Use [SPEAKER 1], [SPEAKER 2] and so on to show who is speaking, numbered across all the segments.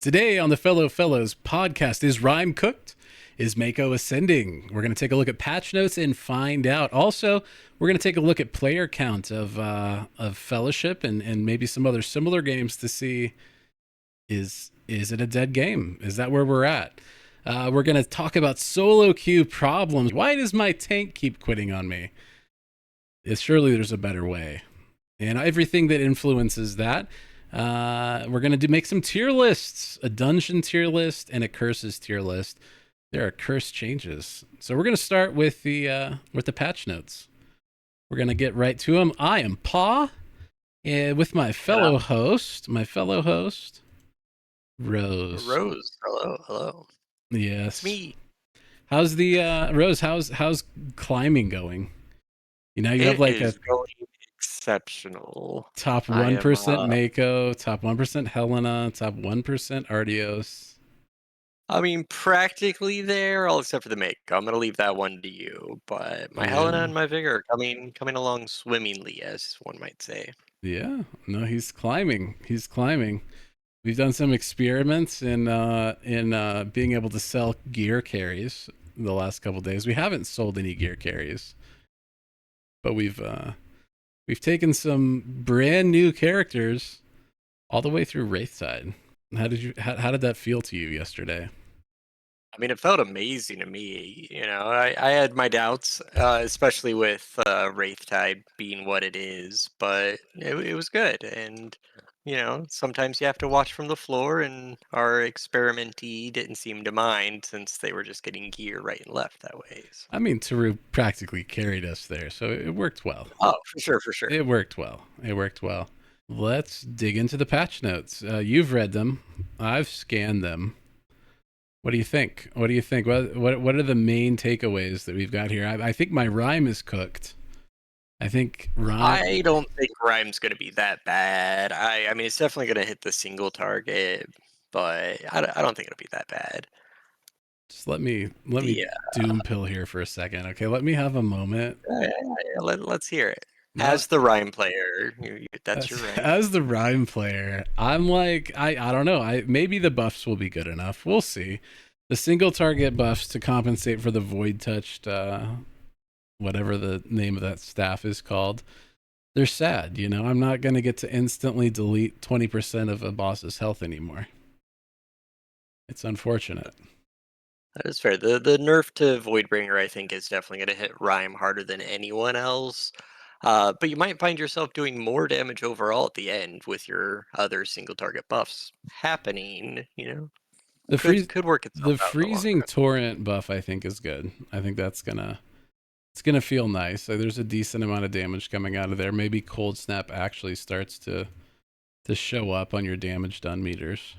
[SPEAKER 1] Today on the Fellow Fellows podcast, is Rime cooked? Is Mako ascending? We're going to take a look at patch notes and find out. Also, we're going to take a look at player count of Fellowship and maybe some other similar games to see is it a dead game? Is that where we're at? We're going to talk about solo queue problems. Why does my tank keep quitting on me? Surely there's a better way. And everything that influences that. We're going to make some tier lists, a dungeon tier list and a curses tier list. There are curse changes. So we're going to start with the patch notes. We're going to get right to them. I am Paw, and with my fellow host, Rose.
[SPEAKER 2] Rose, hello.
[SPEAKER 1] Yes.
[SPEAKER 2] It's me.
[SPEAKER 1] How's the Rose, how's climbing going? You know, you have like
[SPEAKER 2] a going exceptional.
[SPEAKER 1] Top 1% Mako, top 1% Helena, top 1% Artios.
[SPEAKER 2] I mean, practically there, all except for the Mako. I'm gonna leave that one to you. But my Helena and my Vigor are coming along swimmingly, as one might say.
[SPEAKER 1] Yeah, no, he's climbing. We've done some experiments in being able to sell gear carries the last couple days. We haven't sold any gear carries, but we've taken some brand new characters all the way through Wraithtide. How did that feel to you yesterday?
[SPEAKER 2] I mean, it felt amazing to me. You know, I had my doubts, especially with Wraithtide being what it is, but it was good. And you know, sometimes you have to watch from the floor, and our experimentee didn't seem to mind since they were just getting gear right and left that way. So.
[SPEAKER 1] I mean, Taru practically carried us there, so it worked well.
[SPEAKER 2] Oh, for sure.
[SPEAKER 1] It worked well. Let's dig into the patch notes. You've read them. I've scanned them. What do you think? What are the main takeaways that we've got here? I think my Rime is cooked. I
[SPEAKER 2] don't think Rime's going to be that bad. I mean, it's definitely going to hit the single target, but I don't think it'll be that bad.
[SPEAKER 1] Just let me doom pill here for a second. Okay, let me have a moment.
[SPEAKER 2] Let's hear it. As the Rime player, that's your right.
[SPEAKER 1] As the Rime player, I'm like, I don't know. Maybe the buffs will be good enough. We'll see. The single target buffs to compensate for the void touched, whatever the name of that staff is called, they're sad. You know, I'm not going to get to instantly delete 20% of a boss's health anymore. It's unfortunate.
[SPEAKER 2] That is fair. The nerf to Voidbringer, I think, is definitely going to hit Rime harder than anyone else. But you might find yourself doing more damage overall at the end with your other single target buffs happening. You know, could work itself
[SPEAKER 1] the
[SPEAKER 2] out
[SPEAKER 1] freezing torrent buff, I think, is good. I think it's gonna feel nice. There's a decent amount of damage coming out of there. Maybe cold snap actually starts to show up on your damage done meters.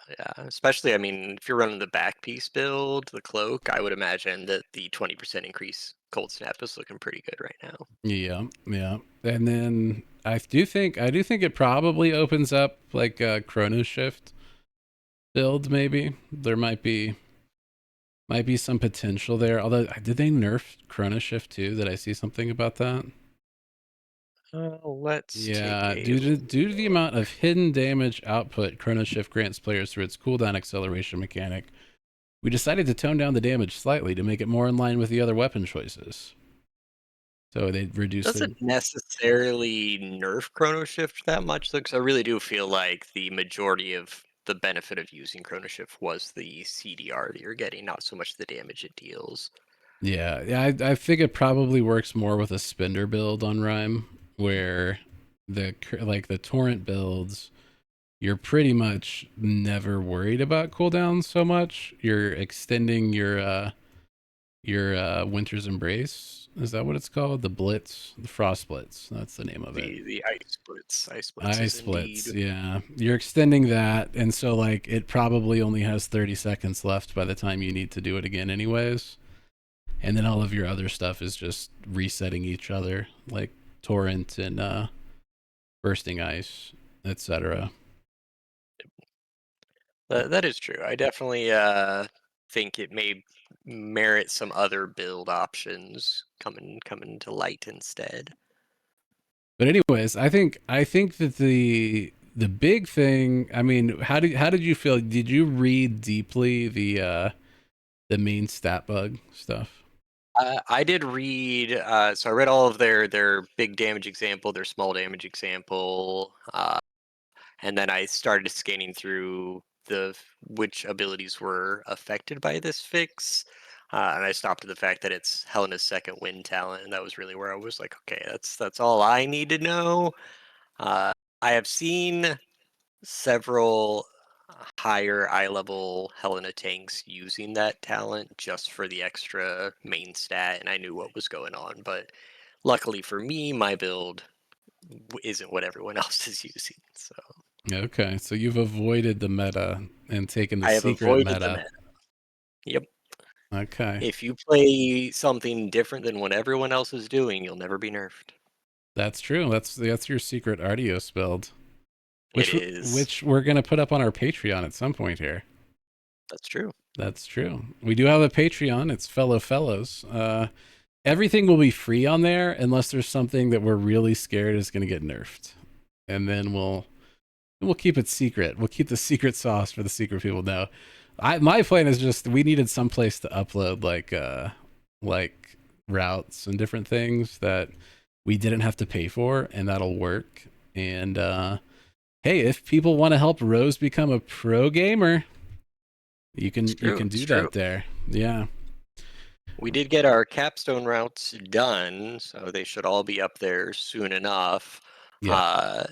[SPEAKER 2] Yeah, especially, I mean, if you're running the back piece build, the cloak, I would imagine that the 20% increase cold snap is looking pretty good right now.
[SPEAKER 1] Yeah. And then I do think it probably opens up like a Chrono Shift build. Maybe there might be some potential there. Although, did they nerf Chrono Shift too? Did I see something about that? Due to the amount of hidden damage output Chrono Shift grants players through its cooldown acceleration mechanic, we decided to tone down the damage slightly to make it more in line with the other weapon choices. So they reduced.
[SPEAKER 2] Doesn't necessarily nerf Chrono Shift that much, though, because I really do feel like the majority of the benefit of using Chrono Shift was the CDR that you're getting, not so much the damage it deals.
[SPEAKER 1] Yeah, I think it probably works more with a spender build on Rime, where the torrent builds, you're pretty much never worried about cooldowns so much. You're extending your Winter's Embrace. Is that what it's called? The Blitz, the Frost Blitz. That's the name of it.
[SPEAKER 2] The Ice Blitz.
[SPEAKER 1] Ice Blitz. Yeah, you're extending that, and so like it probably only has 30 seconds left by the time you need to do it again, anyways. And then all of your other stuff is just resetting each other, like Torrent and Bursting Ice, etc.
[SPEAKER 2] That is true. I definitely think it may merit some other build options coming to light instead.
[SPEAKER 1] But anyways, I think that the big thing, I mean, how did you feel? Did you read deeply the main stat bug stuff?
[SPEAKER 2] I did read, so I read all of their big damage example, their small damage example, and then I started scanning through which abilities were affected by this fix. And I stopped at the fact that it's Helena's second wind talent, and that was really where I was like, okay, that's all I need to know. Uh, I have seen several higher eye level Helena tanks using that talent just for the extra main stat, and I knew what was going on. But luckily for me, my build isn't what everyone else is using. So
[SPEAKER 1] Okay, so you've avoided the meta and taken the
[SPEAKER 2] I have
[SPEAKER 1] secret
[SPEAKER 2] avoided the
[SPEAKER 1] meta.
[SPEAKER 2] meta. Yep.
[SPEAKER 1] Okay,
[SPEAKER 2] If you play something different than what everyone else is doing, you'll never be nerfed.
[SPEAKER 1] that's true. That's your secret Artios build,
[SPEAKER 2] It
[SPEAKER 1] which
[SPEAKER 2] is.
[SPEAKER 1] which we're gonna put up on our Patreon at some point here.
[SPEAKER 2] That's true.
[SPEAKER 1] That's true. We do have a Patreon. It's fellow fellows. Everything will be free on there unless there's something that we're really scared is going to get nerfed, and then we'll keep it secret. We'll keep the secret sauce for the secret people. No, my plan is just we needed some place to upload like routes and different things that we didn't have to pay for, and that'll work. And hey, if people want to help Rose become a pro gamer, you can
[SPEAKER 2] It's
[SPEAKER 1] you
[SPEAKER 2] true.
[SPEAKER 1] can
[SPEAKER 2] It's
[SPEAKER 1] do
[SPEAKER 2] true.
[SPEAKER 1] that there. Yeah.
[SPEAKER 2] We did get our capstone routes done, so they should all be up there soon enough.
[SPEAKER 1] Yeah.
[SPEAKER 2] Uh,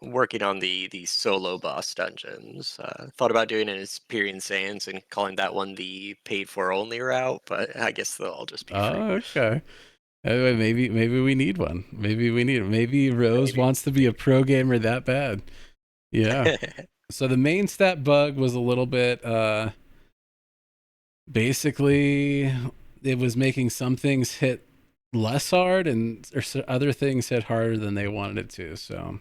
[SPEAKER 2] Working on the solo boss dungeons. Thought about doing an Empyrean Sands and calling that one the paid for only route, but I guess they'll all just be free.
[SPEAKER 1] Oh, okay. Maybe we need one. Maybe we need. Maybe Rose
[SPEAKER 2] Maybe.
[SPEAKER 1] wants to be a pro gamer that bad. Yeah. So the main stat bug was a little bit. Basically, it was making some things hit less hard and other things hit harder than they wanted it to. So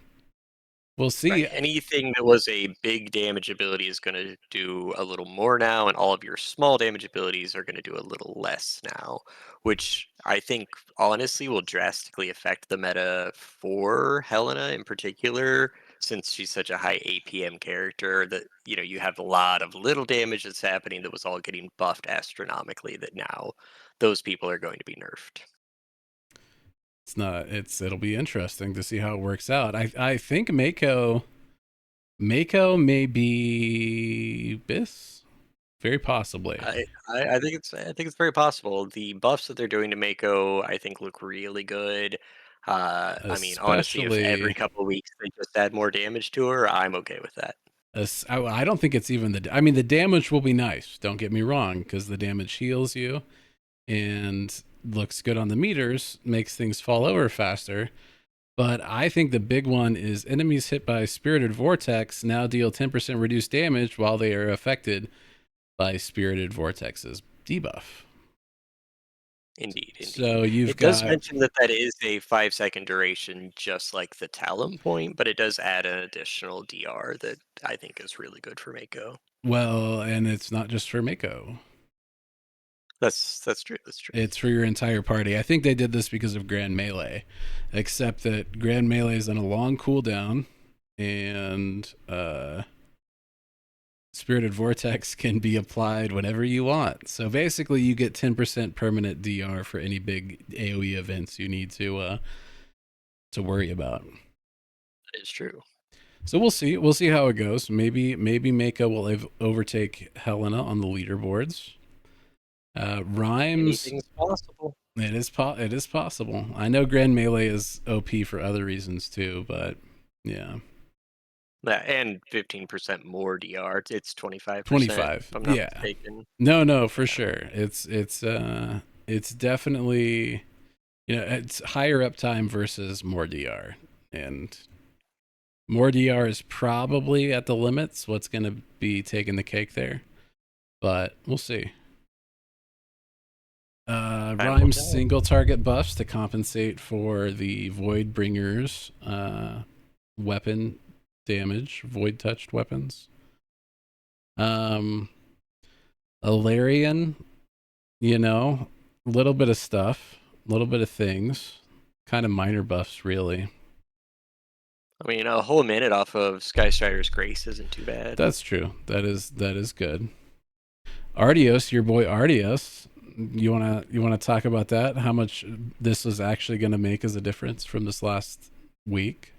[SPEAKER 1] we'll see.
[SPEAKER 2] Right. Anything that was a big damage ability is going to do a little more now, and all of your small damage abilities are going to do a little less now, which I think honestly will drastically affect the meta for Helena in particular, since she's such a high APM character that, you have a lot of little damage that's happening that was all getting buffed astronomically that now those people are going to be nerfed.
[SPEAKER 1] It's not. It'll be interesting to see how it works out. I think Mako may be Bis, very possibly.
[SPEAKER 2] I think it's very possible. The buffs that they're doing to Mako, I think, look really good. I mean, honestly, if every
[SPEAKER 1] Especially
[SPEAKER 2] couple of weeks they just add more damage to her, I'm okay with that.
[SPEAKER 1] I don't think it's even the. I mean, the damage will be nice. Don't get me wrong, because the damage heals you and looks good on the meters, makes things fall over faster. But I think the big one is enemies hit by Spirited Vortex now deal 10% reduced damage while they are affected by Spirited Vortex's debuff.
[SPEAKER 2] Indeed, indeed.
[SPEAKER 1] So you've
[SPEAKER 2] It does
[SPEAKER 1] got,
[SPEAKER 2] mention that that is a 5-second duration, just like the talent point, but it does add an additional DR that I think is really good for Mako.
[SPEAKER 1] well, and it's not just for Mako.
[SPEAKER 2] That's true. That's true.
[SPEAKER 1] It's for your entire party. I think they did this because of Grand Melee, except that Grand Melee is on a long cooldown, and Spirited Vortex can be applied whenever you want. So basically, you get 10% permanent DR for any big AOE events you need to worry about.
[SPEAKER 2] That is true.
[SPEAKER 1] So we'll see. We'll see how it goes. Maybe Mako will overtake Helena on the leaderboards. Rhymes.
[SPEAKER 2] Anything's possible.
[SPEAKER 1] It is possible. I know Grand Melee is OP for other reasons too, but yeah.
[SPEAKER 2] Yeah, and 15% more DR. It's 25%,
[SPEAKER 1] 25.
[SPEAKER 2] if I'm not
[SPEAKER 1] Yeah.
[SPEAKER 2] mistaken.
[SPEAKER 1] No, for
[SPEAKER 2] Yeah.
[SPEAKER 1] sure. It's definitely, it's higher uptime versus more DR. And more DR is probably at the limits what's going to be taking the cake there, but we'll see.
[SPEAKER 2] Time will
[SPEAKER 1] Rhymes
[SPEAKER 2] tell.
[SPEAKER 1] single target buffs to compensate for the Void Bringer's weapon damage, void touched weapons. Um, Alarian, a little bit of stuff, a little bit of things, kind of minor buffs, really.
[SPEAKER 2] I mean, a whole minute off of Skystrider's Grace isn't too bad.
[SPEAKER 1] That's true. That is good. Ardios, your boy Ardios. You wanna talk about that? How much this was actually going to make as a difference from this last week?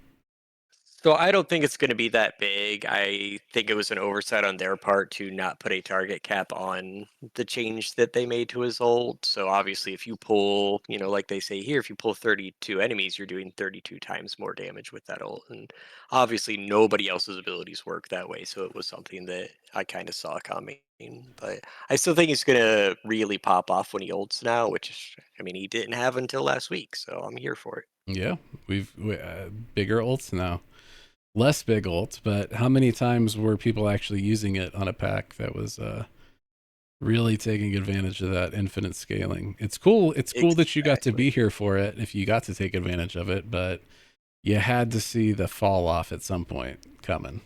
[SPEAKER 2] So I don't think it's going to be that big. I think it was an oversight on their part to not put a target cap on the change that they made to his ult. So obviously, if you pull, like they say here, if you pull 32 enemies, you're doing 32 times more damage with that ult. And obviously, nobody else's abilities work that way. So it was something that I kind of saw coming. But I still think he's going to really pop off when he ults now, which, I mean, he didn't have until last week. So I'm here for it.
[SPEAKER 1] Yeah, we've bigger ults now. Less big ult, but how many times were people actually using it on a pack that was really taking advantage of that infinite scaling? It's cool. It's cool that you got to be here for it if you got to take advantage of it, but you had to see the fall off at some point coming.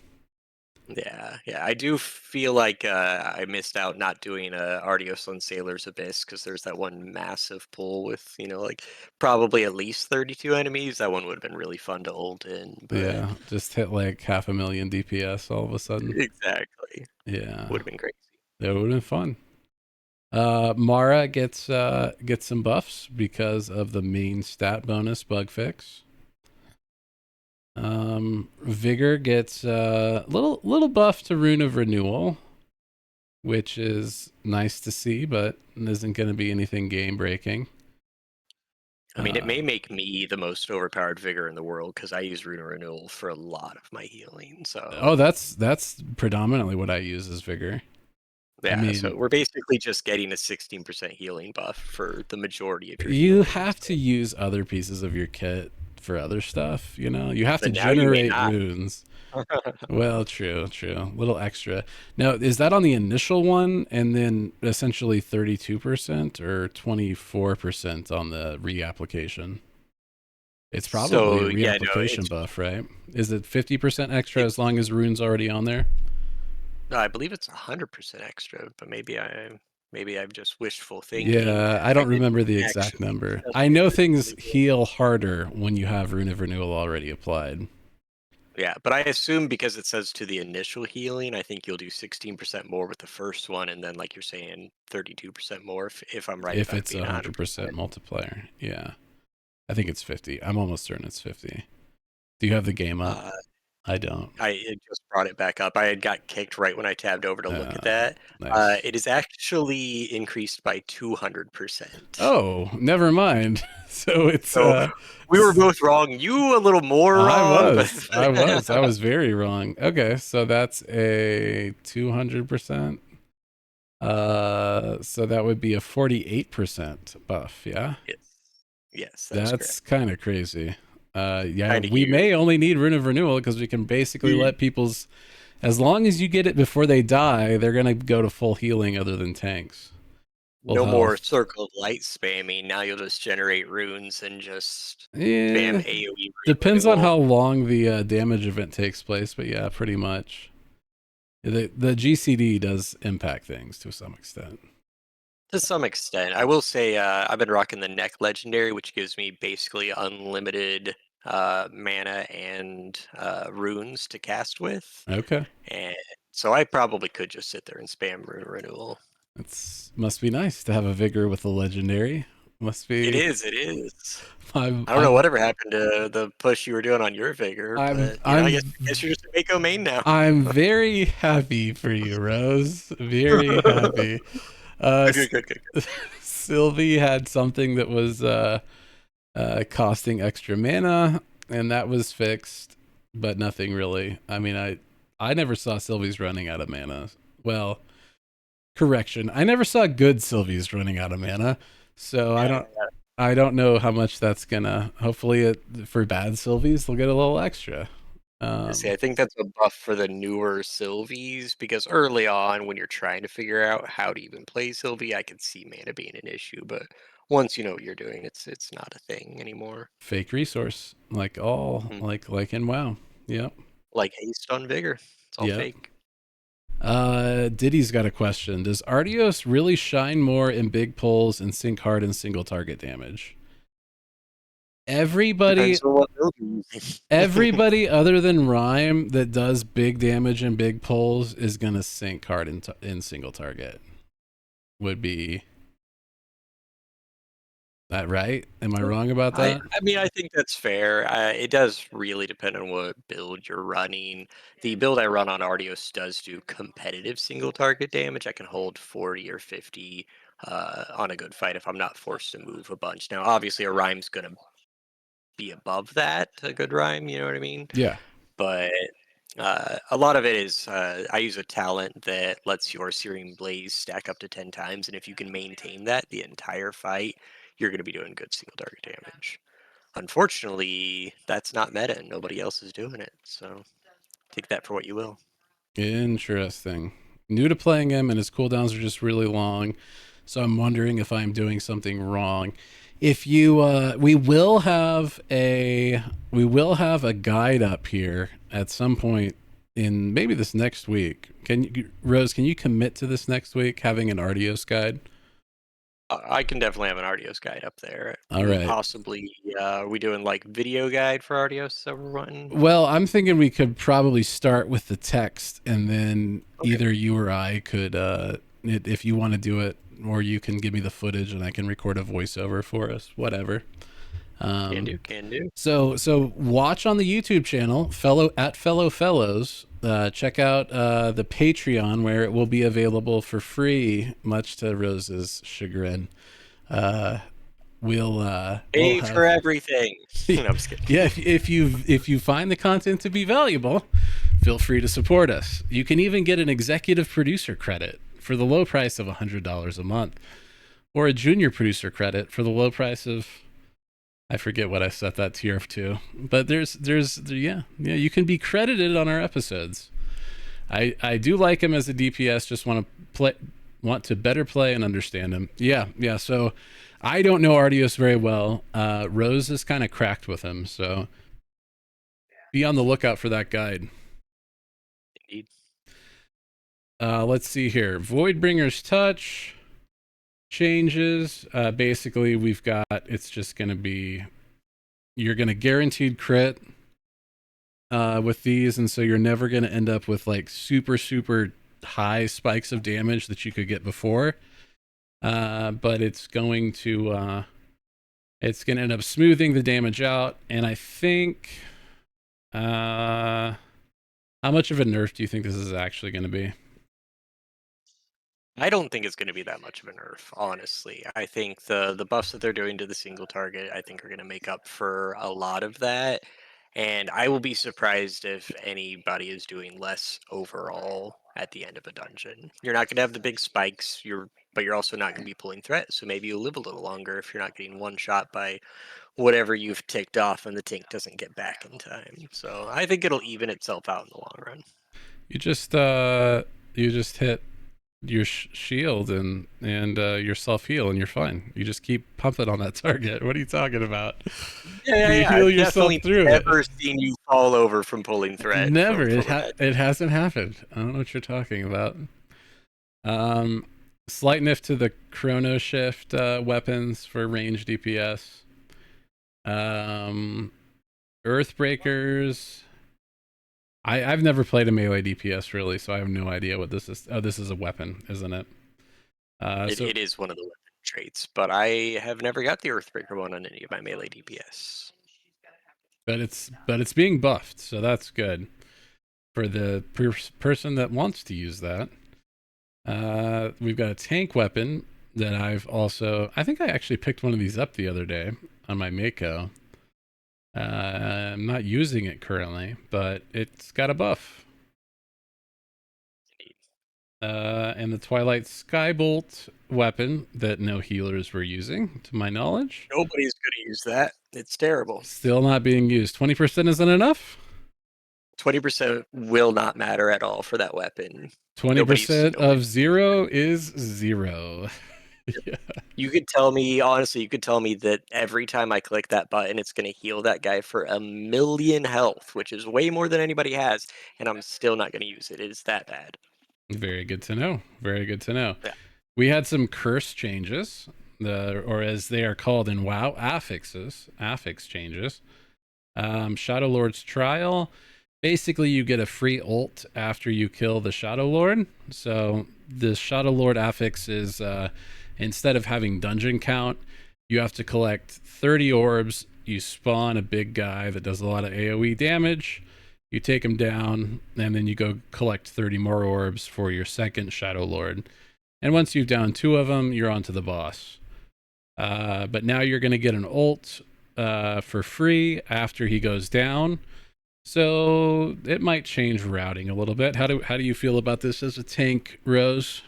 [SPEAKER 2] Yeah, I do feel like I missed out not doing Ardios on Sailor's Abyss because there's that one massive pool with, like probably at least 32 enemies. That one would have been really fun to ult in, but
[SPEAKER 1] Yeah, just hit like 500,000 DPS all of a sudden.
[SPEAKER 2] exactly.
[SPEAKER 1] Yeah,
[SPEAKER 2] Would have been crazy.
[SPEAKER 1] that would have been fun. Mara gets some buffs because of the main stat bonus bug fix. Vigor gets a little buff to Rune of Renewal, which is nice to see, but isn't going to be anything game breaking.
[SPEAKER 2] I mean, it may make me the most overpowered Vigor in the world because I use Rune of Renewal for a lot of my healing.
[SPEAKER 1] Oh,
[SPEAKER 2] So
[SPEAKER 1] that's predominantly what I use as Vigor. I
[SPEAKER 2] yeah, so
[SPEAKER 1] mean,
[SPEAKER 2] we're basically just getting a 16% healing buff for the majority of your
[SPEAKER 1] you
[SPEAKER 2] healing.
[SPEAKER 1] have to use other pieces of your kit for other stuff, you have to
[SPEAKER 2] But now you may
[SPEAKER 1] generate
[SPEAKER 2] not.
[SPEAKER 1] runes. Well, true. Little extra. Now, is that on the initial one and then essentially 32% or 24% on the reapplication? It's probably a
[SPEAKER 2] So yeah, no,
[SPEAKER 1] reapplication
[SPEAKER 2] it's
[SPEAKER 1] buff, right? Is it 50% extra as
[SPEAKER 2] it's
[SPEAKER 1] long as rune's already on there?
[SPEAKER 2] no, I believe it's 100% extra, but maybe I'm just wishful thinking.
[SPEAKER 1] Yeah, I
[SPEAKER 2] I
[SPEAKER 1] don't
[SPEAKER 2] didn't
[SPEAKER 1] remember the exact
[SPEAKER 2] actually
[SPEAKER 1] number.
[SPEAKER 2] test
[SPEAKER 1] I
[SPEAKER 2] it
[SPEAKER 1] know things
[SPEAKER 2] recently.
[SPEAKER 1] heal harder when you have Rune of Renewal already applied.
[SPEAKER 2] Yeah, but I assume because it says to the initial healing, I think you'll do 16% more with the first one, and then like you're saying, 32% more if I'm right
[SPEAKER 1] If
[SPEAKER 2] about it
[SPEAKER 1] it's
[SPEAKER 2] being
[SPEAKER 1] 100%
[SPEAKER 2] 100%.
[SPEAKER 1] multiplier. Yeah. I think it's 50. I'm almost certain it's 50. Do you have the game up?
[SPEAKER 2] Uh,
[SPEAKER 1] I don't.
[SPEAKER 2] I it just brought it back up. I had got kicked right when I tabbed over to look at that.
[SPEAKER 1] Nice.
[SPEAKER 2] It is actually increased by 200%.
[SPEAKER 1] Oh, never mind. So it's
[SPEAKER 2] So we were both wrong. You a little more
[SPEAKER 1] I
[SPEAKER 2] wrong, but
[SPEAKER 1] was. I was very wrong. Okay, so that's a 200%. So that would be a 48% buff, yeah?
[SPEAKER 2] yes, yes, that is correct.
[SPEAKER 1] That's kind of crazy. Yeah,
[SPEAKER 2] Kind of
[SPEAKER 1] we
[SPEAKER 2] huge.
[SPEAKER 1] may only need Rune of Renewal because we can basically
[SPEAKER 2] We
[SPEAKER 1] let people's, as long as you get it before they die, they're gonna go to full healing other than tanks. Full
[SPEAKER 2] no more
[SPEAKER 1] health.
[SPEAKER 2] circle of light spamming. Now you'll just generate runes and just spam
[SPEAKER 1] Yeah,
[SPEAKER 2] AoE
[SPEAKER 1] depends on how
[SPEAKER 2] renewal.
[SPEAKER 1] long the damage event takes place, but yeah, pretty much. The GCD does impact things to some extent.
[SPEAKER 2] To some extent, I will say I've been rocking the neck legendary, which gives me basically unlimited mana and runes to cast with,
[SPEAKER 1] Okay,
[SPEAKER 2] and so I probably could just sit there and spam rune renewal.
[SPEAKER 1] it's must be nice to have a vigor with a legendary. Must
[SPEAKER 2] It
[SPEAKER 1] be.
[SPEAKER 2] is. It is.
[SPEAKER 1] I'm
[SPEAKER 2] I don't know
[SPEAKER 1] I'm
[SPEAKER 2] whatever happened to the push you were doing on your vigor,
[SPEAKER 1] I'm
[SPEAKER 2] but I guess,
[SPEAKER 1] I'm
[SPEAKER 2] you're just a Mako main now.
[SPEAKER 1] I'm very happy for you, Rose. Very happy. Uh,
[SPEAKER 2] Good, good, good, good.
[SPEAKER 1] Sylvie had something that was costing extra mana, and that was fixed, but nothing really. I mean, I never saw Sylvie's running out of mana. Well, correction, I never saw good Sylvie's running out of mana, so I
[SPEAKER 2] Yeah,
[SPEAKER 1] don't. I don't know how much that's gonna. Hopefully, for bad Sylvies, they'll get a little extra.
[SPEAKER 2] see, I think that's a buff for the newer Sylvies because early on, when you're trying to figure out how to even play Sylvie, I could see mana being an issue. But once you know what you're doing, it's not a thing anymore.
[SPEAKER 1] Fake resource, like all,
[SPEAKER 2] Mhm.
[SPEAKER 1] like in WoW. Yep,
[SPEAKER 2] Like haste on vigor, it's all
[SPEAKER 1] yep.
[SPEAKER 2] fake.
[SPEAKER 1] Diddy's got a question. Does Artios really shine more in big pulls and sink hard in single target damage? Everybody
[SPEAKER 2] Depends on what build you're using.
[SPEAKER 1] everybody other than Rime that does big damage and big pulls is gonna sink hard in single target. Would be that right? Am I wrong about
[SPEAKER 2] I
[SPEAKER 1] that?
[SPEAKER 2] I mean, I think that's fair. It does really depend on what build you're running. The build I run on Artios does do competitive single target damage. I can hold 40 or 50 on a good fight if I'm not forced to move a bunch. Now, obviously, a Rhyme's going to be above that, a good Rhyme, you know what I mean?
[SPEAKER 1] Yeah.
[SPEAKER 2] But a lot of it is I use a talent that lets your Searing Blaze stack up to 10 times, and if you can maintain that the entire fight, you're going to be doing good single target damage. Unfortunately, that's not meta and nobody else is doing it. So take that for what you will.
[SPEAKER 1] Interesting. New to playing him, and his cooldowns are just really long. So I'm wondering if I'm doing something wrong. If you, we will have a guide up here at some point in maybe this next week. Can you, Rose? Can you commit to this next week having an Artios guide?
[SPEAKER 2] I can definitely have an Artios guide up there.
[SPEAKER 1] All right.
[SPEAKER 2] Possibly, are we doing like video guide for Artios everyone?
[SPEAKER 1] Well, I'm thinking we could probably start with the text, and then
[SPEAKER 2] Okay.
[SPEAKER 1] either you or I could, if you want to do it, or you can give me the footage and I can record a voiceover for us, whatever.
[SPEAKER 2] Can
[SPEAKER 1] Um,
[SPEAKER 2] do, can do.
[SPEAKER 1] so watch on the YouTube channel, fellow fellows. Check out the Patreon where it will be available for free, much to Rose's chagrin. Uh, we'll
[SPEAKER 2] Pay
[SPEAKER 1] have
[SPEAKER 2] for everything. No, I'm just kidding.
[SPEAKER 1] yeah, if you find the content to be valuable, feel free to support us. You can even get an executive producer credit for the low price of $100 a month, or a junior producer credit for the low price of, I forget what I set that tier to, but yeah, you can be credited on our episodes. I do like him as a DPS. Just want to better play and understand him. Yeah. So I don't know Artios very well. Rose is kind of cracked with him, so be on the lookout for that guide.
[SPEAKER 2] Indeed.
[SPEAKER 1] Let's see here. Voidbringer's Touch changes. Basically, we've got, it's just going to be, you're going to guaranteed crit with these, and so you're never going to end up with like super high spikes of damage that you could get before. But it's going to end up smoothing the damage out, and I think how much of a nerf do you think this is actually going to be?
[SPEAKER 2] I don't think it's going to be that much of a nerf, honestly. I think the buffs that they're doing to the single target, I think, are going to make up for a lot of that. And I will be surprised if anybody is doing less overall at the end of a dungeon. You're not going to have the big spikes. But you're also not going to be pulling threats. So maybe you'll live a little longer if you're not getting one shot by whatever you've ticked off, and the tank doesn't get back in time. So I think it'll even itself out in the long run.
[SPEAKER 1] You just hit your shield and your self heal, and you're fine. You just keep pumping on that target. What are you talking about? You heal
[SPEAKER 2] I've
[SPEAKER 1] yourself
[SPEAKER 2] definitely
[SPEAKER 1] through it.
[SPEAKER 2] never seen you fall over from pulling threat.
[SPEAKER 1] Never.
[SPEAKER 2] From
[SPEAKER 1] It hasn't happened. I don't know what you're talking about. Slight nerf to the chrono shift weapons for range DPS. Earthbreakers. I've never played a melee DPS really, so I have no idea what this is. Oh, this is a weapon, isn't it?
[SPEAKER 2] it is one of the weapon traits, but I have never got the Earthbreaker one on any of my melee DPS.
[SPEAKER 1] But it's being buffed, so that's good for the person that wants to use that. We've got a tank weapon that I think I actually picked one of these up the other day on my Mako. I'm not using it currently, but it's got a buff. And the Twilight Skybolt weapon that no healers were using, to my knowledge.
[SPEAKER 2] Nobody's going to use that. It's terrible.
[SPEAKER 1] Still not being used. 20% isn't enough?
[SPEAKER 2] 20% will not matter at all for that weapon.
[SPEAKER 1] 20% of 0 is 0. Yeah.
[SPEAKER 2] You could tell me, honestly, that every time I click that button, it's going to heal that guy for 1,000,000 health, which is way more than anybody has, and I'm still not going to use it. It is that bad.
[SPEAKER 1] Very good to know. Very good to know.
[SPEAKER 2] Yeah.
[SPEAKER 1] We had some curse changes or as they are called in WoW, affix changes. Shadow Lord's Trial. Basically, you get a free ult after you kill the Shadow Lord. So the Shadow Lord affix is instead of having dungeon count, you have to collect 30 orbs. You spawn a big guy that does a lot of AoE damage. You take him down, and then you go collect 30 more orbs for your second Shadow Lord. And once you've downed 2 of them, you're on to the boss. But now you're going to get an ult for free after he goes down. So it might change routing a little bit. How do you feel about this as a tank, Rose?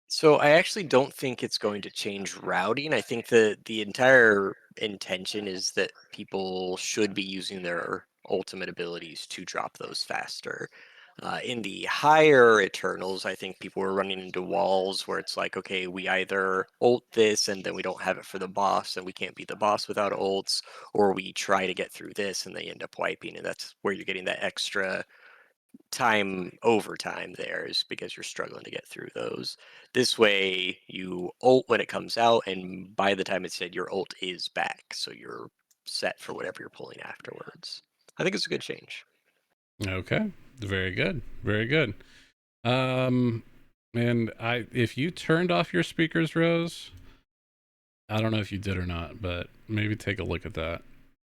[SPEAKER 2] So I actually don't think it's going to change routing. I think that the entire intention is that people should be using their ultimate abilities to drop those faster. In the higher Eternals, I think people were running into walls where it's like, okay, we either ult this and then we don't have it for the boss and we can't beat the boss without ults, or we try to get through this and they end up wiping. And that's where you're getting that extra time overtime there, is because you're struggling to get through those. This way you ult when it comes out, and by the time it's dead, your ult is back. So you're set for whatever you're pulling afterwards. I think it's a good change.
[SPEAKER 1] Okay, very good, very good. And if you turned off your speakers, Rose, I don't know if you did or not, but maybe take a look at that.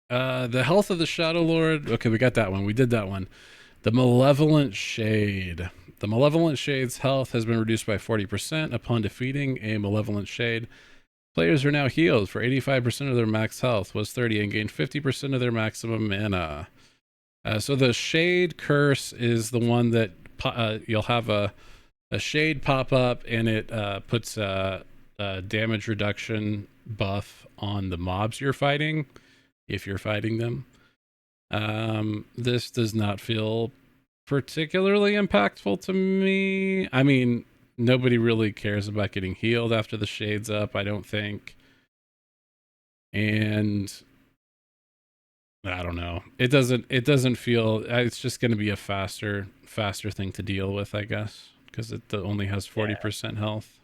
[SPEAKER 1] The health of the Shadow Lord. Okay, we got that one. We did that one. The Malevolent Shade. The Malevolent Shade's health has been reduced by 40% upon defeating a Malevolent Shade. Players are now healed for 85% of their max health, was 30, and gain 50% of their maximum mana. So the Shade Curse is the one that you'll have a shade pop up, and it puts a damage reduction buff on the mobs you're fighting, if you're fighting them. This does not feel particularly impactful to me. I mean, nobody really cares about getting healed after the shade's up, I don't think. And I don't know. It doesn't feel, it's just going to be a faster thing to deal with, I guess, because it only has 40% health.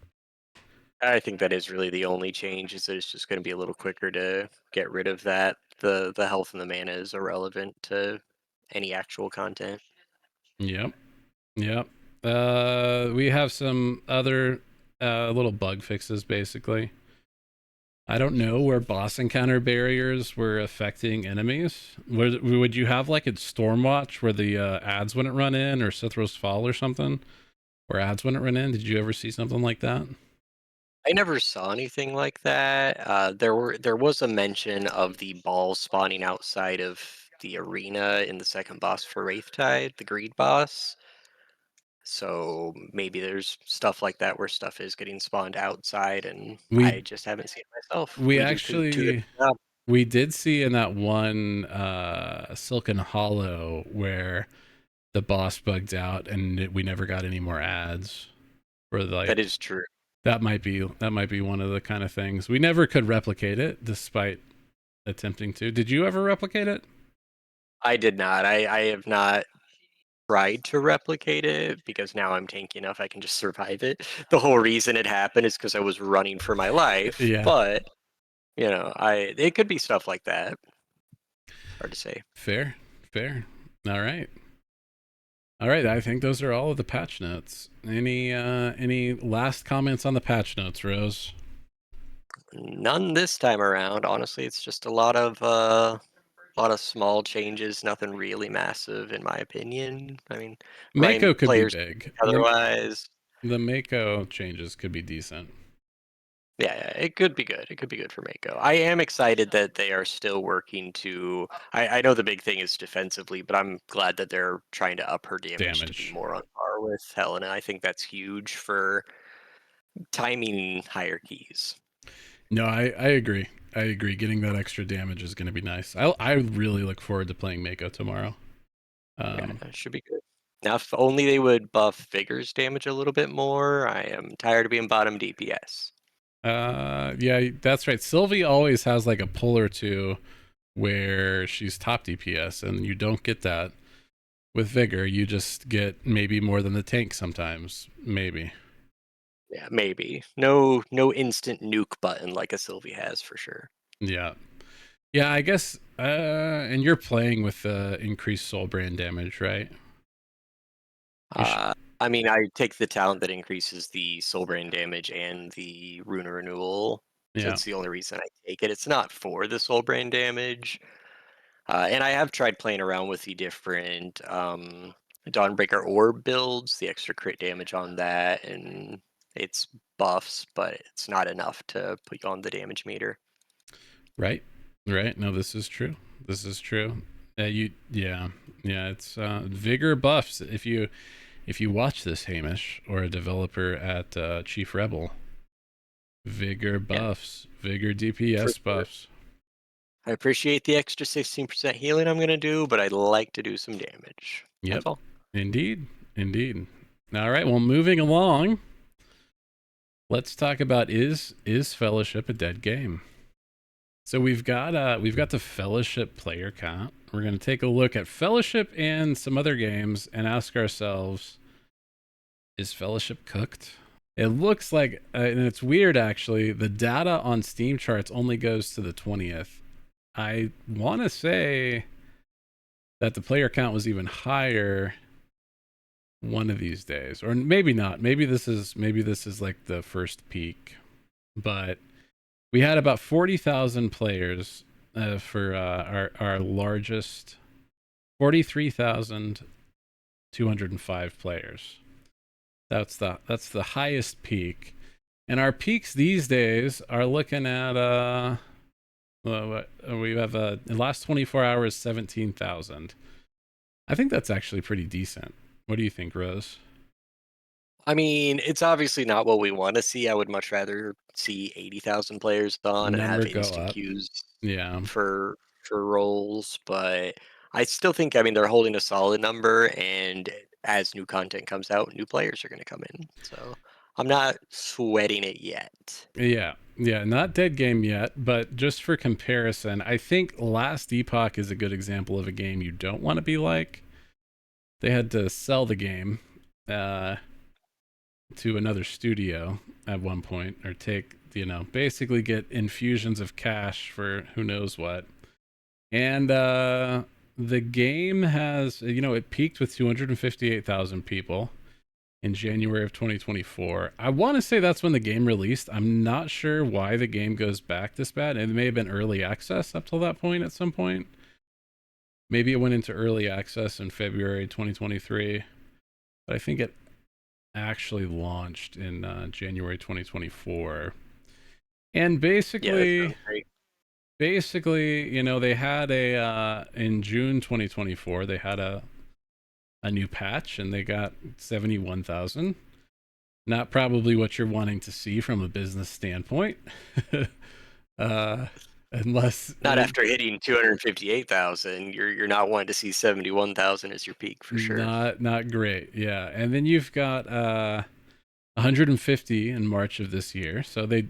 [SPEAKER 2] I think that is really the only change, is that it's just going to be a little quicker to get rid of that. The health and the mana is irrelevant to any actual content.
[SPEAKER 1] Yep. We have some other little bug fixes, basically. I don't know where boss encounter barriers were affecting enemies. Would you have like a Stormwatch where the ads wouldn't run in, or Sithros Fall or something, where ads wouldn't run in? Did you ever see something like that?
[SPEAKER 2] I never saw anything like that. There was a mention of the ball spawning outside of the arena in the second boss for Wraithtide, the greed boss. So maybe there's stuff like that where stuff is getting spawned outside, and I
[SPEAKER 1] We
[SPEAKER 2] just haven't seen it myself.
[SPEAKER 1] we
[SPEAKER 2] We do too good
[SPEAKER 1] actually
[SPEAKER 2] a job.
[SPEAKER 1] we did see in that one Silken Hollow where the boss bugged out, and we never got any more ads. Where
[SPEAKER 2] That
[SPEAKER 1] like
[SPEAKER 2] is true.
[SPEAKER 1] that might be one of the kind of things we never could replicate it, despite attempting to. Did you ever replicate it?
[SPEAKER 2] I did not. I have not tried to replicate it because now I'm tanky enough I can just survive it. The whole reason it happened is because I was running for my life,
[SPEAKER 1] Yeah.
[SPEAKER 2] but it could be stuff like that. Hard to say.
[SPEAKER 1] Fair. All right. I think those are all of the patch notes. Any last comments on the patch notes, Rose?
[SPEAKER 2] None this time around. Honestly, it's just a lot of small changes, nothing really massive in my opinion. I mean, Rhyme
[SPEAKER 1] Mako could be
[SPEAKER 2] players
[SPEAKER 1] big.
[SPEAKER 2] otherwise.
[SPEAKER 1] The Mako changes could be decent.
[SPEAKER 2] Yeah, it could be good. It could be good for Mako. I am excited that they are still working to. I know the big thing is defensively, but I'm glad that they're trying to up her damage to be
[SPEAKER 1] Damage.
[SPEAKER 2] more on par with Helena. I think that's huge for timing hierarchies.
[SPEAKER 1] No, I agree. I agree. Getting that extra damage is going to be nice. I really look forward to playing Mako tomorrow.
[SPEAKER 2] Yeah, it should be good. Now, if only they would buff Vigor's damage a little bit more. I am tired of being bottom DPS.
[SPEAKER 1] Yeah, that's right. Sylvie always has like a pull or two where she's top DPS, and you don't get that with Vigor. You just get maybe more than the tank sometimes. Maybe.
[SPEAKER 2] Yeah, maybe. No instant nuke button like a Sylvie has for sure.
[SPEAKER 1] Yeah. Yeah, I guess, and you're playing with increased soul brand damage, right? You sh-
[SPEAKER 2] I mean, I take the talent that increases the soul brain damage and the rune renewal.
[SPEAKER 1] yeah,
[SPEAKER 2] That's the only reason I take it. It's not for the soul brain damage. And I have tried playing around with the different Dawnbreaker orb builds, the extra crit damage on that, and it's buffs, but it's not enough to put you on the damage meter.
[SPEAKER 1] right, right. No, this is true. This is true. Yeah, yeah. It's vigor buffs. If you watch this, Hamish, or a developer at Chief Rebel, vigor
[SPEAKER 2] Yeah,
[SPEAKER 1] buffs, vigor
[SPEAKER 2] for
[SPEAKER 1] DPS
[SPEAKER 2] sure.
[SPEAKER 1] buffs.
[SPEAKER 2] I appreciate the extra 16% healing I'm going to do, but I'd like to do some damage.
[SPEAKER 1] Yep,
[SPEAKER 2] That's all.
[SPEAKER 1] indeed, indeed. All right. Well, moving along, let's talk about is Fellowship a dead game? So we've got the Fellowship player count. We're going to take a look at Fellowship and some other games and ask ourselves, is Fellowship cooked? It looks like, and it's weird actually, the data on Steam charts only goes to the 20th. I want to say that the player count was even higher one of these days, or maybe not. Maybe this is like the first peak, but we had about 40,000 players for our largest 43,205 players. That's the highest peak, and our peaks these days are looking at we have the last 24 hours 17,000. I think that's actually pretty decent. What do you think, Rose?
[SPEAKER 2] I mean, it's obviously not what we want to see. I would much rather see 80,000 players on and
[SPEAKER 1] Number
[SPEAKER 2] have
[SPEAKER 1] go
[SPEAKER 2] instant
[SPEAKER 1] up.
[SPEAKER 2] queues
[SPEAKER 1] Yeah.
[SPEAKER 2] for roles, but I still think, I mean, they're holding a solid number, and as new content comes out, new players are going to come in. So I'm not sweating it yet.
[SPEAKER 1] Yeah. Yeah, not dead game yet, but just for comparison, I think Last Epoch is a good example of a game you don't want to be like. They had to sell the game uh, to another studio at one point, or take, basically get infusions of cash for who knows what. And the game has, it peaked with 258,000 people in January of 2024. I want to say that's when the game released. I'm not sure why the game goes back this bad. It may have been early access up till that point at some point. Maybe it went into early access in February 2023, but I think it actually launched in January 2024. And
[SPEAKER 2] Yeah, that
[SPEAKER 1] basically,
[SPEAKER 2] sounds great.
[SPEAKER 1] they had in June 2024, they had a new patch and they got 71,000. Not probably what you're wanting to see from a business standpoint. uh, unless
[SPEAKER 2] Not after hitting 258,000, you're not wanting to see 71,000 as your peak for sure.
[SPEAKER 1] not great. Yeah. And then you've got 150 in March of this year. So they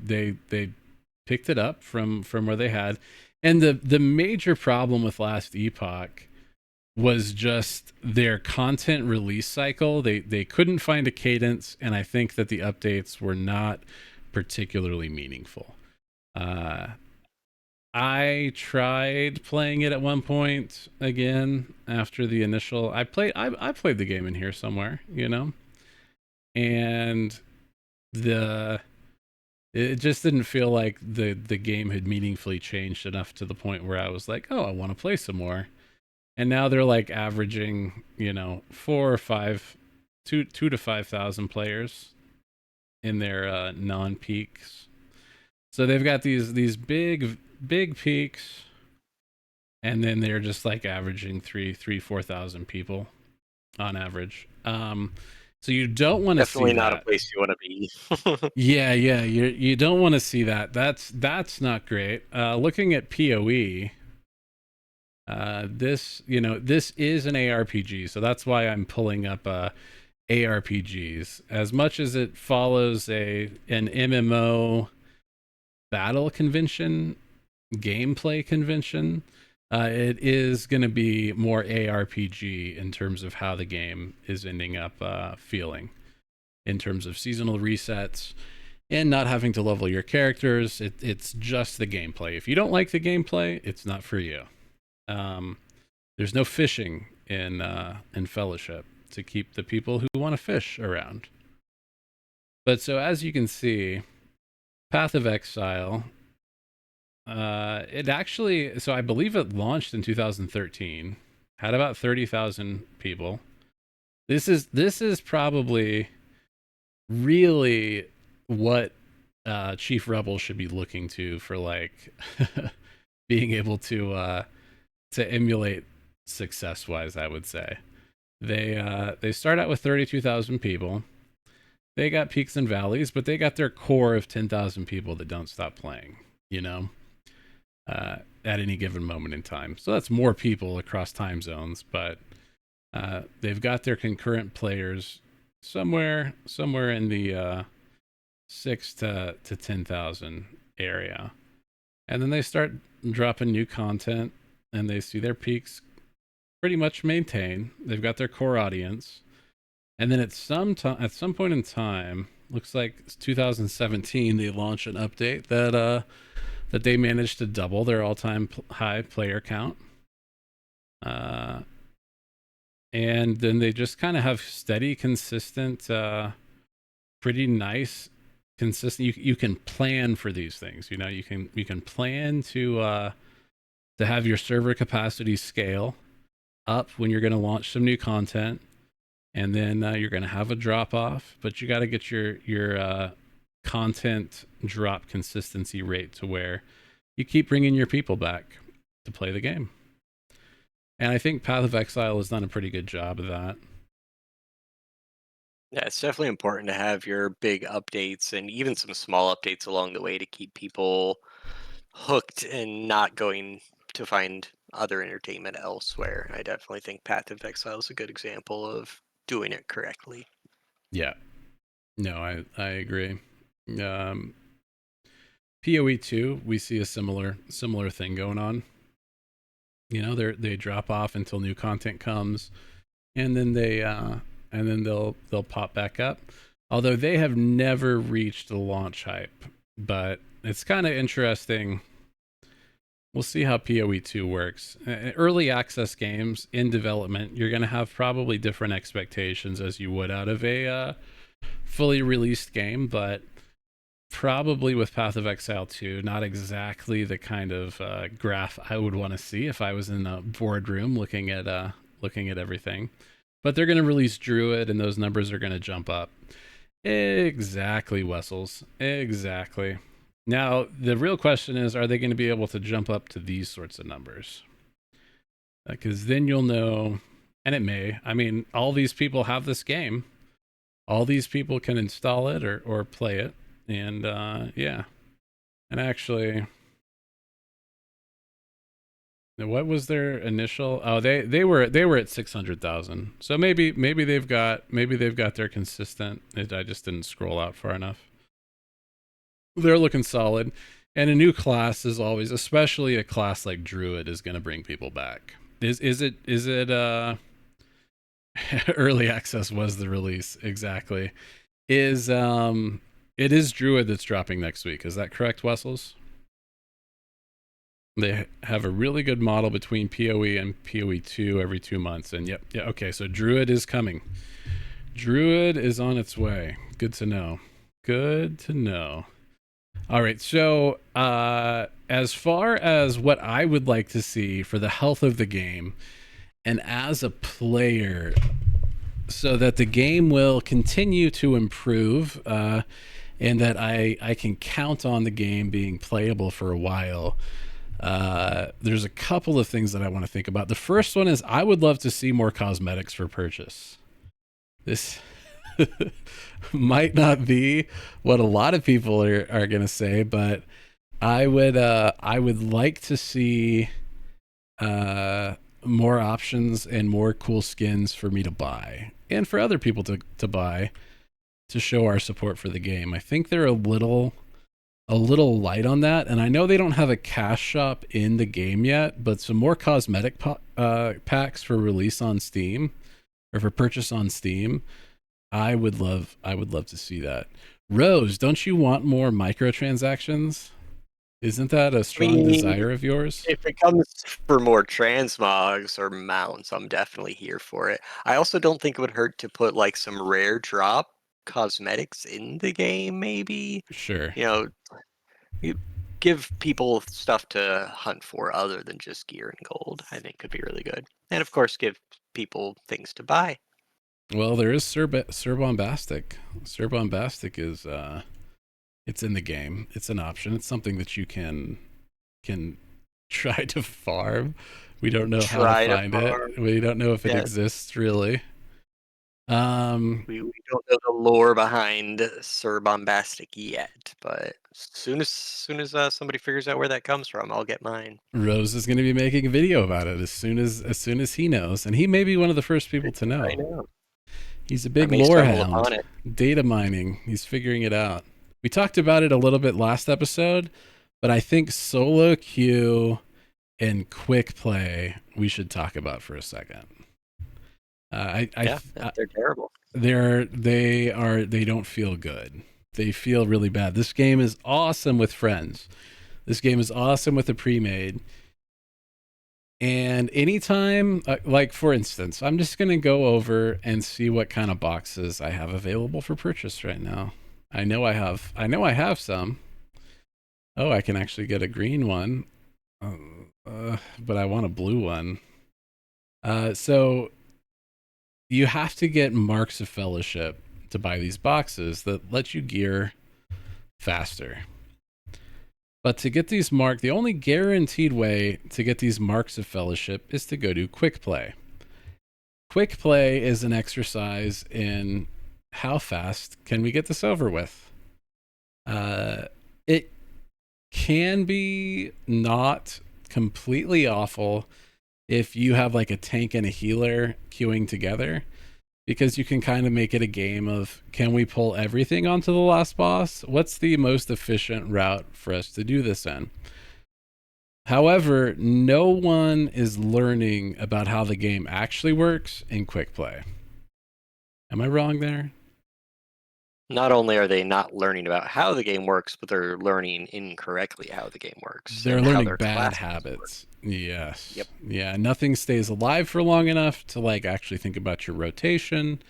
[SPEAKER 1] picked it up from where they had. And the major problem with Last Epoch was just their content release cycle. They couldn't find a cadence, and I think that the updates were not particularly meaningful. I tried playing it at one point again after the initial. I played the game in here somewhere, and the it just didn't feel like the game had meaningfully changed enough to the point where I was like, oh, I want to play some more. And now they're like averaging, 4 or 5, 2 to 5,000 players in their non-peaks. So they've got these big peaks, and then they're just like averaging 4,000 people on average. So you don't want to see
[SPEAKER 2] Definitely not a
[SPEAKER 1] that.
[SPEAKER 2] place you want to be.
[SPEAKER 1] Yeah, yeah, you don't want to see that. That's not great. Looking at PoE, this is an ARPG, so that's why I'm pulling up ARPGs. As much as it follows an MMO battle convention, gameplay convention, it is going to be more ARPG in terms of how the game is ending up feeling. in terms of seasonal resets and not having to level your characters. It's just the gameplay. If you don't like the gameplay, it's not for you. There's no fishing in Fellowship to keep the people who want to fish around. But so as you can see, Path of Exile, it actually, so I believe it launched in 2013, had about 30,000 people. This is probably really what Chief Rebel should be looking to for like being able to emulate success wise. I would say they start out with 32,000 people. They got peaks and valleys, but they got their core of 10,000 people that don't stop playing, you know, at any given moment in time. So that's more people across time zones, but they've got their concurrent players somewhere in the 6 to 10,000 area. And then they start dropping new content and they see their peaks pretty much maintain. They've got their core audience. And then at some point in time, looks like it's 2017, they launch an update that they managed to double their all-time high player count. And then they just kind of have steady, consistent, pretty nice, consistent. You can plan for these things. You know, you can plan to have your server capacity scale up when you're going to launch some new content. And then you're going to have a drop off, but you got to get your content drop consistency rate to where you keep bringing your people back to play the game. And I think Path of Exile has done a pretty good job of that.
[SPEAKER 2] Yeah, it's definitely important to have your big updates and even some small updates along the way to keep people hooked and not going to find other entertainment elsewhere. I definitely think Path of Exile is a good example of doing it correctly.
[SPEAKER 1] Yeah. No, I agree. PoE 2, we see a similar thing going on. You know, they drop off until new content comes, and then they'll pop back up. Although they have never reached the launch hype, but it's kind of interesting. We'll see how PoE 2 works. Early access games in development, you're going to have probably different expectations as you would out of a fully released game, but probably with Path of Exile 2, not exactly the kind of graph I would want to see if I was in a boardroom looking at everything. But they're going to release Druid, and those numbers are going to jump up. Exactly, Wessels. Exactly. Now, the real question is, are they going to be able to jump up to these sorts of numbers? Because then you'll know, and it may. I mean, all these people have this game. All these people can install it or play it. And yeah. And actually, what was their initial? Oh, they were at 600,000. So maybe they've got their consistent. I just didn't scroll out far enough. They're looking solid, and a new class is always, especially a class like Druid, is going to bring people back. Is it early access was the release exactly? It is Druid that's dropping next week. Is that correct, Wessels? They have a really good model between PoE and PoE 2 every 2 months, and yeah, okay. So Druid is coming. Druid is on its way. Good to know. Good to know. All right, so as far as what I would like to see for the health of the game, and as a player, so that the game will continue to improve, and that I can count on the game being playable for a while, there's a couple of things that I want to think about. The first one is I would love to see more cosmetics for purchase. This might not be what a lot of people are going to say, but I would like to see more options and more cool skins for me to buy and for other people to buy to show our support for the game. I think they're a little light on that, and I know they don't have a cash shop in the game yet, but some more cosmetic packs for release on Steam or for purchase on Steam I would love to see that. Rose, don't you want more microtransactions? Isn't that a
[SPEAKER 2] I
[SPEAKER 1] strong
[SPEAKER 2] mean,
[SPEAKER 1] desire of yours?
[SPEAKER 2] if it comes for more transmogs or mounts, I'm definitely here for it. I also don't think it would hurt to put like some rare drop cosmetics in the game, maybe.
[SPEAKER 1] Sure.
[SPEAKER 2] You know, you give people stuff to hunt for other than just gear and gold. I think could be really good. And of course, give people things to buy.
[SPEAKER 1] Well, there is Sir Bombastic. Sir Bombastic is it's in the game. It's an option. It's something that you can try to farm. We don't know how to
[SPEAKER 2] Try to
[SPEAKER 1] find it.
[SPEAKER 2] farm.
[SPEAKER 1] We don't know if it
[SPEAKER 2] Yeah,
[SPEAKER 1] exists really. Um,
[SPEAKER 2] we don't know the lore behind Sir Bombastic yet, but as soon as somebody figures out where that comes from, I'll get mine.
[SPEAKER 1] Rose is going to be making a video about it as soon as he knows, and he may be one of the first people to
[SPEAKER 2] I
[SPEAKER 1] know.
[SPEAKER 2] know.
[SPEAKER 1] He's a
[SPEAKER 2] I
[SPEAKER 1] big
[SPEAKER 2] may
[SPEAKER 1] lore
[SPEAKER 2] stumble
[SPEAKER 1] hound.
[SPEAKER 2] upon it.
[SPEAKER 1] Data mining. He's figuring it out. We talked about it a little bit last episode, but I think solo queue and quick play we should talk about for a second.
[SPEAKER 2] They're terrible.
[SPEAKER 1] They don't feel good. They feel really bad. This game is awesome with friends. This game is awesome with a pre-made. And anytime, like for instance, I'm just gonna go over and see what kind of boxes I have available for purchase right now. I know I have some. Oh, I can actually get a green one, but I want a blue one. So you have to get Marks of Fellowship to buy these boxes that let you gear faster. But to get these the only guaranteed way to get these Marks of Fellowship is to go to Quickplay. Quickplay is an exercise in how fast can we get this over with. It can be not completely awful if you have like a tank and a healer queuing together, because you can kind of make it a game of, can we pull everything onto the last boss? What's the most efficient route for us to do this in? However, no one is learning about how the game actually works in quick play. Am I wrong there?
[SPEAKER 2] Not only are they not learning about how the game works, but they're learning incorrectly how the game works
[SPEAKER 1] They're
[SPEAKER 2] and how
[SPEAKER 1] learning
[SPEAKER 2] their
[SPEAKER 1] bad
[SPEAKER 2] classes work.
[SPEAKER 1] habits. Yes.
[SPEAKER 2] Yep.
[SPEAKER 1] Yeah, nothing stays alive for long enough to like actually think about your rotation.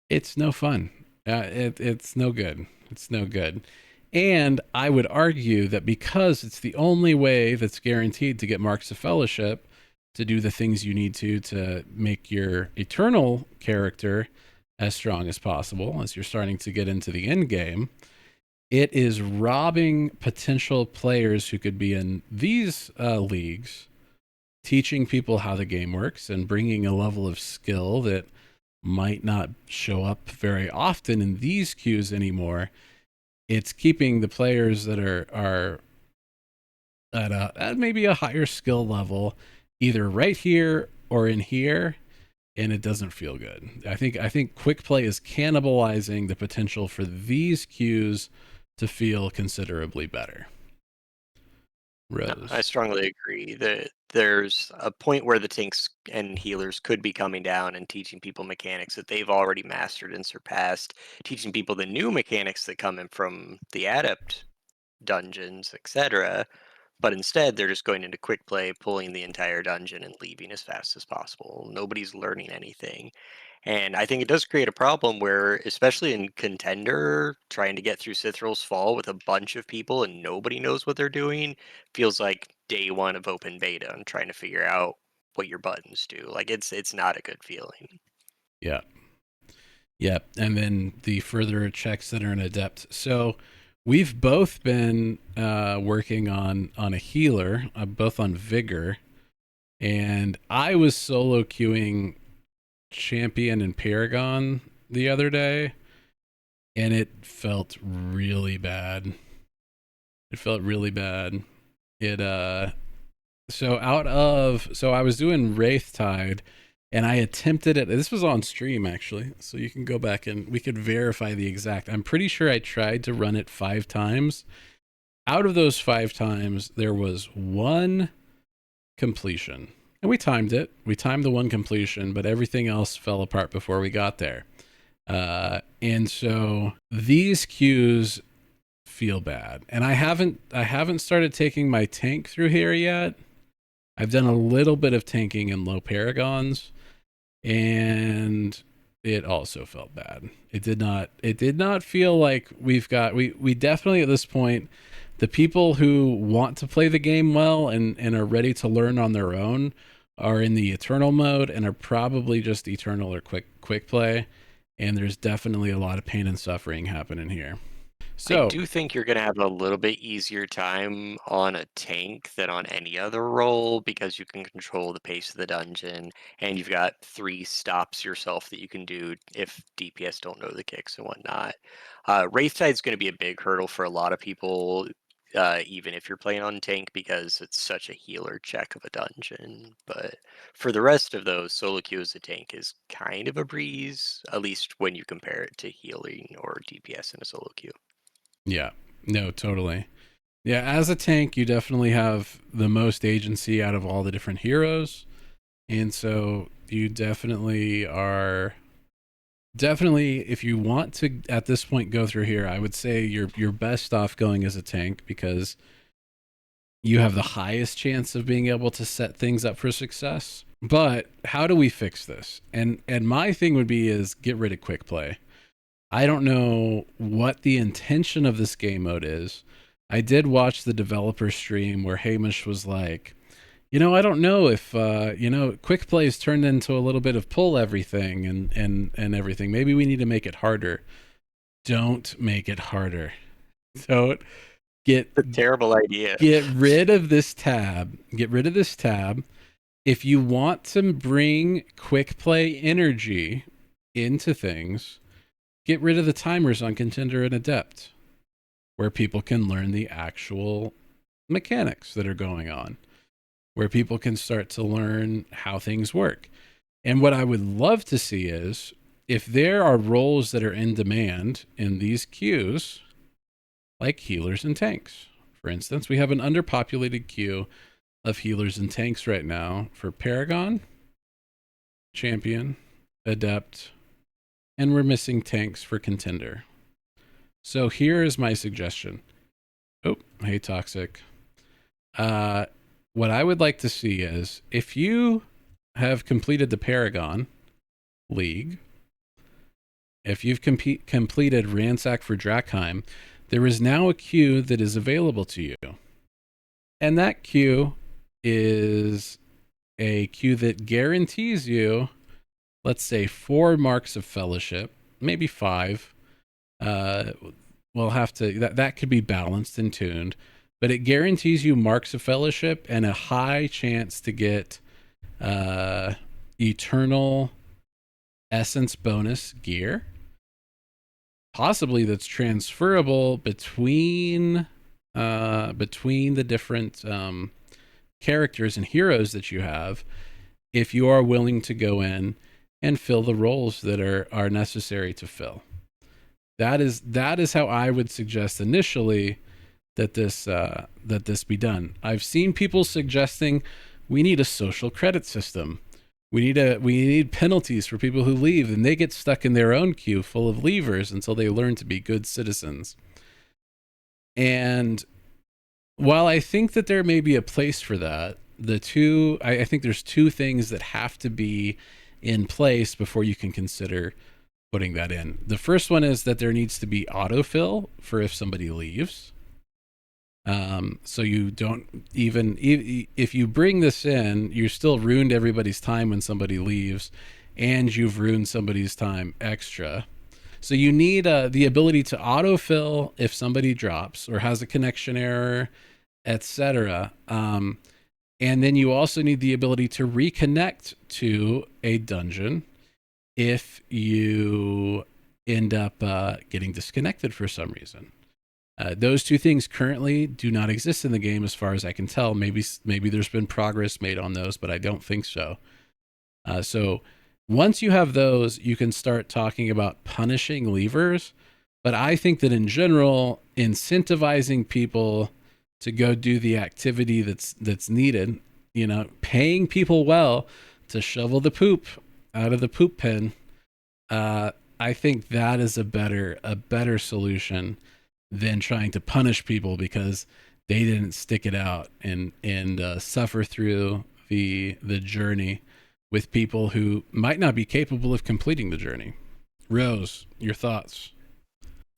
[SPEAKER 1] It's no fun. It's no good. It's no good. And I would argue that because it's the only way that's guaranteed to get Marks of Fellowship, to do the things you need to make your eternal character as strong as possible as you're starting to get into the end game, it is robbing potential players who could be in these leagues, teaching people how the game works and bringing a level of skill that might not show up very often in these queues anymore. It's keeping the players that are at maybe a higher skill level either right here or in here, and it doesn't feel good. I think quick play is cannibalizing the potential for these queues to feel considerably better.
[SPEAKER 2] No,
[SPEAKER 1] Rose.
[SPEAKER 2] I strongly agree that there's a point where the tanks and healers could be coming down and teaching people mechanics that they've already mastered and surpassed, teaching people the new mechanics that come in from the adept dungeons, etc. But instead, they're just going into quick play, pulling the entire dungeon and leaving as fast as possible. Nobody's learning anything. And I think it does create a problem where, especially in contender, trying to get through Cithral's Fall with a bunch of people and nobody knows what they're doing feels like day one of open beta and trying to figure out what your buttons do. Like it's not a good feeling.
[SPEAKER 1] Yeah. Yeah. And then the further checks that are in adept. So we've both been working on a healer, both on vigor, and I was solo queuing champion and Paragon the other day, and it felt really bad. It felt really bad. It so I was doing Wraith Tide, and I attempted it. This was on stream actually, so you can go back and we could verify the exact. I'm pretty sure I tried to run it 5 times. Out of those 5 times, there was one completion. And we timed it. We timed the one completion, but everything else fell apart before we got there. And so these queues feel bad. And I haven't started taking my tank through here yet. I've done a little bit of tanking in low paragons, and it also felt bad. It did not feel like we definitely at this point, the people who want to play the game well and are ready to learn on their own are in the eternal mode and are probably just eternal or quick play. And there's definitely a lot of pain and suffering happening here.
[SPEAKER 2] I
[SPEAKER 1] So
[SPEAKER 2] do think you're going to have a little bit easier time on a tank than on any other role because you can control the pace of the dungeon and you've got 3 stops yourself that you can do if DPS don't know the kicks and whatnot. Wraithtide's going to be a big hurdle for a lot of people, even if you're playing on tank because it's such a healer check of a dungeon. But for the rest of those, solo queue as a tank is kind of a breeze, at least when you compare it to healing or DPS in a solo queue.
[SPEAKER 1] yeah, no, totally. Yeah, as a tank, you definitely have the most agency out of all the different heroes. And so you definitely are if you want to at this point go through here, I would say you're best off going as a tank because you have the highest chance of being able to set things up for success. But how do we fix this? And my thing would be is get rid of quick play. I don't know what the intention of this game mode is. I did watch the developer stream where Hamish was like, I don't know if quick plays turned into a little bit of pull everything and everything. Maybe we need to make it harder. Don't make it harder. Don't
[SPEAKER 2] It's a terrible idea.
[SPEAKER 1] Get rid of this tab. Get rid of this tab. If you want to bring quick play energy into things, get rid of the timers on Contender and Adept, where people can learn the actual mechanics that are going on, where people can start to learn how things work. And what I would love to see is if there are roles that are in demand in these queues, like healers and tanks. For instance, we have an underpopulated queue of healers and tanks right now for Paragon, Champion, Adept, and we're missing tanks for Contender. So here is my suggestion. Oh, hey, Toxic. What I would like to see is if you have completed the Paragon League, if you've completed Ransack for Drakheim, there is now a queue that is available to you. And that queue is a queue that guarantees you, let's say, 4 marks of fellowship, maybe 5. We'll have to, that could be balanced and tuned, but it guarantees you marks of fellowship and a high chance to get eternal essence bonus gear, possibly that's transferable between the different characters and heroes that you have, if you are willing to go in and fill the roles that are necessary to fill. That is how I would suggest initially that this be done. I've seen people suggesting we need a social credit system. We need penalties for people who leave and they get stuck in their own queue full of leavers until they learn to be good citizens. And while I think that there may be a place for that, I think there's 2 things that have to be in place before you can consider putting that in. The first one is that there needs to be autofill for if somebody leaves. So you don't even, if you bring this in, you still ruined everybody's time when somebody leaves, and you've ruined somebody's time extra. So you need the ability to autofill if somebody drops or has a connection error, etc. And then you also need the ability to reconnect to a dungeon if you end up getting disconnected for some reason. Those 2 things currently do not exist in the game as far as I can tell. Maybe there's been progress made on those, but I don't think so. So once you have those, you can start talking about punishing leavers. But I think that in general, incentivizing people to go do the activity that's needed, paying people well to shovel the poop out of the poop pen, I think that is a better solution than trying to punish people because they didn't stick it out and suffer through the journey with people who might not be capable of completing the journey. Rose, your thoughts?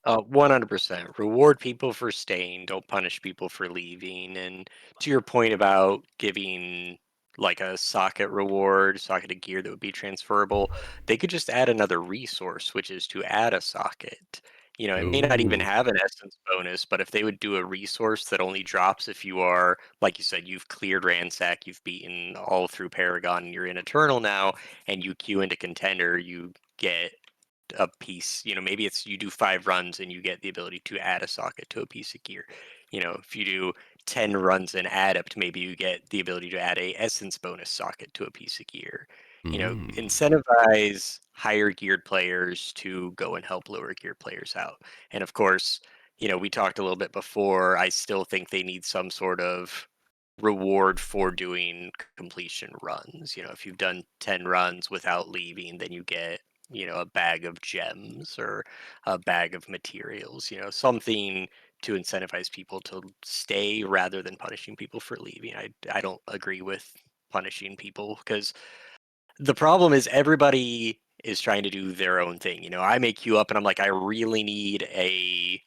[SPEAKER 2] 100%. Reward people for staying, don't punish people for leaving. And to your point about giving like a socket reward, socket of gear that would be transferable, they could just add another resource, which is to add a socket. It may not even
[SPEAKER 1] Oh,
[SPEAKER 2] have an essence bonus, but if they would do a resource that only drops if you are, like you said, you've cleared Ransack, you've beaten all through Paragon, and you're in Eternal now, and you queue into Contender, you get a piece. Maybe it's you do 5 runs and you get the ability to add a socket to a piece of gear. If you do 10 runs in Adept, maybe you get the ability to add a essence bonus socket to a piece of gear.
[SPEAKER 1] mm.
[SPEAKER 2] Incentivize higher geared players to go and help lower geared players out. And of course, we talked a little bit before. I still think they need some sort of reward for doing completion runs. If you've done 10 runs without leaving, then you get a bag of gems or a bag of materials, something to incentivize people to stay rather than punishing people for leaving. I don't agree with punishing people because the problem is everybody is trying to do their own thing. I make you up and I'm like, I really need a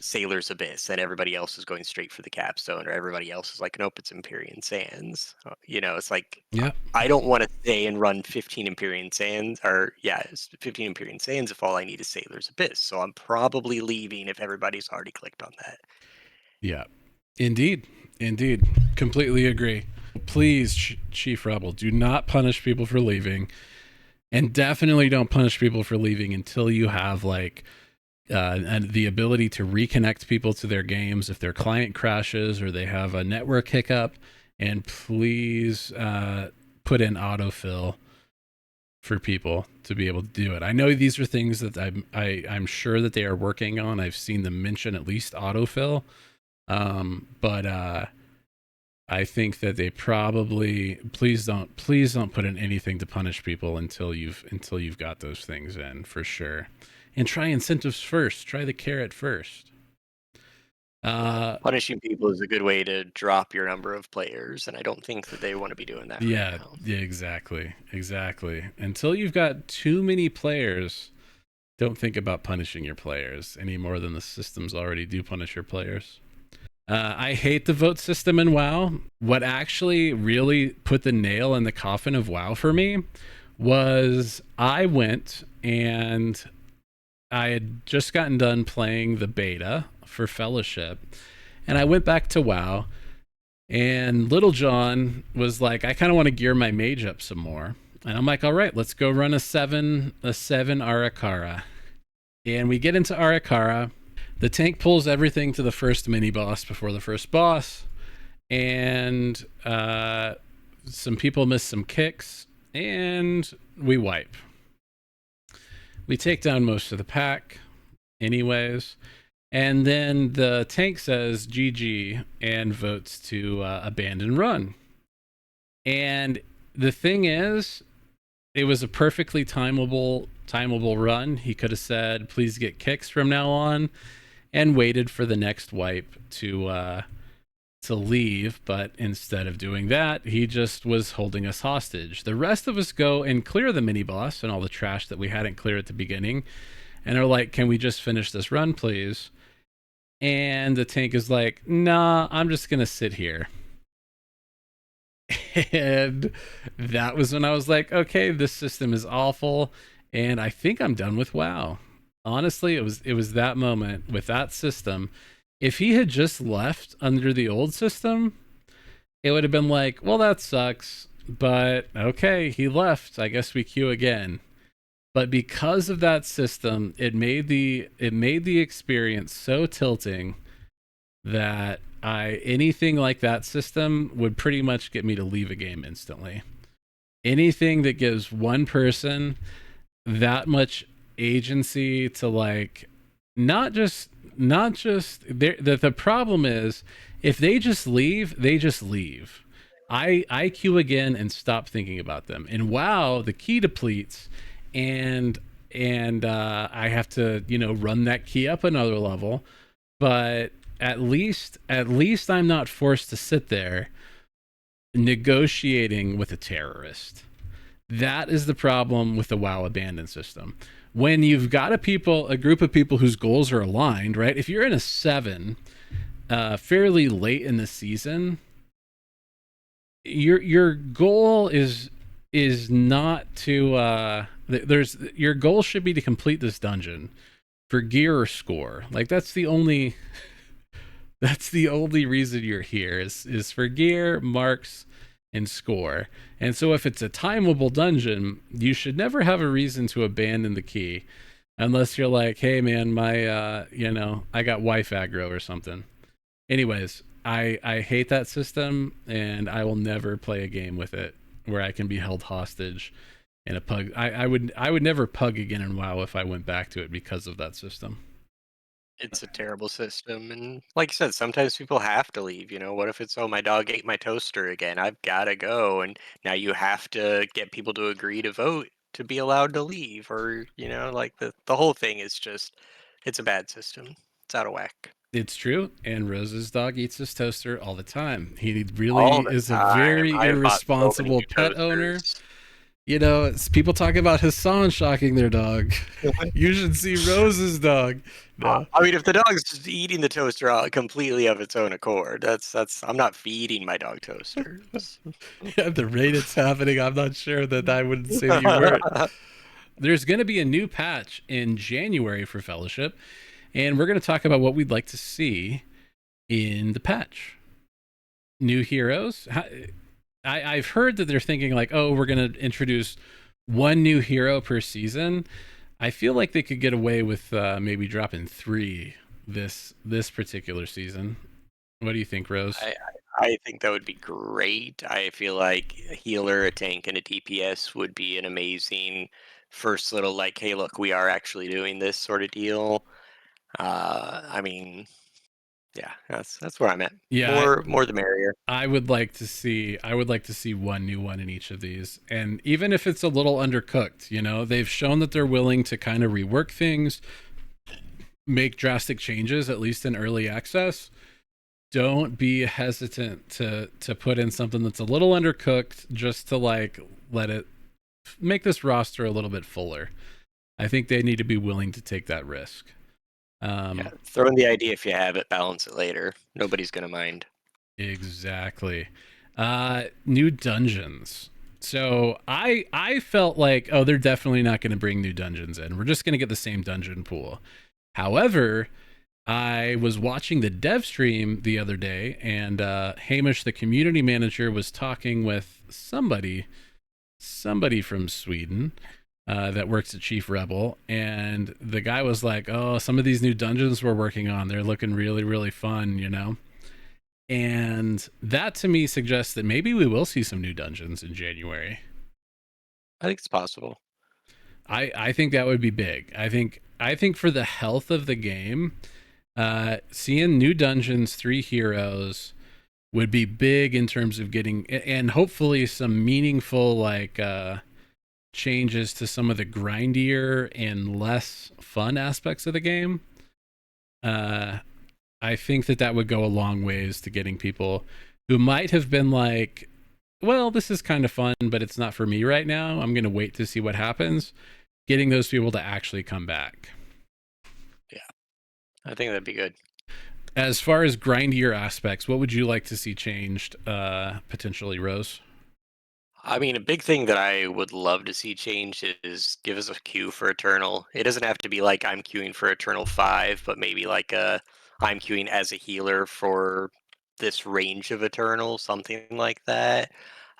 [SPEAKER 2] Sailor's Abyss, and everybody else is going straight for the capstone, or everybody else is like, nope, it's Empyrean Sands. It's like
[SPEAKER 1] Yeah,
[SPEAKER 2] I don't want to stay and run 15 Empyrean Sands, or yeah, it's 15 Empyrean Sands if all I need is Sailor's Abyss. So I'm probably leaving if everybody's already clicked on that.
[SPEAKER 1] yeah, indeed, indeed, completely agree. Please, Chief Rebel, do not punish people for leaving, and definitely don't punish people for leaving until you have like and the ability to reconnect people to their games if their client crashes or they have a network hiccup. And please put in autofill for people to be able to do it. I know these are things that I'm sure that they are working on. I've seen them mention at least autofill, but I think that they probably please don't put in anything to punish people until you've got those things in for sure. And try incentives first. Try the carrot first.
[SPEAKER 2] Punishing people is a good way to drop your number of players, and I don't think that they want to be doing that right
[SPEAKER 1] Yeah,
[SPEAKER 2] now.
[SPEAKER 1] yeah, exactly. Until you've got too many players, don't think about punishing your players any more than the systems already do punish your players. I hate the vote system in WoW. What actually really put the nail in the coffin of WoW for me was I went and I had just gotten done playing the beta for Fellowship, and I went back to WoW, and Little John was like, I kind of want to gear my mage up some more. And I'm like, all right, let's go run a seven Arakara. And we get into Arakara. The tank pulls everything to the first mini boss before the first boss. And some people miss some kicks. And we wipe. We take down most of the pack, anyways. And then the tank says GG and votes to abandon run. And the thing is, it was a perfectly timable run. He could have said, "Please get kicks from now on," and waited for the next wipe to leave. But instead of doing that, he just was holding us hostage. The rest of us go and clear the mini boss and all the trash that we hadn't cleared at the beginning, and are like, "Can we just finish this run, please?" And the tank is like, "Nah, I'm just gonna sit here." And that was when I was like, okay, this system is awful, and I think I'm done with WoW. Honestly, it was that moment with that system. If he had just left under the old system, it would have been like, well, that sucks, but okay, he left. I guess we queue again. But because of that system, it made the experience so tilting that anything like that system would pretty much get me to leave a game instantly. Anything that gives one person that much agency to like not just the problem is if they just leave, they just leave. I queue again and stop thinking about them. And wow, the key depletes, and and I have to, run that key up another level. But at least I'm not forced to sit there negotiating with a terrorist. That is the problem with the WoW abandon system. When you've got a group of people whose goals are aligned, right? If you're in a 7, fairly late in the season, your goal is not to there's your goal should be to complete this dungeon for gear or score. Like that's the only reason you're here is for gear, marks, and score. And so if it's a timeable dungeon, you should never have a reason to abandon the key unless you're like, hey man, my I got wife aggro or something. Anyways, I hate that system, and I will never play a game with it where I can be held hostage in a pug. I would never pug again in WoW if I went back to it because of that system.
[SPEAKER 2] It's a terrible system, and like you said, sometimes people have to leave. What if it's, oh, my dog ate my toaster again? I've got to go, and now you have to get people to agree to vote to be allowed to leave, or like the whole thing is just, it's a bad system. It's out of whack
[SPEAKER 1] It's true, and Rose's dog eats his toaster all the time. He really
[SPEAKER 2] all the
[SPEAKER 1] is a
[SPEAKER 2] time.
[SPEAKER 1] very
[SPEAKER 2] I've bought so many
[SPEAKER 1] irresponsible
[SPEAKER 2] new
[SPEAKER 1] pet owner.
[SPEAKER 2] toasters.
[SPEAKER 1] It's people talk about Hassan shocking their dog. You should see Rose's dog. No.
[SPEAKER 2] I mean, if the dog's just eating the toaster out completely of its own accord, that's I'm not feeding my dog toasters.
[SPEAKER 1] At the rate it's happening, I'm not sure that I wouldn't say that you weren't. There's going to be a new patch in January for Fellowship, and we're going to talk about what we'd like to see in the patch. New heroes. I've heard that they're thinking like, oh, we're going to introduce one new hero per season. I feel like they could get away with maybe dropping 3 this particular season. What do you think, Rose?
[SPEAKER 2] I think that would be great. I feel like a healer, a tank, and a DPS would be an amazing first little, like, hey, look, we are actually doing this sort of deal. I mean, yeah, that's where I'm at.
[SPEAKER 1] Yeah,
[SPEAKER 2] More the merrier.
[SPEAKER 1] I would like to see one new one in each of these. And even if it's a little undercooked, they've shown that they're willing to kind of rework things, make drastic changes, at least in early access. Don't be hesitant to put in something that's a little undercooked just to like let it make this roster a little bit fuller. I think they need to be willing to take that risk.
[SPEAKER 2] Yeah, throw in the idea if you have it, balance it later. Nobody's gonna mind.
[SPEAKER 1] Exactly. New dungeons. So I felt like, oh, they're definitely not going to bring new dungeons in. We're just going to get the same dungeon pool. However, I was watching the dev stream the other day, and Hamish, the community manager, was talking with somebody from Sweden that works at Chief Rebel, and the guy was like, "Oh, some of these new dungeons we're working on, they're looking really, really fun, And that to me suggests that maybe we will see some new dungeons in January.
[SPEAKER 2] I think it's possible.
[SPEAKER 1] I think that would be big. I think for the health of the game, seeing new dungeons, 3 heroes would be big in terms of getting, and hopefully some meaningful like changes to some of the grindier and less fun aspects of the game. I think that would go a long ways to getting people who might have been like, well, this is kind of fun, but it's not for me right now. I'm going to wait to see what happens. Getting those people to actually come back.
[SPEAKER 2] Yeah, I think that'd be good.
[SPEAKER 1] As far as grindier aspects, what would you like to see changed, potentially, Rose?
[SPEAKER 2] I mean, a big thing that I would love to see change is give us a queue for Eternal. It doesn't have to be like I'm queuing for Eternal 5, but maybe like I'm queuing as a healer for this range of Eternal, something like that.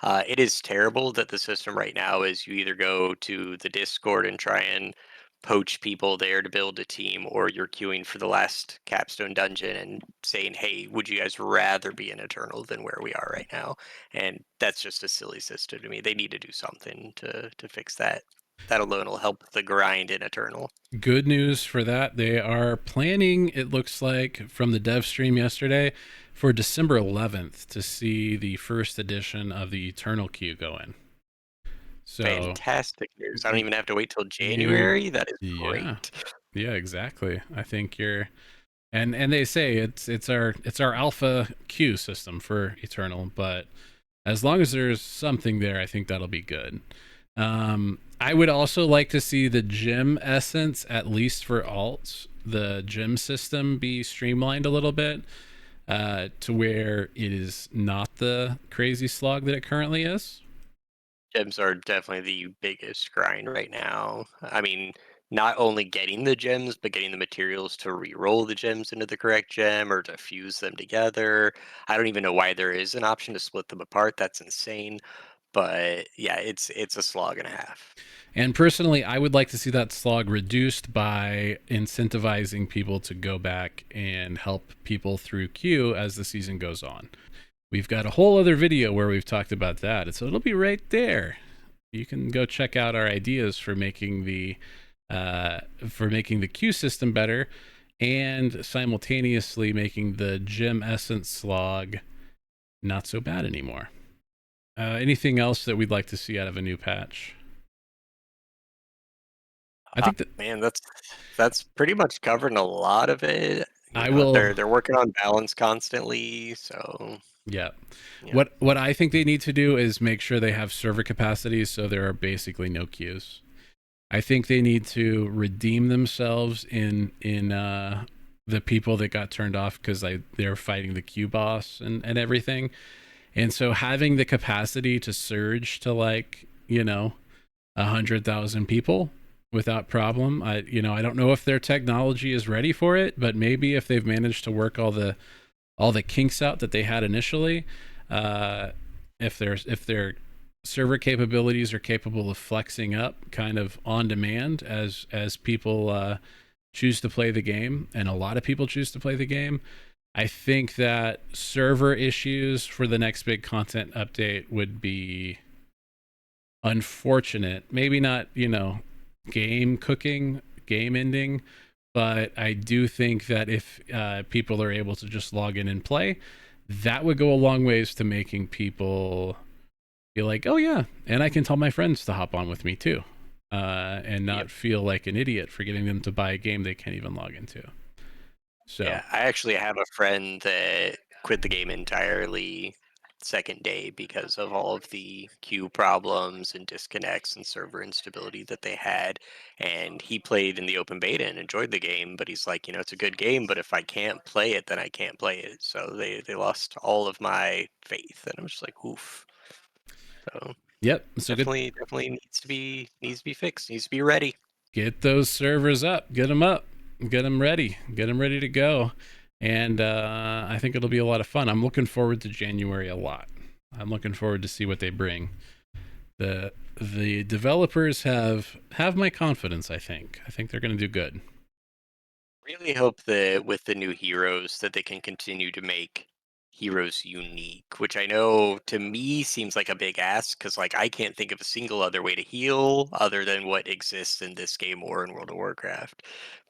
[SPEAKER 2] It is terrible that the system right now is you either go to the Discord and try and poach people there to build a team, or you're queuing for the last capstone dungeon and saying, hey, would you guys rather be an Eternal than where we are right now? And that's just a silly system to me. They need to do something to fix that. That alone will help the grind in Eternal.
[SPEAKER 1] Good news for that. They are planning, it looks like, from the dev stream yesterday, for December 11th to see the first edition of the Eternal queue go in. So
[SPEAKER 2] Fantastic news. I don't even have to wait till
[SPEAKER 1] you,
[SPEAKER 2] January. That is
[SPEAKER 1] yeah,
[SPEAKER 2] great.
[SPEAKER 1] yeah, exactly. I think you're, and they say it's our alpha queue system for Eternal, but as long as there's something there, I think that'll be good. I would also like to see the gym essence, at least for alts, the gym system be streamlined a little bit, to where it is not the crazy slog that it currently is.
[SPEAKER 2] Gems are definitely the biggest grind right now. I mean, not only getting the gems, but getting the materials to re-roll the gems into the correct gem or to fuse them together. I don't even know why there is an option to split them apart. That's insane. But yeah, it's a slog and a half.
[SPEAKER 1] And personally, I would like to see that slog reduced by incentivizing people to go back and help people through queue as the season goes on. We've got a whole other video where we've talked about that. So it'll be right there. You can go check out our ideas for making the queue system better and simultaneously making the gem essence slog not so bad anymore. Anything else that we'd like to see out of a new patch? I think that
[SPEAKER 2] Man, that's pretty much covering a lot of it. You
[SPEAKER 1] I
[SPEAKER 2] know,
[SPEAKER 1] will.
[SPEAKER 2] they're working on balance constantly, so
[SPEAKER 1] Yeah.
[SPEAKER 2] you know,
[SPEAKER 1] What I think they need to do is make sure they have server capacity so there are basically no queues. I think they need to redeem themselves in the people that got turned off because they're fighting the queue boss and everything. And so having the capacity to surge to, like, 100,000 people without problem. I don't know if their technology is ready for it, but maybe if they've managed to work all the kinks out that they had initially, uh, if their server capabilities are capable of flexing up kind of on demand as people choose to play the game, and a lot of people choose to play the game. I think that server issues for the next big content update would be unfortunate. Maybe not, game cooking, game ending, but I do think that if people are able to just log in and play, that would go a long ways to making people be like, oh yeah, and I can tell my friends to hop on with me too, and
[SPEAKER 2] yep.
[SPEAKER 1] not feel like an idiot for getting them to buy a game they can't even log into. So
[SPEAKER 2] Yeah, I actually have a friend that quit the game entirely second day because of all of the queue problems and disconnects and server instability that they had. And he played in the open beta and enjoyed the game, but he's like, it's a good game, but if I can't play it, then I can't play it. So they lost all of my faith, and I'm just like, oof. So
[SPEAKER 1] yep, so good.
[SPEAKER 2] definitely needs to be fixed, needs to be ready.
[SPEAKER 1] Get those servers up, get them up, get them ready to go. And I think it'll be a lot of fun. I'm looking forward to January a lot. I'm looking forward to see what they bring. The developers have my confidence. I think they're going to do good.
[SPEAKER 2] Really hope that with the new heroes that they can continue to make heroes unique, which I know to me seems like a big ask because like I can't think of a single other way to heal other than what exists in this game or in World of Warcraft.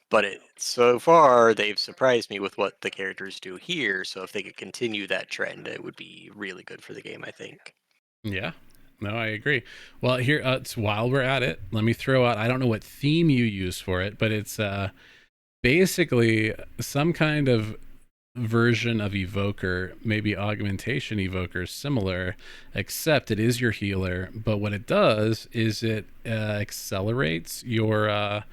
[SPEAKER 2] But so far they've surprised me with what the characters do here. So if they could continue that trend, it would be really good for the game, I think.
[SPEAKER 1] Yeah, no, I agree. Well, here, it's, while we're at it, let me throw out. I don't know what theme you use for it, but it's basically some kind of version of evoker, maybe augmentation evoker, similar, except it is your healer. But what it does is it accelerates your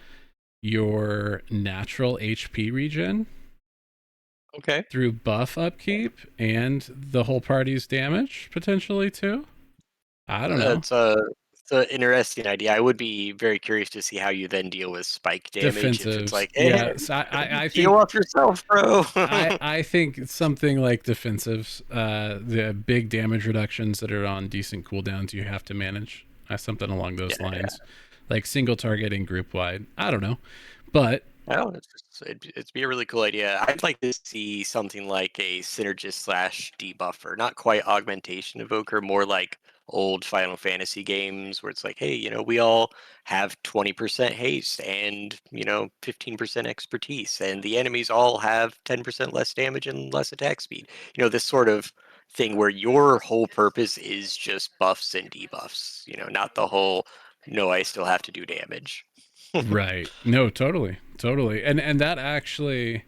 [SPEAKER 1] natural HP regen
[SPEAKER 2] Okay.
[SPEAKER 1] through buff upkeep and the whole party's damage potentially too. I don't know.
[SPEAKER 2] It's a interesting idea. I would be very curious to see how you then deal with spike damage if it's
[SPEAKER 1] Defensives,
[SPEAKER 2] like,
[SPEAKER 1] yes. I
[SPEAKER 2] heal
[SPEAKER 1] think
[SPEAKER 2] up yourself, bro.
[SPEAKER 1] I think something like defensives, the big damage reductions that are on decent cooldowns, you have to manage, something along those
[SPEAKER 2] Yeah,
[SPEAKER 1] lines, like single targeting group wide. I don't know, but
[SPEAKER 2] no, it'd be a really cool idea. I'd like to see something like a synergist slash debuffer, not quite augmentation evoker, more like old Final Fantasy games where it's like, hey, we all have 20% haste and 15% expertise, and the enemies all have 10% less damage and less attack speed. This sort of thing where your whole purpose is just buffs and debuffs, not the whole, no, I still have to do damage.
[SPEAKER 1] Right. No, totally. Totally. And that actually,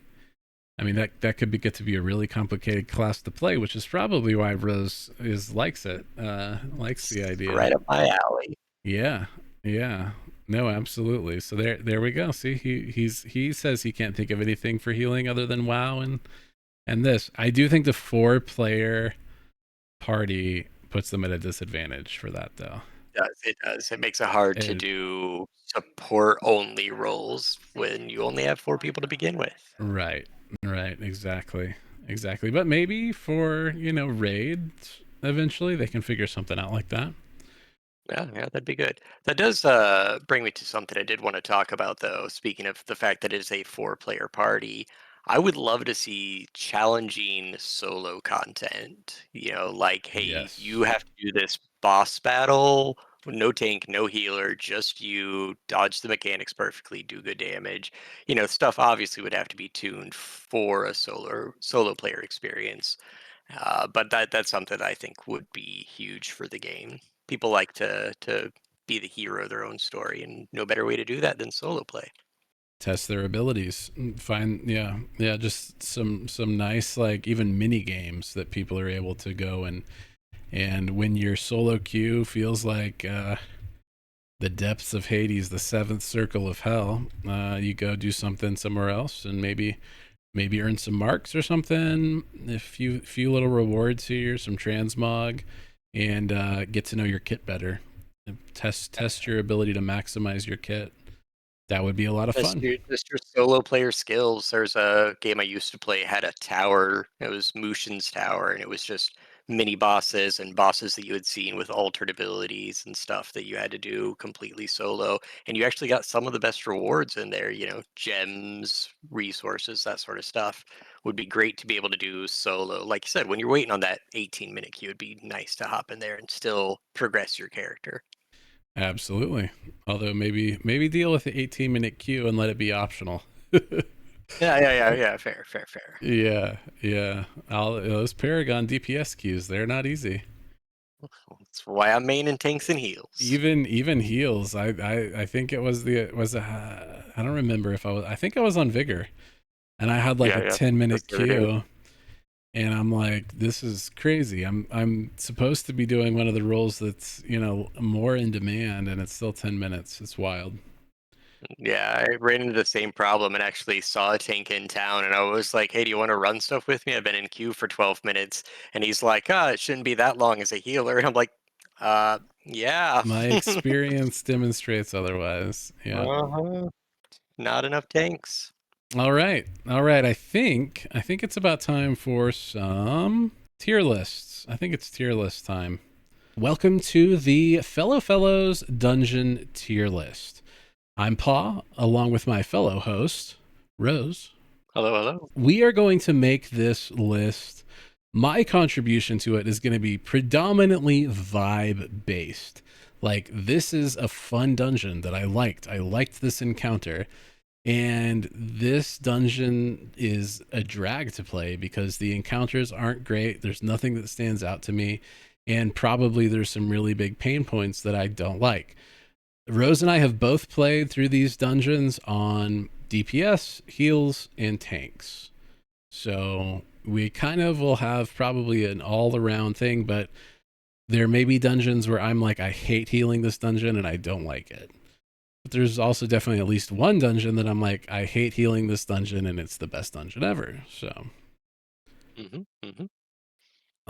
[SPEAKER 1] I mean, that could get to be a really complicated class to play, which is probably why Rose likes it, likes the
[SPEAKER 2] It's
[SPEAKER 1] idea.
[SPEAKER 2] right up my alley.
[SPEAKER 1] Yeah. Yeah. No, absolutely. So there we go. See, he says he can't think of anything for healing other than WoW and this. I do think the 4-player party puts them at a disadvantage for that, though.
[SPEAKER 2] It does. It makes it hard to
[SPEAKER 1] It,
[SPEAKER 2] do support only roles when you only have 4 people to begin with.
[SPEAKER 1] right. Right. Exactly. Exactly. But maybe for raids eventually they can figure something out like that.
[SPEAKER 2] Yeah, that'd be good. That does bring me to something I did want to talk about, though. Speaking of the fact that it is a 4-player party, I would love to see challenging solo content. Like, hey, you
[SPEAKER 1] Yes.
[SPEAKER 2] have to do this boss battle, no tank, no healer, just you, dodge the mechanics perfectly, do good damage. Stuff obviously would have to be tuned for a solo player experience. But that's something I think would be huge for the game. People like to be the hero of their own story, and no better way to do that than solo play.
[SPEAKER 1] Test their abilities. Find yeah, just some nice like even mini games that people are able to go and when your solo queue feels like the depths of Hades, the seventh circle of hell, you go do something somewhere else and maybe earn some marks or something, a few little rewards here, some transmog, and get to know your kit better. Test your ability to maximize your kit. That would be a lot of
[SPEAKER 2] Just
[SPEAKER 1] fun.
[SPEAKER 2] your solo player skills. There's a game I used to play had a tower. It was Mushin's Tower, and it was just mini bosses and bosses that you had seen with altered abilities and stuff that you had to do completely solo. And you actually got some of the best rewards in there. Gems, resources, that sort of stuff. Would be great to be able to do solo. Like you said, when you're waiting on that 18-minute queue, it'd be nice to hop in there and still progress your character.
[SPEAKER 1] Absolutely. Although maybe deal with the 18-minute queue and let it be optional.
[SPEAKER 2] Yeah. Fair, fair, fair.
[SPEAKER 1] Yeah, yeah. Those Paragon DPS queues, they're not easy.
[SPEAKER 2] That's why I'm maining tanks and heals.
[SPEAKER 1] Even heals. I think it was I don't remember if I think I was on Vigor and I had like a
[SPEAKER 2] Yeah.
[SPEAKER 1] 10-minute
[SPEAKER 2] That's the other day.
[SPEAKER 1] queue and I'm like, this is crazy. I'm supposed to be doing one of the roles that's more in demand and it's still 10 minutes. It's wild.
[SPEAKER 2] Yeah, I ran into the same problem and actually saw a tank in town, and I was like, "Hey, do you want to run stuff with me? I've been in queue for 12 minutes." And he's like, "Ah, it shouldn't be that long as a healer." And I'm like, yeah."
[SPEAKER 1] My experience demonstrates otherwise. Yeah.
[SPEAKER 2] Uh-huh. Not enough tanks.
[SPEAKER 1] All right. All right. I think it's about time for some tier lists. I think it's tier list time. Welcome to the Fellow Fellows Dungeon tier list. I'm Paw, along with my fellow host, Rose.
[SPEAKER 2] Hello, hello.
[SPEAKER 1] We are going to make this list. My contribution to it is going to be predominantly vibe based. Like, this is a fun dungeon that I liked. I liked this encounter. And this dungeon is a drag to play because the encounters aren't great. There's nothing that stands out to me. And probably there's some really big pain points that I don't like. Rose and I have both played through these dungeons on DPS, heals, and tanks. So we kind of will have probably an all around thing, but there may be dungeons where I'm like, I hate healing this dungeon and I don't like it. But there's also definitely at least one dungeon that I'm like, I hate healing this dungeon and it's the best dungeon ever. So,
[SPEAKER 2] Hmm.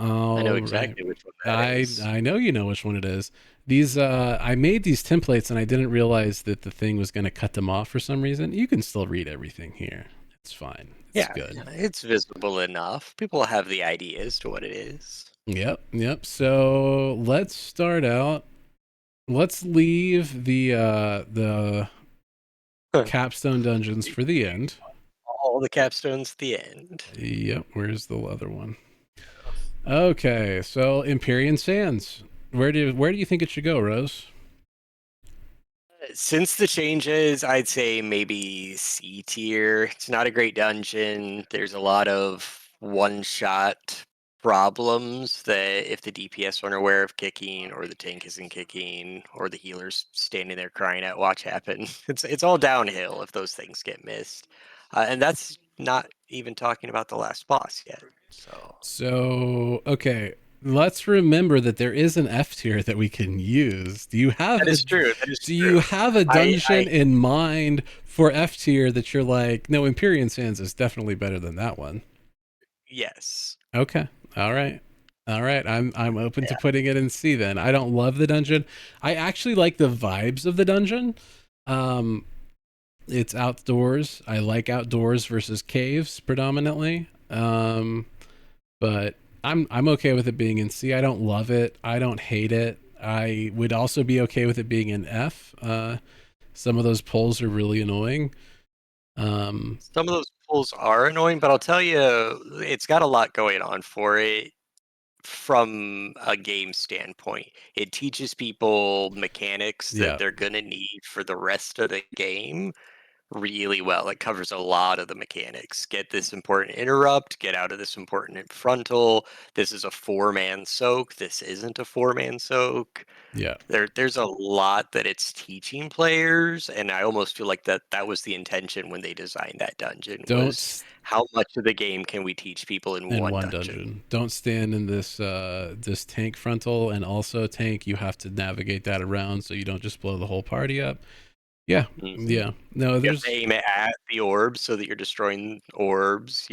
[SPEAKER 2] I know
[SPEAKER 1] all right.
[SPEAKER 2] exactly which one that
[SPEAKER 1] I
[SPEAKER 2] is.
[SPEAKER 1] I know you know which one it is. These I made these templates and I didn't realize that the thing was going to cut them off for some reason. You can still read everything here. It's fine. It's
[SPEAKER 2] Yeah,
[SPEAKER 1] good.
[SPEAKER 2] it's visible enough. People have the idea as to what it is.
[SPEAKER 1] Yep, yep. So let's start out. Let's leave the capstone dungeons for the end.
[SPEAKER 2] All the capstones at the end.
[SPEAKER 1] Yep. Where's the other one? Okay, so Empyrean Sands. Where do you think it should go, Rose?
[SPEAKER 2] Since the changes, I'd say maybe C tier. It's not a great dungeon. There's a lot of one shot problems that if the DPS aren't aware of kicking, or the tank isn't kicking, or the healer's standing there crying out, "Watch happen." It's all downhill if those things get missed, and that's not even talking about the last boss yet.
[SPEAKER 1] So, okay, let's remember that there is an F tier that we can use.
[SPEAKER 2] That is true. That is
[SPEAKER 1] Do you
[SPEAKER 2] true.
[SPEAKER 1] have a
[SPEAKER 2] I
[SPEAKER 1] dungeon in mind for F tier that you're like, no, Empyrean Sands is definitely better than that one?
[SPEAKER 2] yes.
[SPEAKER 1] Okay. All right. All right. I'm open to putting it in C then. I don't love the dungeon. I actually like the vibes of the dungeon. Um it's outdoors. I like outdoors versus caves predominantly. But I'm okay with it being in C. I don't love it. I don't hate it. I would also be okay with it being in F. Some of those polls are really annoying.
[SPEAKER 2] Some of those pulls are annoying, but I'll tell you, it's got a lot going on for it from a game standpoint. It teaches people mechanics that
[SPEAKER 1] Yeah.
[SPEAKER 2] they're going to need for the rest of the game really well. It covers a lot of the mechanics. Get this important interrupt, get out of this important frontal. This is a 4-man soak. This isn't a 4-man soak.
[SPEAKER 1] Yeah.
[SPEAKER 2] There's a lot that it's teaching players, and I almost feel like that was the intention when they designed that dungeon, was
[SPEAKER 1] Don't
[SPEAKER 2] how much of the game can we teach people in
[SPEAKER 1] in
[SPEAKER 2] one
[SPEAKER 1] one
[SPEAKER 2] dungeon?
[SPEAKER 1] dungeon. Don't stand in this tank frontal, and also tank, you have to navigate that around so you don't just blow the whole party up. Yeah.
[SPEAKER 2] Mhm.
[SPEAKER 1] Yeah. No,
[SPEAKER 2] You have to
[SPEAKER 1] there's
[SPEAKER 2] aim it at the orbs so that you're destroying orbs,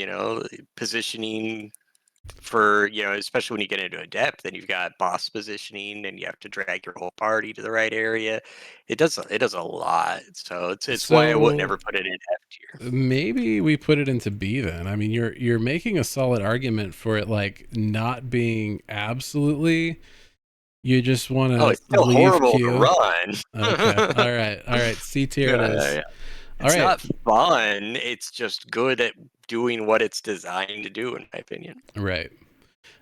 [SPEAKER 2] positioning for, especially when you get into a depth, then you've got boss positioning and you have to drag your whole party to the right area. It does a lot. So it's why I would
[SPEAKER 1] so
[SPEAKER 2] never put it in F tier.
[SPEAKER 1] maybe we put it into B then. I mean, you're making a solid argument for it like not being absolutely. You just want
[SPEAKER 2] Oh,
[SPEAKER 1] to
[SPEAKER 2] it's still
[SPEAKER 1] leave
[SPEAKER 2] horrible to
[SPEAKER 1] Q.
[SPEAKER 2] run.
[SPEAKER 1] Okay. All right. All right. C tier it
[SPEAKER 2] Yeah,
[SPEAKER 1] is.
[SPEAKER 2] yeah.
[SPEAKER 1] All
[SPEAKER 2] It's
[SPEAKER 1] right.
[SPEAKER 2] not fun. It's just good at doing what it's designed to do, in my opinion.
[SPEAKER 1] Right.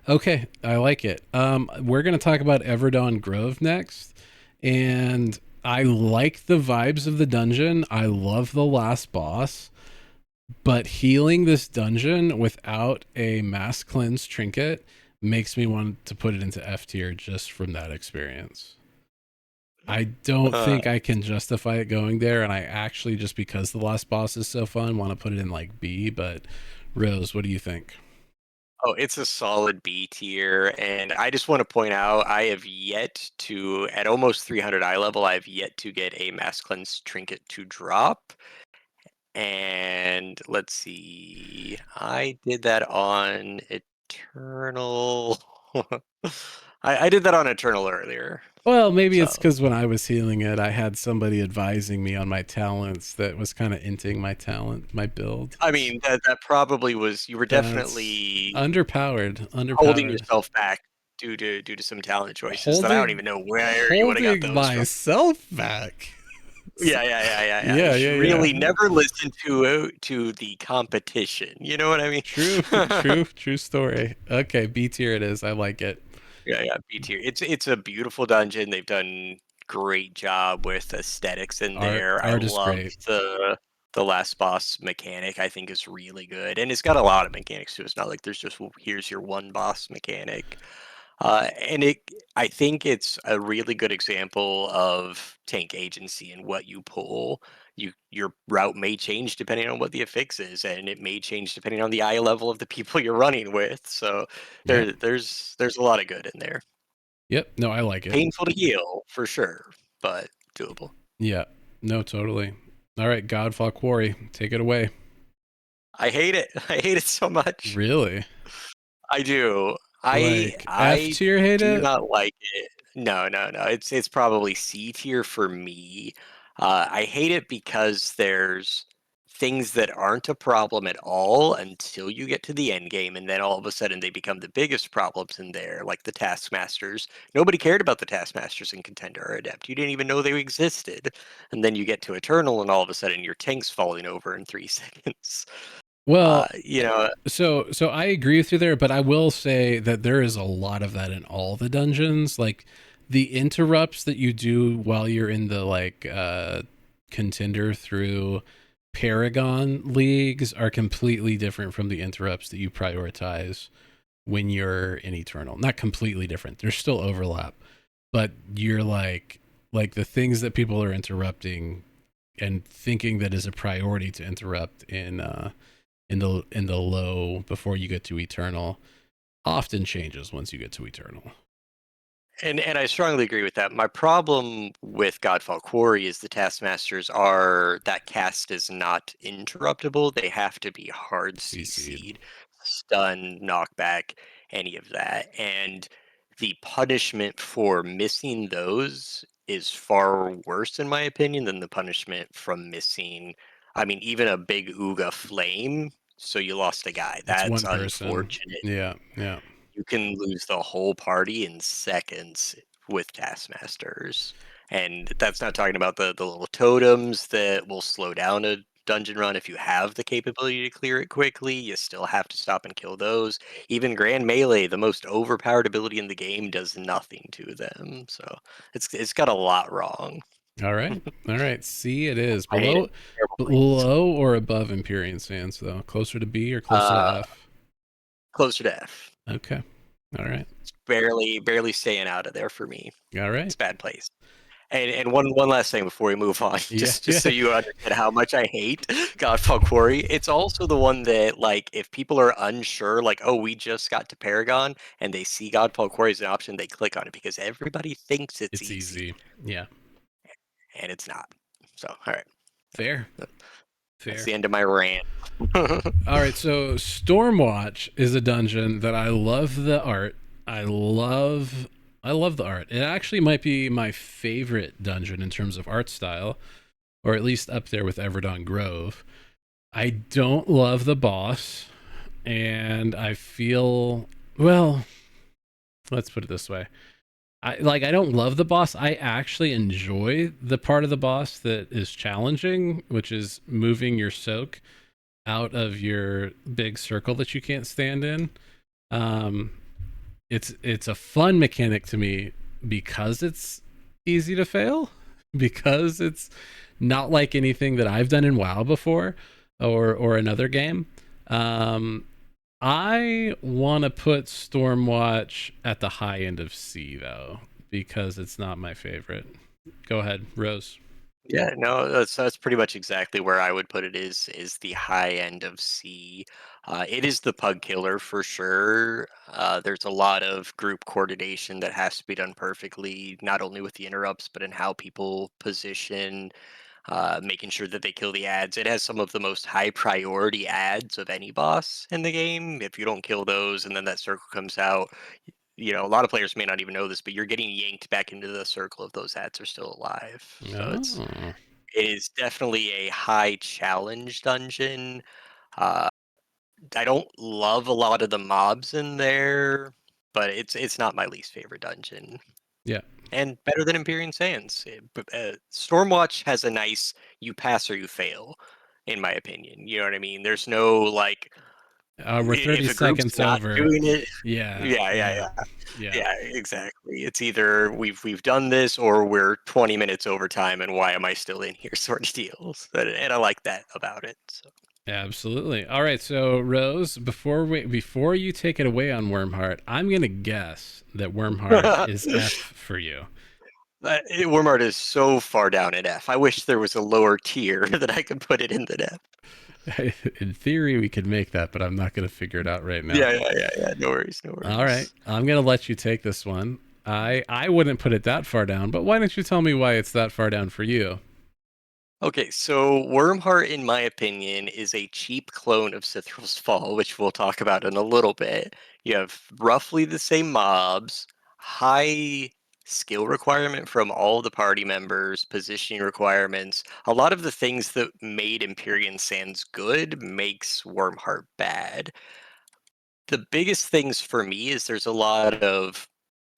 [SPEAKER 1] Okay, I like it. We're gonna talk about Everdawn Grove next, and I like the vibes of the dungeon. I love the last boss, but healing this dungeon without a mass cleanse trinket makes me want to put it into F tier just from that experience. I don't
[SPEAKER 2] Uh,
[SPEAKER 1] think I can justify it going there, and I actually, just because the last boss is so fun, want to put it in like B. But Rose, what do you think?
[SPEAKER 2] oh, it's a solid B tier, and I just want to point out I have yet to, at almost 300 eye level, I have yet to get a mass cleanse trinket to drop. And let's see, I did that on Eternal. I did that on Eternal earlier.
[SPEAKER 1] Well, maybe it's
[SPEAKER 2] So,
[SPEAKER 1] because when I was healing it, I had somebody advising me on my talents that was kind of inting my talent, my build.
[SPEAKER 2] I mean, that probably was, you were
[SPEAKER 1] That's
[SPEAKER 2] definitely
[SPEAKER 1] underpowered.
[SPEAKER 2] holding
[SPEAKER 1] Underpowered.
[SPEAKER 2] yourself back due to some talent choices that I don't
[SPEAKER 1] Holding,
[SPEAKER 2] even know where you would have got
[SPEAKER 1] holding
[SPEAKER 2] those from.
[SPEAKER 1] myself back.
[SPEAKER 2] Yeah, yeah, yeah, yeah, yeah. You
[SPEAKER 1] Yeah,
[SPEAKER 2] should
[SPEAKER 1] yeah, yeah.
[SPEAKER 2] really never listen to the competition. You know what I mean?
[SPEAKER 1] True, true story. Okay, B tier it is. I like it.
[SPEAKER 2] Yeah, yeah, B tier. It's a beautiful dungeon. They've done great job with aesthetics in there. I
[SPEAKER 1] Art is
[SPEAKER 2] love
[SPEAKER 1] great.
[SPEAKER 2] the last boss mechanic. I think is really good, and it's got a lot of mechanics too. It's not like there's just here's your one boss mechanic. And I think it's a really good example of tank agency and what you pull. Your route may change depending on what the affix is, and it may change depending on the eye level of the people you're running with. So
[SPEAKER 1] Yep.
[SPEAKER 2] there's a lot of good in there.
[SPEAKER 1] Yep. No, I like it.
[SPEAKER 2] Painful to heal for sure, but doable.
[SPEAKER 1] Yeah. No, totally. All right, Godfall Quarry, take it away.
[SPEAKER 2] I hate it. I hate it so much.
[SPEAKER 1] Really?
[SPEAKER 2] I do. I
[SPEAKER 1] Like F
[SPEAKER 2] I
[SPEAKER 1] tier hate
[SPEAKER 2] do
[SPEAKER 1] it?
[SPEAKER 2] not like it. No, no, no. It's probably C tier for me. I hate it because there's things that aren't a problem at all until you get to the end game, and then all of a sudden they become the biggest problems in there, like the Taskmasters. Nobody cared about the Taskmasters in Contender or Adept. You didn't even know they existed. And then you get to Eternal, and all of a sudden your tank's falling over in 3 seconds. Uh,
[SPEAKER 1] Well,
[SPEAKER 2] you know,
[SPEAKER 1] so I agree with you there, but I will say that there is a lot of that in all the dungeons. Like the interrupts that you do while you're in the like contender through Paragon leagues are completely different from the interrupts that you prioritize when you're in Eternal. Not completely different. There's still overlap, but you're like the things that people are interrupting and thinking that is a priority to interrupt in the low before you get to Eternal often changes once you get to Eternal.
[SPEAKER 2] And I strongly agree with that. My problem with Godfall Quarry is the Taskmasters are that cast is not interruptible. They have to be hard
[SPEAKER 1] CC'd.
[SPEAKER 2] CC'd, stun, knockback, any of that. And the punishment for missing those is far worse, in my opinion, than the punishment from missing. I mean, even a big Ooga flame. So you lost a guy.
[SPEAKER 1] It's
[SPEAKER 2] That's
[SPEAKER 1] one person.
[SPEAKER 2] unfortunate.
[SPEAKER 1] Yeah, yeah.
[SPEAKER 2] You can lose the whole party in seconds with Taskmasters. And that's not talking about the little totems that will slow down a dungeon run if you have the capability to clear it quickly. You still have to stop and kill those. Even Grand Melee, the most overpowered ability in the game, does nothing to them. So it's got a lot wrong.
[SPEAKER 1] All right. All right. C it is.
[SPEAKER 2] I hate it.
[SPEAKER 1] Below
[SPEAKER 2] Terrible place.
[SPEAKER 1] below or above Empyrean Sands though? Closer to B or closer to
[SPEAKER 2] Uh,
[SPEAKER 1] F?
[SPEAKER 2] Closer to F.
[SPEAKER 1] Okay. All right.
[SPEAKER 2] It's barely staying out of there for me.
[SPEAKER 1] All
[SPEAKER 2] It's
[SPEAKER 1] right.
[SPEAKER 2] a bad place. And one last thing before we move on,
[SPEAKER 1] Yeah,
[SPEAKER 2] just so
[SPEAKER 1] yeah.
[SPEAKER 2] you understand how much I hate Godfall Quarry. It's also the one that, like, if people are unsure, like, oh, we just got to Paragon, and they see Godfall Quarry as an option, they click on it because everybody thinks it's
[SPEAKER 1] It's
[SPEAKER 2] easy,
[SPEAKER 1] easy. Yeah.
[SPEAKER 2] and it's not. So, all right,
[SPEAKER 1] Fair.
[SPEAKER 2] that's
[SPEAKER 1] Fair.
[SPEAKER 2] the end of my rant.
[SPEAKER 1] All right, so Stormwatch is a dungeon that I love the art. I love I love the art. It actually might be my favorite dungeon in terms of art style, or at least up there with Everdawn Grove. I don't love the boss, and I feel well, let's put it this way. I don't love the boss. I actually enjoy the part of the boss that is challenging, which is moving your soak out of your big circle that you can't stand in. Um, it's a fun mechanic to me because it's easy to fail, because it's not like anything that I've done in WoW before or another game. Um, I want to put Stormwatch at the high end of C though, because it's not my favorite. Go ahead, Rose.
[SPEAKER 2] Yeah, no, that's pretty much exactly where I would put it is the high end of C. It is the pug killer for sure. There's a lot of group coordination that has to be done perfectly, not only with the interrupts, but in how people position, making sure that they kill the ads. It has some of the most high priority ads of any boss in the game. If you don't kill those and then that circle comes out, a lot of players may not even know this, but you're getting yanked back into the circle if those ads are still alive. So
[SPEAKER 1] Oh,
[SPEAKER 2] it is definitely a high challenge dungeon. Uh, I don't love a lot of the mobs in there, but it's not my least favorite dungeon.
[SPEAKER 1] yeah.
[SPEAKER 2] And better than Empyrean Sands. Stormwatch has a nice you pass or you fail, in my opinion. You know what I mean? There's no like
[SPEAKER 1] We're 30
[SPEAKER 2] if a group's
[SPEAKER 1] seconds
[SPEAKER 2] not
[SPEAKER 1] over.
[SPEAKER 2] doing it.
[SPEAKER 1] Yeah,
[SPEAKER 2] Yeah, yeah,
[SPEAKER 1] yeah,
[SPEAKER 2] yeah.
[SPEAKER 1] yeah.
[SPEAKER 2] Yeah, exactly. It's either we've done this or we're 20 minutes over time and why am I still in here sort of deals. And I like that about it. So.
[SPEAKER 1] Absolutely. All right, so Rose, before you take it away on Wormheart, I'm gonna guess that Wormheart is F for you.
[SPEAKER 2] Wormart is so far down at F. I wish there was a lower tier that I could put it in the F.
[SPEAKER 1] In theory, we could make that, but I'm not gonna figure it out right now.
[SPEAKER 2] Yeah, yeah, yeah, yeah. No worries, no
[SPEAKER 1] All right,
[SPEAKER 2] worries.
[SPEAKER 1] I'm gonna let you take this one. I wouldn't put it that far down, but why don't you tell me why it's that far down for you?
[SPEAKER 2] Okay, so Wormheart, in my opinion, is a cheap clone of Cithral's Fall, which we'll talk about in a little bit. You have roughly the same mobs, high skill requirement from all the party members, positioning requirements. A lot of the things that made Empyrean Sands good makes Wormheart bad. The biggest things for me is there's a lot of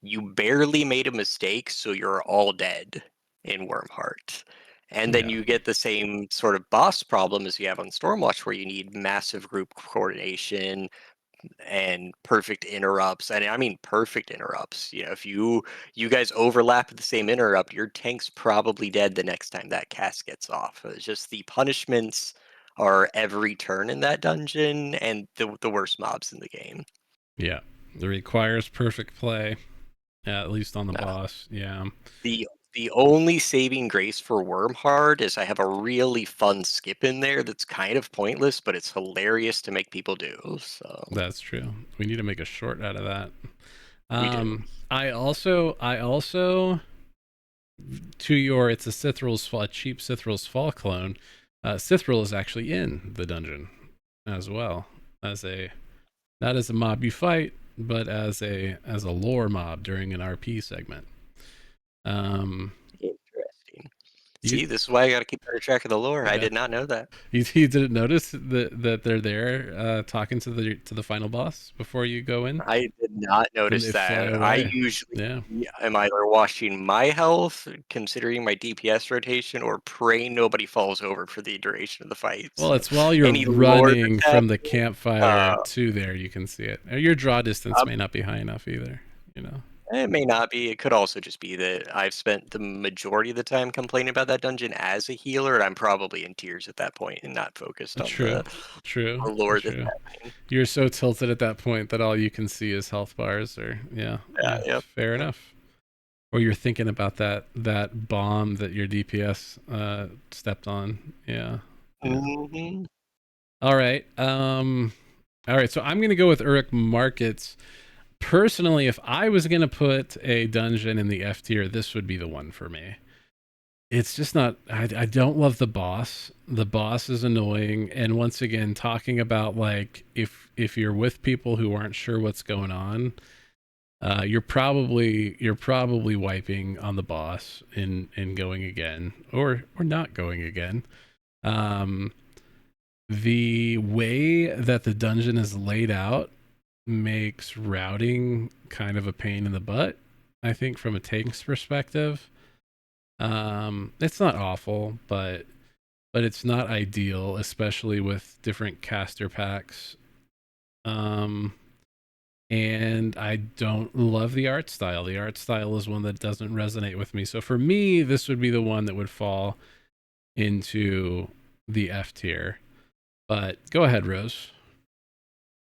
[SPEAKER 2] you barely made a mistake, so you're all dead in Wormheart. And then
[SPEAKER 1] Yeah,
[SPEAKER 2] you get the same sort of boss problem as you have on Stormwatch, where you need massive group coordination and perfect interrupts. And I mean perfect interrupts. If you guys overlap the same interrupt, your tank's probably dead the next time that cast gets off. It's just the punishments are every turn in that dungeon and the worst mobs in the game.
[SPEAKER 1] yeah. It requires perfect play, at least on the
[SPEAKER 2] No.
[SPEAKER 1] boss. Yeah.
[SPEAKER 2] The only saving grace for Wormhard is I have a really fun skip in there that's kind of pointless, but it's hilarious to make people do. So
[SPEAKER 1] That's true. We need to make a short out of that.
[SPEAKER 2] we do.
[SPEAKER 1] I also, to your, it's a a cheap Sithral's Fall clone. Sithral is actually in the dungeon as well, as a not as a mob you fight, but as a lore mob during an RP segment. Um,
[SPEAKER 2] Interesting.
[SPEAKER 1] you
[SPEAKER 2] See, this is why I got to keep better track of the lore. I
[SPEAKER 1] yeah,
[SPEAKER 2] did not know that.
[SPEAKER 1] you didn't notice that they're there talking to the final boss before you go in,
[SPEAKER 2] I did not
[SPEAKER 1] and
[SPEAKER 2] notice
[SPEAKER 1] they fly
[SPEAKER 2] that. I
[SPEAKER 1] away.
[SPEAKER 2] usually
[SPEAKER 1] Yeah.
[SPEAKER 2] am either watching my health, considering my DPS rotation, or praying nobody falls over for the duration of the fight.
[SPEAKER 1] Well,
[SPEAKER 2] So
[SPEAKER 1] it's while you're
[SPEAKER 2] any lore
[SPEAKER 1] running
[SPEAKER 2] that's
[SPEAKER 1] from the
[SPEAKER 2] happening,
[SPEAKER 1] campfire to there, you can see it. Your draw distance
[SPEAKER 2] I'm
[SPEAKER 1] may not be high enough either. You know.
[SPEAKER 2] It may not be. It could also just be that I've spent the majority of the time complaining about that dungeon as a healer, and I'm probably in tears at that point and not focused on
[SPEAKER 1] True,
[SPEAKER 2] the
[SPEAKER 1] true,
[SPEAKER 2] lore that's
[SPEAKER 1] true.
[SPEAKER 2] happening.
[SPEAKER 1] You're so tilted at that point that all you can see is health bars. Or yeah,
[SPEAKER 2] Yeah,
[SPEAKER 1] yeah,
[SPEAKER 2] yep,
[SPEAKER 1] fair
[SPEAKER 2] yep.
[SPEAKER 1] enough. Or you're thinking about that bomb that your DPS stepped on. Yeah, yeah.
[SPEAKER 2] Hmm.
[SPEAKER 1] All right. All right. So I'm gonna go with Uruk Markets. Personally, if I was gonna put a dungeon in the F tier, this would be the one for me. It's just not. I don't love the boss. The boss is annoying, and once again, talking about like if you're with people who aren't sure what's going on, you're probably wiping on the boss and going again, or not going again. Um, the way that the dungeon is laid out makes routing kind of a pain in the butt. I think from a tank's perspective, it's not awful, but it's not ideal, especially with different caster packs. Um, and I don't love the art style. The art style is one that doesn't resonate with me. So for me, this would be the one that would fall into the F tier. But go ahead, Rose.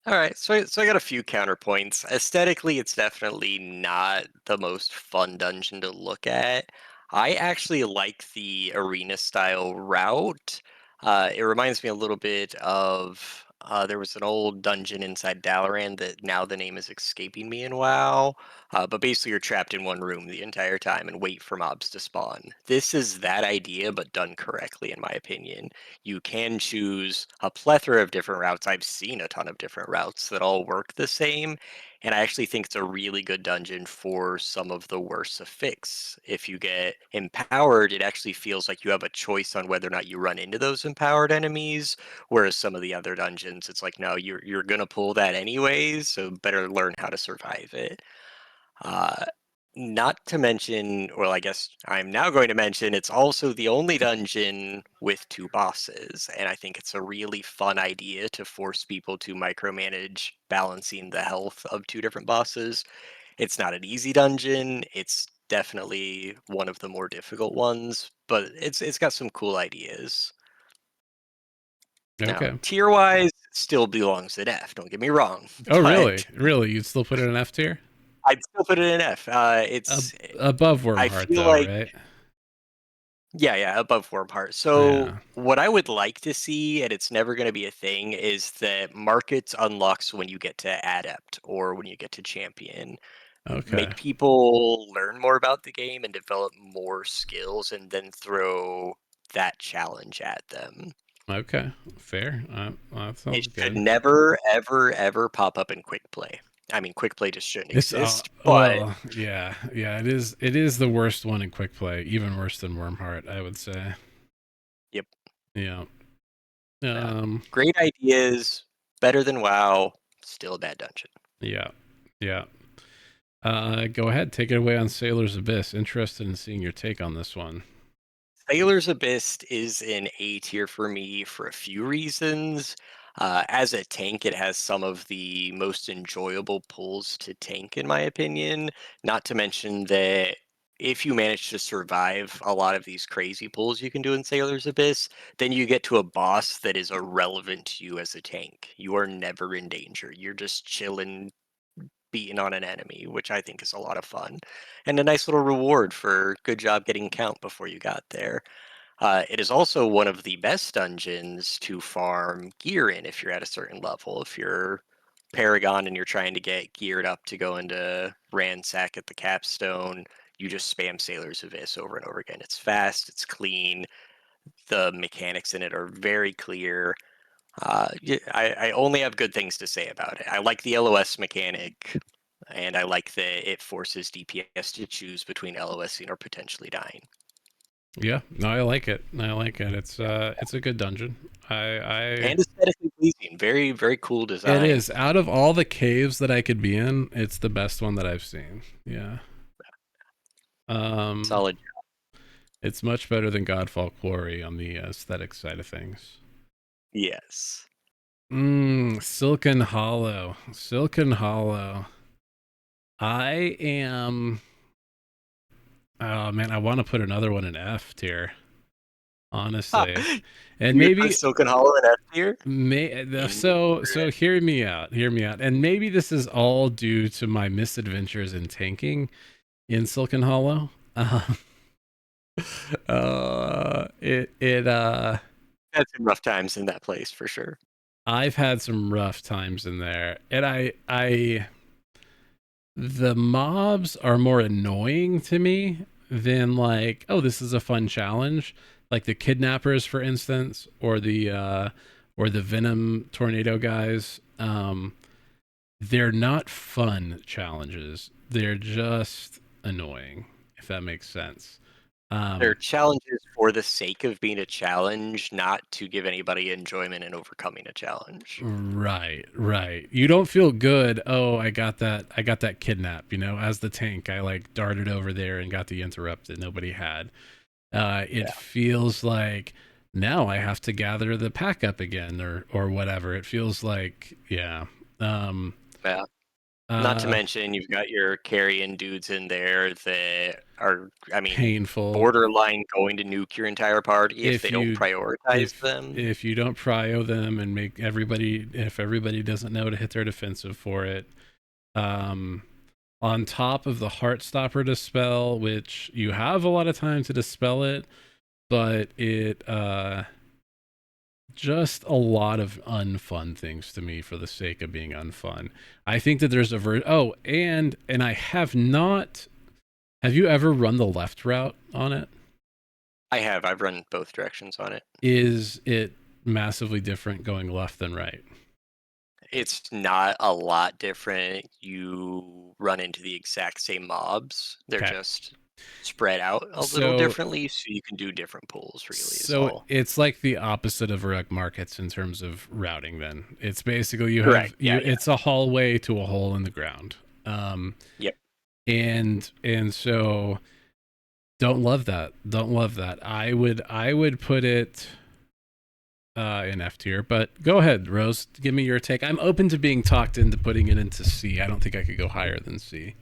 [SPEAKER 2] All right, so I got a few counterpoints. Aesthetically, it's definitely not the most fun dungeon to look at. I actually like the arena style route. It reminds me a little bit of there was an old dungeon inside Dalaran that now the name is escaping me in WoW. But basically, you're trapped in one room the entire time and wait for mobs to spawn. This is that idea, but done correctly, in my opinion. You can choose a plethora of different routes. I've seen a ton of different routes that all work the same. And I actually think it's a really good dungeon for some of the worst affix. If you get empowered, it actually feels like you have a choice on whether or not you run into those empowered enemies. Whereas some of the other dungeons, it's like, no, you're gonna pull that anyways, so better learn how to survive it. Uh, Not to mention, well, I guess I'm now going to mention it's also the only dungeon with two bosses, and I think it's a really fun idea to force people to micromanage balancing the health of two different bosses. It's not an easy dungeon, it's definitely one of the more difficult ones, but it's got some cool ideas. Now,
[SPEAKER 1] Okay.
[SPEAKER 2] tier wise, still belongs at F, don't get me wrong,
[SPEAKER 1] Oh, really?
[SPEAKER 2] but
[SPEAKER 1] Really? You'd still put it in F tier?
[SPEAKER 2] I'd still put it in F.
[SPEAKER 1] Above
[SPEAKER 2] I
[SPEAKER 1] Wormheart,
[SPEAKER 2] feel
[SPEAKER 1] though,
[SPEAKER 2] like
[SPEAKER 1] right?
[SPEAKER 2] yeah, above warm heart. So
[SPEAKER 1] Yeah.
[SPEAKER 2] what I would like to see, and it's never going to be a thing, is that markets unlocks when you get to adept or when you get to champion.
[SPEAKER 1] Okay.
[SPEAKER 2] Make people learn more about the game and develop more skills, and then throw that challenge at them.
[SPEAKER 1] Okay. Fair. That
[SPEAKER 2] It
[SPEAKER 1] sounds
[SPEAKER 2] should
[SPEAKER 1] good.
[SPEAKER 2] never, ever, ever pop up in quick play. I mean, quick play just shouldn't
[SPEAKER 1] It's
[SPEAKER 2] exist, but
[SPEAKER 1] well, yeah, yeah. It is the worst one in quick play, even worse than Wormheart, I would say.
[SPEAKER 2] yep.
[SPEAKER 1] Yeah.
[SPEAKER 2] Yeah.
[SPEAKER 1] Um.
[SPEAKER 2] Great ideas, better than WoW, still a bad dungeon.
[SPEAKER 1] Yeah. Yeah. Go ahead, take it away on Sailor's Abyss. Interested in seeing your take on this one.
[SPEAKER 2] Sailor's Abyss is in A tier for me for a few reasons. As a tank, it has some of the most enjoyable pulls to tank, in my opinion. Not to mention that if you manage to survive a lot of these crazy pulls you can do in Sailor's Abyss, then you get to a boss that is irrelevant to you as a tank. You are never in danger. You're just chilling, beaten on an enemy, which I think is a lot of fun, and a nice little reward for good job getting count before you got there. It is also one of the best dungeons to farm gear in if you're at a certain level. If you're Paragon and you're trying to get geared up to go into Ransack at the capstone, you just spam Sailor's Abyss over and over again. It's fast, it's clean, the mechanics in it are very clear. I only have good things to say about it. I like the LOS mechanic, and I like that it forces DPS to choose between LOSing or potentially dying.
[SPEAKER 1] Yeah, no, I like it. I like it. It's a good dungeon.
[SPEAKER 2] And aesthetically pleasing. Very, very cool
[SPEAKER 1] It
[SPEAKER 2] design.
[SPEAKER 1] is. Out of all the caves that I could be in, it's the best one that I've seen. Yeah.
[SPEAKER 2] Solid.
[SPEAKER 1] It's much better than Godfall Quarry on the aesthetic side of things.
[SPEAKER 2] Yes.
[SPEAKER 1] Silken Hollow. Silken Hollow. I am. Oh man, I want to put another one in F tier. Honestly, and
[SPEAKER 2] You
[SPEAKER 1] maybe
[SPEAKER 2] put Silken Hollow in F tier?
[SPEAKER 1] so hear me out. Hear me out. And maybe this is all due to my misadventures in tanking in Silken Hollow. It
[SPEAKER 2] Had some rough times in that place for sure.
[SPEAKER 1] I've had some rough times in there, and I the mobs are more annoying to me than like, oh, this is a fun challenge, like the kidnappers, for instance, or the venom tornado guys. They're not fun challenges. They're just annoying, if that makes sense.
[SPEAKER 2] They're challenges for the sake of being a challenge, not to give anybody enjoyment in overcoming a challenge.
[SPEAKER 1] Right. You don't feel good. Oh, I got that kidnap, as the tank. I like darted over there and got the interrupt that nobody had. It feels like now I have to gather the pack up again or whatever. It feels like, yeah.
[SPEAKER 2] Yeah. Not to mention, you've got your carrion dudes in there that are, I mean,
[SPEAKER 1] painful,
[SPEAKER 2] borderline going to nuke your entire party if they don't prioritize them.
[SPEAKER 1] If you don't prio them and make if everybody doesn't know to hit their defensive for it. On top of the Heartstopper dispel, which you have a lot of time to dispel it, but it just a lot of unfun things to me for the sake of being unfun. I think that there's and I have not. Have you ever run the left route on it?
[SPEAKER 2] I have. I've run both directions on it.
[SPEAKER 1] Is it massively different going left than right?
[SPEAKER 2] It's not a lot different. You run into the exact same mobs. They're just spread out a little differently, so you can do different pulls, really.
[SPEAKER 1] So it's like the opposite of rug markets in terms of routing then. It's basically it's a hallway to a hole in the ground.
[SPEAKER 2] Yep.
[SPEAKER 1] And so don't love that. I would put it in F tier, but go ahead, Rose. Give me your take. I'm open to being talked into putting it into C. I don't think I could go higher than C.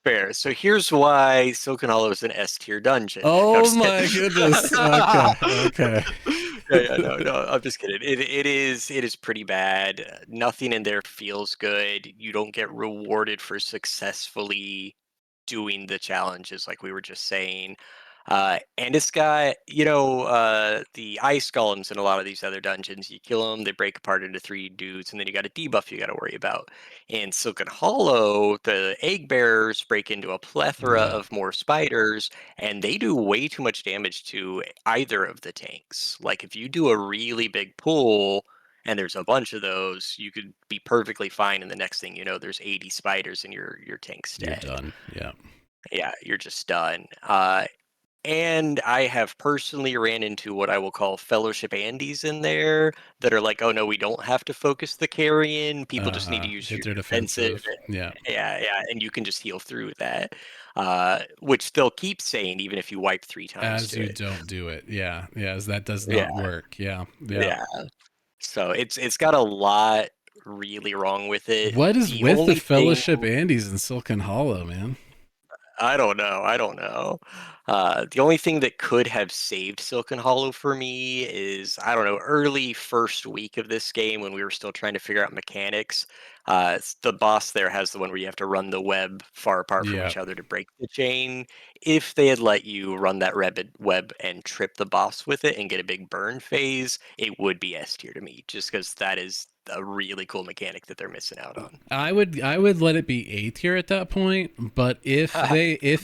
[SPEAKER 2] Fair. So here's why Silken Hollow is an S tier dungeon.
[SPEAKER 1] Oh my goodness. Okay.
[SPEAKER 2] No, I'm just kidding. It is pretty bad. Nothing in there feels good. You don't get rewarded for successfully doing the challenges like we were just saying. And it's got, the ice golems in a lot of these other dungeons. You kill them, they break apart into 3 dudes, and then you got a debuff you got to worry about. In Silken Hollow, the egg bearers break into a plethora of more spiders, and they do way too much damage to either of the tanks. Like, if you do a really big pull, and there's a bunch of those, you could be perfectly fine, and the next thing you know, there's 80 spiders and your tank's dead.
[SPEAKER 1] You're done.
[SPEAKER 2] Yeah, you're just done. And I have personally ran into what I will call fellowship Andes in there that are like, oh no, we don't have to focus the carrion. People just need to use
[SPEAKER 1] hit
[SPEAKER 2] your
[SPEAKER 1] their
[SPEAKER 2] defensive.
[SPEAKER 1] Yeah,
[SPEAKER 2] and you can just heal through that, which they'll keep saying even if you wipe 3 times.
[SPEAKER 1] As you don't do it. Yeah, as that does not work. Yeah.
[SPEAKER 2] So it's got a lot really wrong with it.
[SPEAKER 1] What is
[SPEAKER 2] The
[SPEAKER 1] with
[SPEAKER 2] only
[SPEAKER 1] the fellowship Andes in Silken Hollow, man?
[SPEAKER 2] I don't know. I don't know. The only thing that could have saved Silken Hollow for me is, I don't know, early first week of this game when we were still trying to figure out mechanics. The boss there has the one where you have to run the web far apart from
[SPEAKER 1] Yeah.
[SPEAKER 2] each other to break the chain. If they had let you run that web and trip the boss with it and get a big burn phase, it would be S tier to me, just because that is a really cool mechanic that they're missing out on.
[SPEAKER 1] I would let it be A tier at that point, but if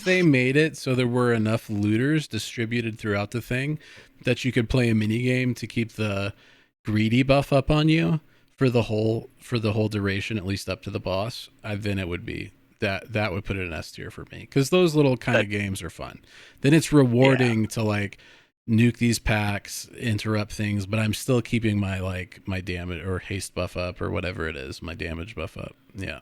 [SPEAKER 1] they made it so there were enough looters distributed throughout the thing that you could play a mini game to keep the greedy buff up on you for the whole duration, at least up to the boss, then it would be that would put it in S tier for me, because those little kind
[SPEAKER 2] That,
[SPEAKER 1] of games are fun. Then it's
[SPEAKER 2] yeah.
[SPEAKER 1] rewarding to like nuke these packs, interrupt things, but I'm still keeping my damage or haste buff up or whatever it is, my damage buff up. Yeah.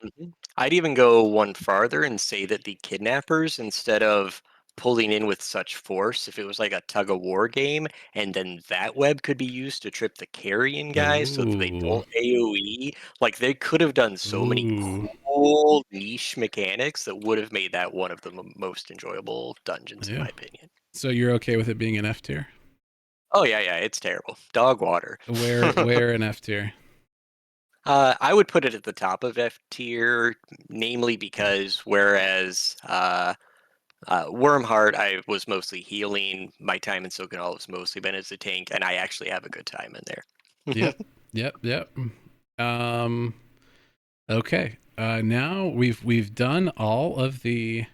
[SPEAKER 2] Mhm. I'd even go one farther and say that the kidnappers, instead of pulling in with such force, if it was like a tug of war game, and then that web could be used to trip the carrion guys so that they
[SPEAKER 1] Ooh.
[SPEAKER 2] don't AoE, like they could have done so many
[SPEAKER 1] Ooh.
[SPEAKER 2] cool niche mechanics that would have made that one of the most enjoyable dungeons, in
[SPEAKER 1] Yeah.
[SPEAKER 2] my opinion.
[SPEAKER 1] So you're okay with it being an F tier?
[SPEAKER 2] Oh yeah, yeah, it's terrible. Dog water.
[SPEAKER 1] Where an F tier?
[SPEAKER 2] I would put it at the top of F tier, namely because whereas Wormheart, I was mostly healing. My time in Silken Hall has mostly been as a tank, and I actually have a good time in there.
[SPEAKER 1] Yep. Yep. Yep. Um okay. Now we've done all of the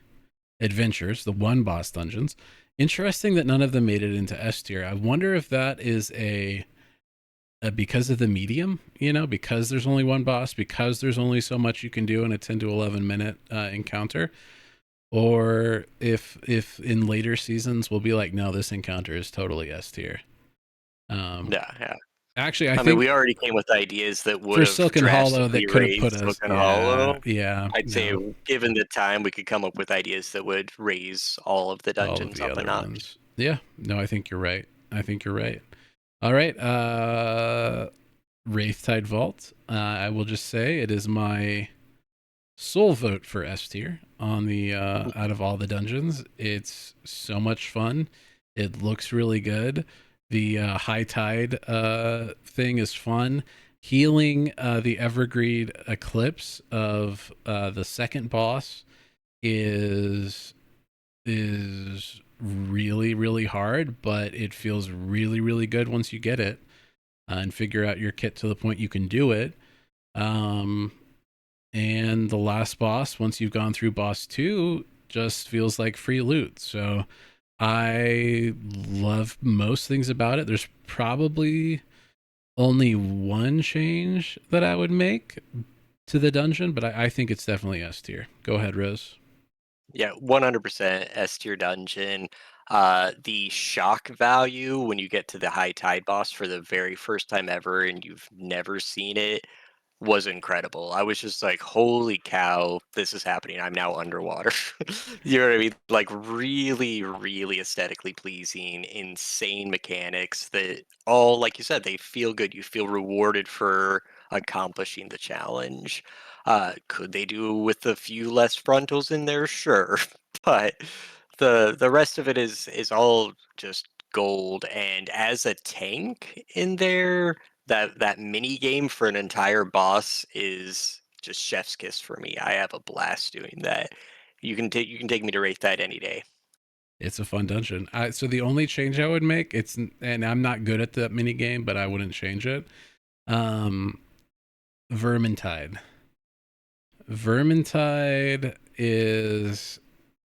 [SPEAKER 1] adventures, the one boss dungeons. Interesting that none of them made it into S tier. I wonder if that is because of the medium, because there's only one boss, because there's only so much you can do in a 10 to 11 minute encounter, or if in later seasons we'll be like, no, this encounter is totally S tier. Um,
[SPEAKER 2] Yeah, yeah.
[SPEAKER 1] Actually, I
[SPEAKER 2] I mean,
[SPEAKER 1] think
[SPEAKER 2] we already came with ideas that would
[SPEAKER 1] for
[SPEAKER 2] have
[SPEAKER 1] Silken Hollow,
[SPEAKER 2] drastically
[SPEAKER 1] that could have put
[SPEAKER 2] raised
[SPEAKER 1] us,
[SPEAKER 2] Silken
[SPEAKER 1] yeah,
[SPEAKER 2] Hollow.
[SPEAKER 1] yeah,
[SPEAKER 2] I'd say,
[SPEAKER 1] no,
[SPEAKER 2] given the time, we could come up with ideas that would raise all of the
[SPEAKER 1] all of
[SPEAKER 2] dungeons
[SPEAKER 1] the
[SPEAKER 2] up a
[SPEAKER 1] other
[SPEAKER 2] notch.
[SPEAKER 1] ones. Yeah, no, I think you're right. I think you're right. All right, Wraithtide Vault. I will just say it is my sole vote for S tier on the out of all the dungeons. It's so much fun. It looks really good. The high tide thing is fun. Healing the Evergreen Eclipse of the second boss is really really hard, but it feels really really good once you get it and figure out your kit to the point you can do it. Um, and the last boss, once you've gone through boss 2, just feels like free loot. So I love most things about it. There's probably only one change that I would make to the dungeon, but I think it's definitely S tier. Go ahead, Rose.
[SPEAKER 2] Yeah, 100% S tier dungeon. The shock value when you get to the high tide boss for the very first time ever and you've never seen it was incredible. I was just like, holy cow, this is happening. I'm now underwater. You know what I mean? Like, really, really aesthetically pleasing, insane mechanics that all, like you said, they feel good. You feel rewarded for accomplishing the challenge. Could they do with a few less frontals in there? Sure. But the rest of it is all just gold. And as a tank in there, that mini game for an entire boss is just chef's kiss for me. I have a blast doing that. You can take me to rate that any day.
[SPEAKER 1] It's a fun dungeon. So the only change I would make, and I'm not good at the mini game, but I wouldn't change it. Um, Vermintide. Vermintide is,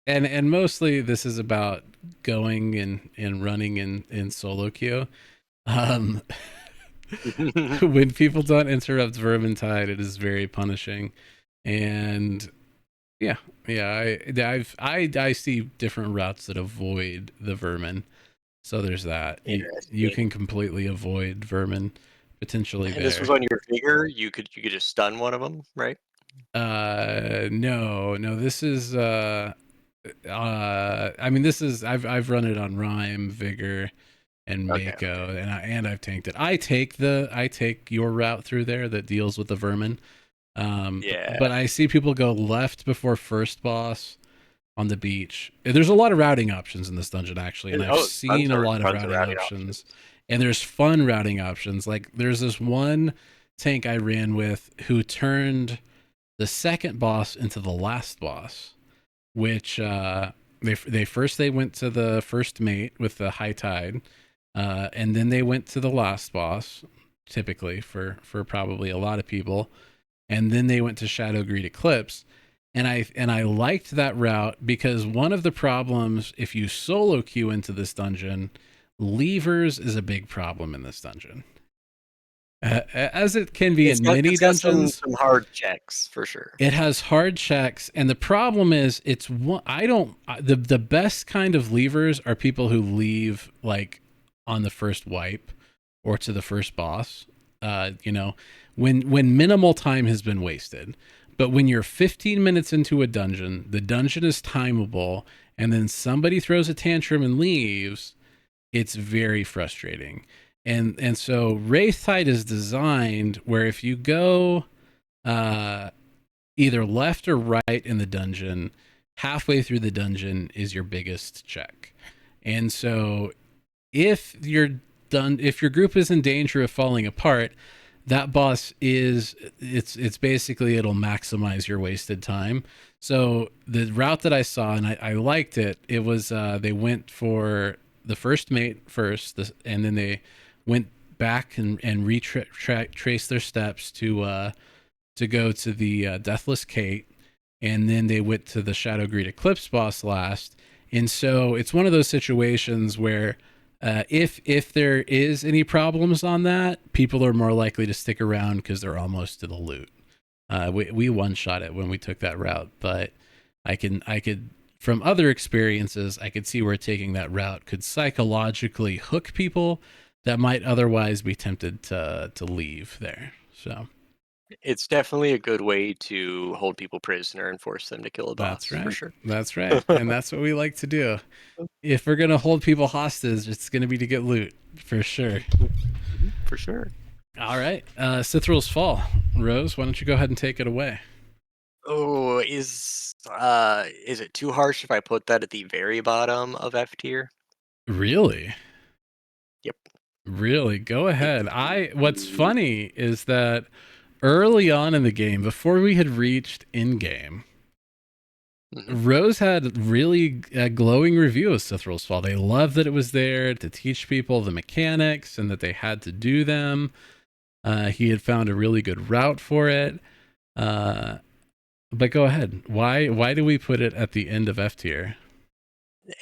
[SPEAKER 1] and mostly this is about going and running in solo queue. Um, when people don't interrupt Vermintide, it is very punishing, and yeah, yeah, I see different routes that avoid the vermin. So there's that. You
[SPEAKER 2] Interesting.
[SPEAKER 1] can completely avoid vermin potentially
[SPEAKER 2] And this was
[SPEAKER 1] there.
[SPEAKER 2] on your figure. You could just stun one of them, right?
[SPEAKER 1] No, no, this is I mean, this is I've run it on Rime, Vigor, and
[SPEAKER 2] Okay,
[SPEAKER 1] Mako,
[SPEAKER 2] okay.
[SPEAKER 1] and I've tanked it. I take your route through there that deals with the vermin.
[SPEAKER 2] Yeah.
[SPEAKER 1] But I see people go left before first boss, on the beach. There's a lot of routing options in this dungeon actually, and I've
[SPEAKER 2] Oh,
[SPEAKER 1] seen a lot of
[SPEAKER 2] tons of
[SPEAKER 1] routing
[SPEAKER 2] routing
[SPEAKER 1] options.
[SPEAKER 2] options.
[SPEAKER 1] And there's fun routing options. Like there's this one tank I ran with who turned the second boss into the last boss, which they went to the first mate with the high tide, and then they went to the last boss, typically for probably a lot of people, and then they went to Shadow Greed Eclipse. And I liked that route because one of the problems if you solo queue into this dungeon, levers is a big problem in this dungeon. As it can be in many
[SPEAKER 2] It's got
[SPEAKER 1] dungeons,
[SPEAKER 2] some hard checks for sure.
[SPEAKER 1] it has hard checks, and the problem is it's one. I don't. The best kind of levers are people who leave like on the first wipe or to the first boss. When minimal time has been wasted. But when you're 15 minutes into a dungeon, the dungeon is timeable, and then somebody throws a tantrum and leaves, it's very frustrating. And so Wraith Tide is designed where if you go uh, either left or right in the dungeon, halfway through the dungeon is your biggest check. And so if if your group is in danger of falling apart, that boss it's basically it'll maximize your wasted time. So the route that I saw, and I liked it, it was they went for the first mate first, and then they went back and retraced their steps to go to the Deathless Kate, and then they went to the Shadow Greed Eclipse boss last. And so it's one of those situations where if there is any problems on that, people are more likely to stick around because they're almost to the loot. We one shot it when we took that route, but I could from other experiences I could see where taking that route could psychologically hook people that might otherwise be tempted to leave there. So
[SPEAKER 2] It's definitely a good way to hold people prisoner and force them to kill a boss
[SPEAKER 1] that's
[SPEAKER 2] for
[SPEAKER 1] right.
[SPEAKER 2] sure.
[SPEAKER 1] That's right. And that's what we like to do. If we're going to hold people hostage, it's going to be to get loot for sure.
[SPEAKER 2] For sure.
[SPEAKER 1] All right. Cithral's Fall. Rose, why don't you go ahead and take it away?
[SPEAKER 2] Oh, is it too harsh if I put that at the very bottom of F tier?
[SPEAKER 1] Really?
[SPEAKER 2] Yep.
[SPEAKER 1] Really? Go ahead. What's funny is that early on in the game, before we had reached in game, Rose had really a glowing review of Cithral's Fall. They loved that it was there to teach people the mechanics and that they had to do them. He had found a really good route for it. But go ahead. Why do we put it at the end of F tier?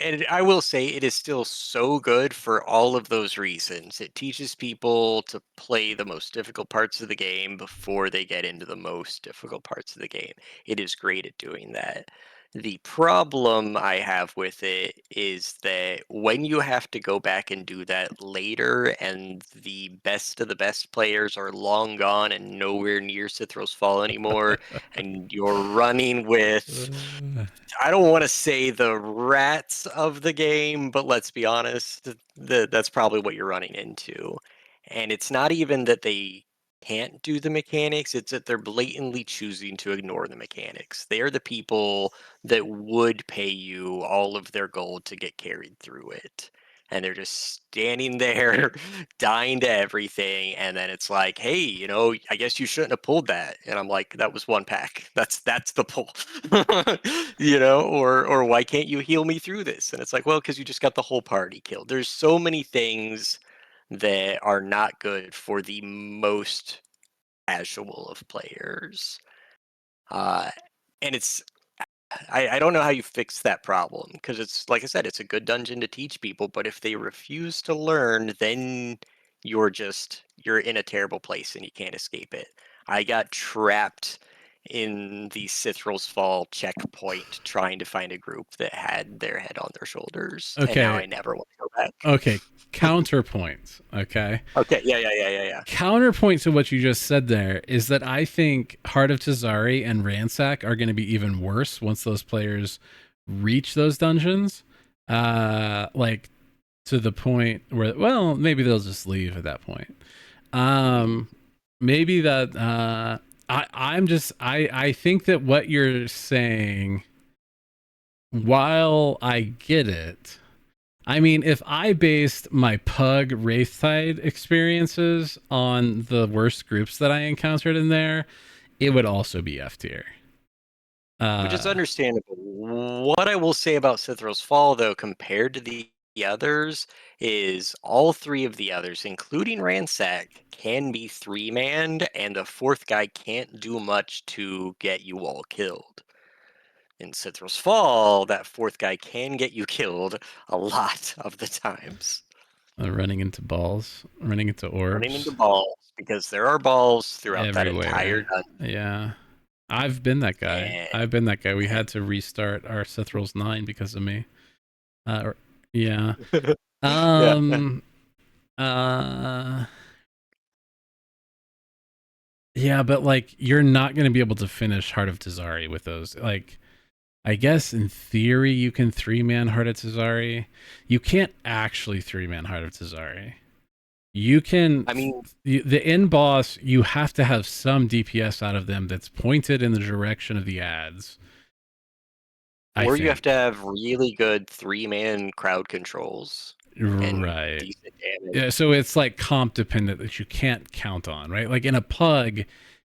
[SPEAKER 2] And I will say it is still so good for all of those reasons. It teaches people to play the most difficult parts of the game before they get into the most difficult parts of the game. It is great at doing that. The problem I have with it is that when you have to go back and do that later, and the best of the best players are long gone and nowhere near Cithral's Fall anymore, and you're running with I don't want to say the rats of the game, but let's be honest, that's probably what you're running into. And it's not even that they can't do the mechanics, it's that they're blatantly choosing to ignore the mechanics. They're the people that would pay you all of their gold to get carried through it. And they're just standing there dying to everything, and then it's like, hey, I guess you shouldn't have pulled that. And I'm like, that was one pack. That's the pull. Or why can't you heal me through this? And it's like, well, because you just got the whole party killed. There's so many things that are not good for the most casual of players. Uh, and I don't know how you fix that problem because it's like I said, it's a good dungeon to teach people, but if they refuse to learn, then you're in a terrible place and you can't escape it. I got trapped in the Cithral's Fall checkpoint trying to find a group that had their head on their shoulders, and now
[SPEAKER 1] Okay.
[SPEAKER 2] I never want to go back.
[SPEAKER 1] Okay. Counterpoint. Okay.
[SPEAKER 2] Okay, yeah.
[SPEAKER 1] Counterpoint to what you just said there is that I think Heart of Tazari and Ransack are going to be even worse once those players reach those dungeons. Like to the point where, well, maybe they'll just leave at that point. Maybe that I think that what you're saying while I get it, I mean, if I based my Pug Wraithtide experiences on the worst groups that I encountered in there, it would also be F tier.
[SPEAKER 2] Which is
[SPEAKER 1] Uh,
[SPEAKER 2] understandable. What I will say about Cithral's Fall, though, compared to the others, is all three of the others, including Ransack, can be three-manned, and the fourth guy can't do much to get you all killed. In Cithral's Fall, that fourth guy can get you killed a lot of the times.
[SPEAKER 1] running into balls, running into
[SPEAKER 2] Running into
[SPEAKER 1] orbs
[SPEAKER 2] balls, because there are balls throughout that entire
[SPEAKER 1] everywhere.
[SPEAKER 2] dungeon.
[SPEAKER 1] Yeah. I've been that guy.
[SPEAKER 2] And,
[SPEAKER 1] I've been that guy. We had to restart our Cithral's 9 because of me. Yeah.
[SPEAKER 2] yeah.
[SPEAKER 1] Um uh yeah, but like you're not going to be able to finish Heart of Tazari with those. Like I guess in theory you can 3-man Heart of Tazari. You can't actually 3-man Heart of Tazari. You can
[SPEAKER 2] I mean,
[SPEAKER 1] the end boss, you have to have some DPS out of them that's pointed in the direction of the ads. I
[SPEAKER 2] or you have to
[SPEAKER 1] think.
[SPEAKER 2] have really good three-man crowd controls and
[SPEAKER 1] Right.
[SPEAKER 2] decent damage.
[SPEAKER 1] Yeah, so it's like comp dependent that you can't count on, right? Like in a Pug,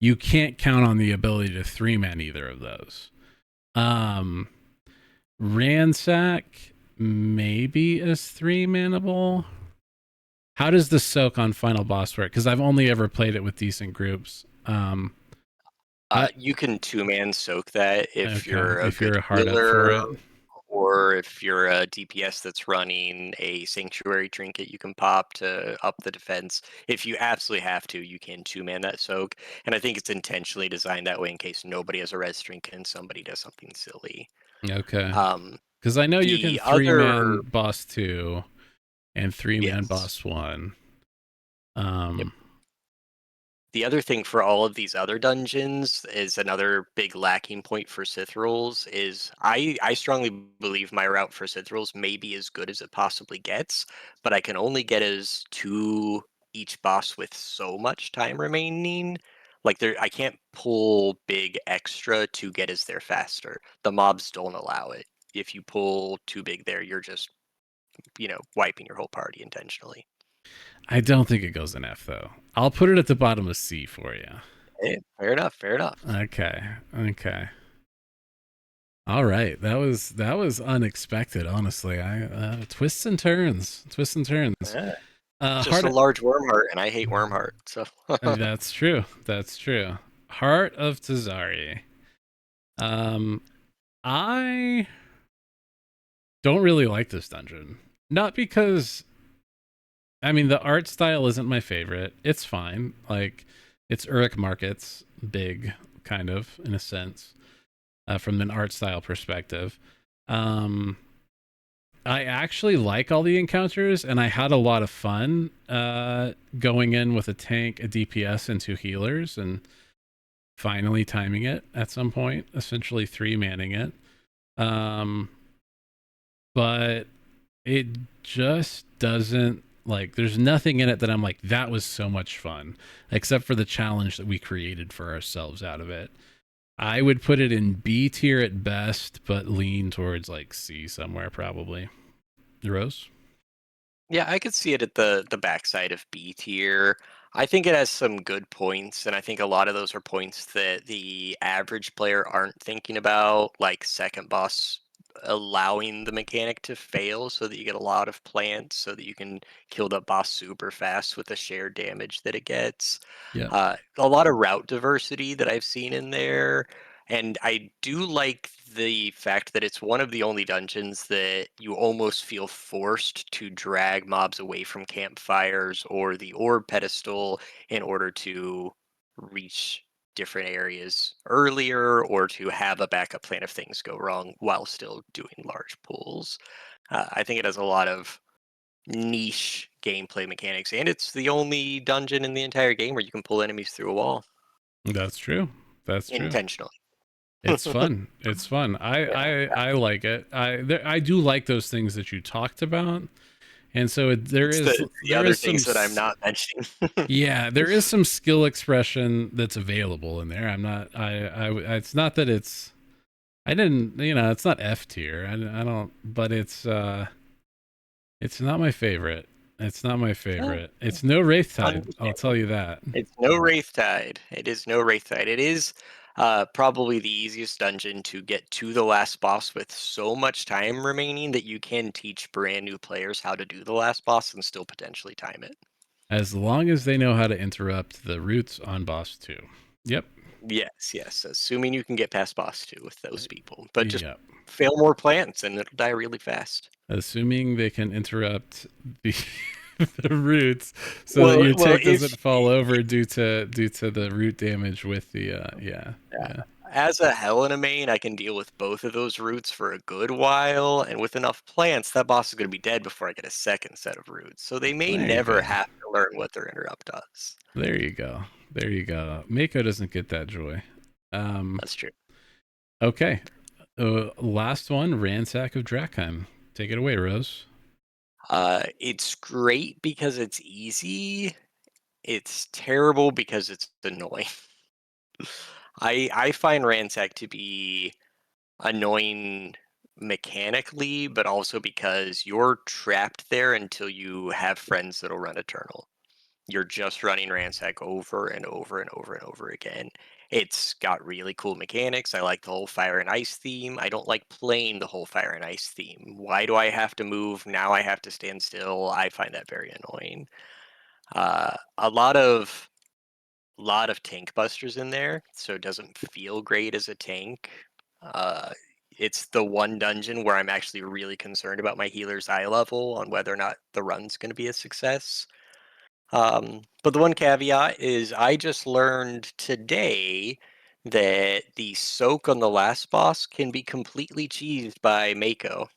[SPEAKER 1] you can't count on the ability to 3-man either of those. Um Ransack maybe is 3-manable. How does the soak on final boss work? Because I've only ever played it with decent groups. I,
[SPEAKER 2] You can two-man soak that if
[SPEAKER 1] okay,
[SPEAKER 2] you're a
[SPEAKER 1] if
[SPEAKER 2] good
[SPEAKER 1] you're hard up for
[SPEAKER 2] healer,
[SPEAKER 1] it.
[SPEAKER 2] or if you're a DPS that's running a sanctuary trinket you can pop to up the defense. If you absolutely have to, you can two-man that soak. And I think it's intentionally designed that way in case nobody has a res trinket and somebody does something silly.
[SPEAKER 1] Okay.
[SPEAKER 2] Um,
[SPEAKER 1] Because I know you can
[SPEAKER 2] the other
[SPEAKER 1] 3-man boss 2 and 3-man
[SPEAKER 2] yes.
[SPEAKER 1] boss 1.
[SPEAKER 2] Yep.
[SPEAKER 1] Um,
[SPEAKER 2] The other thing for all of these other dungeons is another big lacking point for Sithrals is I strongly believe my route for Sithrals may be as good as it possibly gets, but I can only get as to each boss with so much time remaining. Like there I can't pull big extra to get as there faster. The mobs don't allow it. If you pull too big there, you're just, wiping your whole party intentionally.
[SPEAKER 1] I don't think it goes in F though. I'll put it at the bottom of C for you.
[SPEAKER 2] Hey, fair enough, fair enough.
[SPEAKER 1] Okay. Okay. All right. That was unexpected, honestly. I twists and turns. Twists and turns.
[SPEAKER 2] Yeah. It's just a
[SPEAKER 1] Heart
[SPEAKER 2] large worm heart, and I hate worm heart. So
[SPEAKER 1] That's true. That's true. Heart of Tazari. Um I don't really like this dungeon. Not because I mean the art style isn't my favorite. It's fine. Like it's Uruk Market's big kind of in a sense from an art style perspective. Um I actually like all the encounters and I had a lot of fun going in with a tank, a DPS and 2 healers and finally timing it at some point, essentially 3-manning it. Um but it just doesn't like there's nothing in it that I'm like that was so much fun except for the challenge that we created for ourselves out of it. I would put it in B tier at best but lean towards like C somewhere probably. Rose?
[SPEAKER 2] yeah, I could see it at the backside of B tier. I think it has some good points, and I think a lot of those are points that the average player aren't thinking about, like second boss allowing the mechanic to fail so that you get a lot of plants so that you can kill the boss super fast with the shared damage that it gets.
[SPEAKER 1] Yeah.
[SPEAKER 2] A lot of route diversity that I've seen in there. And I do like the fact that it's one of the only dungeons that you almost feel forced to drag mobs away from campfires or the orb pedestal in order to reach different areas earlier or to have a backup plan if things go wrong while still doing large pulls. I think it has a lot of niche gameplay mechanics, and it's the only dungeon in the entire game where you can pull enemies through a wall
[SPEAKER 1] That's true. That's true.
[SPEAKER 2] intentionally.
[SPEAKER 1] It's fun. It's fun. I
[SPEAKER 2] Yeah,
[SPEAKER 1] I like it. I do like those things that you talked about. And so
[SPEAKER 2] it's the
[SPEAKER 1] there
[SPEAKER 2] other
[SPEAKER 1] is some
[SPEAKER 2] things that I'm not mentioning.
[SPEAKER 1] yeah, there is some skill expression that's available in there. I'm not I it's not that it's I didn't, it's not F tier. I don't, but it's not my favorite. It's not my
[SPEAKER 2] Yeah,
[SPEAKER 1] favorite. It's no Wraith Tide. I'll tell
[SPEAKER 2] understandable.
[SPEAKER 1] you that.
[SPEAKER 2] It's no Wraith Tide. It is no Wraith Tide. It is probably the easiest dungeon to get to the last boss with so much time remaining that you can teach brand new players how to do the last boss and still potentially time it.
[SPEAKER 1] As long as they know how to interrupt the roots on boss 2. Yep.
[SPEAKER 2] Yes, yes. Assuming you can get past boss 2 with those people. But just
[SPEAKER 1] Yep.
[SPEAKER 2] fail more plants and it'll die really fast.
[SPEAKER 1] Assuming they can interrupt the the roots so that
[SPEAKER 2] Well,
[SPEAKER 1] your
[SPEAKER 2] well,
[SPEAKER 1] tank
[SPEAKER 2] if
[SPEAKER 1] doesn't fall over due to the root damage with the yeah.
[SPEAKER 2] yeah.
[SPEAKER 1] Yeah.
[SPEAKER 2] As a Helena main, I can deal with both of those roots for a good while, and with enough plants, that boss is going to be dead before I get a second set of roots. So they may
[SPEAKER 1] There you
[SPEAKER 2] never
[SPEAKER 1] go.
[SPEAKER 2] have to learn what their interrupt does.
[SPEAKER 1] There you go. There you go. Mako doesn't get that joy.
[SPEAKER 2] That's true.
[SPEAKER 1] Okay. Last one, Ransack of Drakheim. Take it away, Rose.
[SPEAKER 2] It's great because it's easy. It's terrible because it's annoying. I find Ransack to be annoying mechanically, but also because you're trapped there until you have friends that'll run Eternal. You're just running Ransack over and over and over and over again. It's got really cool mechanics. I like the whole fire and ice theme. I don't like playing the whole fire and ice theme. Why do I have to move? Now I have to stand still. I find that very annoying. A lot of tank busters in there, so it doesn't feel great as a tank. Uh, it's the one dungeon where I'm actually really concerned about my healer's eye level on whether or not the run's going to be a success. But the one caveat is I just learned today that the soak on the last boss can be completely cheesed by Mako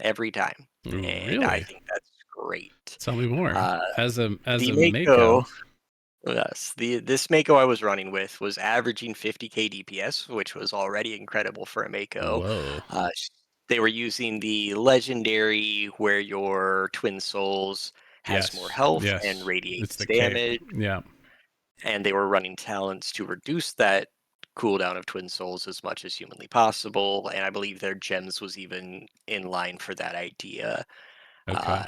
[SPEAKER 2] every time, and I
[SPEAKER 1] Really?
[SPEAKER 2] think that's great.
[SPEAKER 1] Tell me more.
[SPEAKER 2] Uh,
[SPEAKER 1] As
[SPEAKER 2] the
[SPEAKER 1] a
[SPEAKER 2] Mako
[SPEAKER 1] Mako.
[SPEAKER 2] Yes, this Mako I was running with was averaging 50k DPS, which was already incredible for a Mako.
[SPEAKER 1] Whoa.
[SPEAKER 2] They were using the legendary where your twin souls has more
[SPEAKER 1] Yes.
[SPEAKER 2] health and
[SPEAKER 1] Yes. It's
[SPEAKER 2] radiates
[SPEAKER 1] the cape.
[SPEAKER 2] damage,
[SPEAKER 1] Yeah.
[SPEAKER 2] and they were running talents to reduce that cooldown of twin souls as much as humanly possible. And I believe their gems was even in line for that idea.
[SPEAKER 1] Okay.
[SPEAKER 2] Uh,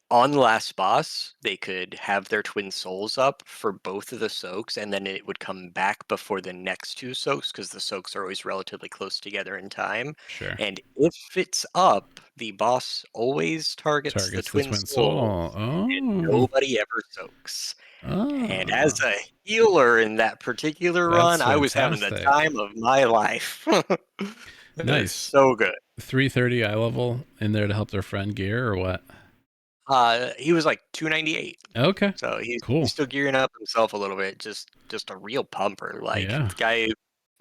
[SPEAKER 2] on the last boss, they could have their twin souls up for both of the soaks, and then it would come back before the next two soaks because the soaks are always relatively close together in time.
[SPEAKER 1] Sure.
[SPEAKER 2] And if it's up, the boss always targets the
[SPEAKER 1] Targets the
[SPEAKER 2] twin
[SPEAKER 1] twin
[SPEAKER 2] souls,
[SPEAKER 1] soul.
[SPEAKER 2] and
[SPEAKER 1] Oh.
[SPEAKER 2] nobody ever soaks. And as
[SPEAKER 1] Oh.
[SPEAKER 2] a healer in that particular run,
[SPEAKER 1] That's
[SPEAKER 2] I was having the
[SPEAKER 1] fantastic.
[SPEAKER 2] time of my life. It was
[SPEAKER 1] Nice.
[SPEAKER 2] so good.
[SPEAKER 1] 330 eye level in there to help their friend gear or what?
[SPEAKER 2] He was like 298.
[SPEAKER 1] Okay.
[SPEAKER 2] So he's
[SPEAKER 1] Cool.
[SPEAKER 2] still gearing up himself a little bit, just a real pumper. Like
[SPEAKER 1] Yeah.
[SPEAKER 2] the guy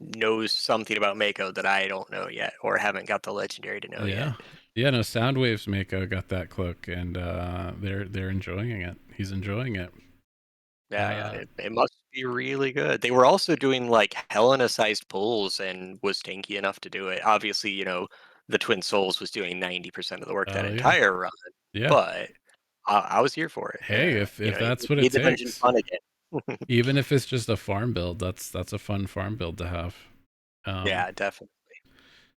[SPEAKER 2] knows something about Mako that I don't know yet, or haven't got the legendary to know
[SPEAKER 1] Yeah.
[SPEAKER 2] yet.
[SPEAKER 1] Yeah, no, Soundwaves Mako got that cloak and they're enjoying it. He's enjoying it.
[SPEAKER 2] Yeah, yeah,
[SPEAKER 1] Uh
[SPEAKER 2] it must be really good. They were also doing like Helena-sized pulls and was tanky enough to do it. Obviously, the Twin Souls was doing 90% of the work that
[SPEAKER 1] oh yeah.
[SPEAKER 2] entire run,
[SPEAKER 1] Yeah.
[SPEAKER 2] but I was here for it.
[SPEAKER 1] Hey, if that's
[SPEAKER 2] It
[SPEAKER 1] what it
[SPEAKER 2] made the dungeon
[SPEAKER 1] takes.
[SPEAKER 2] fun again.
[SPEAKER 1] Even if it's just a farm build, that's a fun farm build to have. Um
[SPEAKER 2] Yeah, definitely.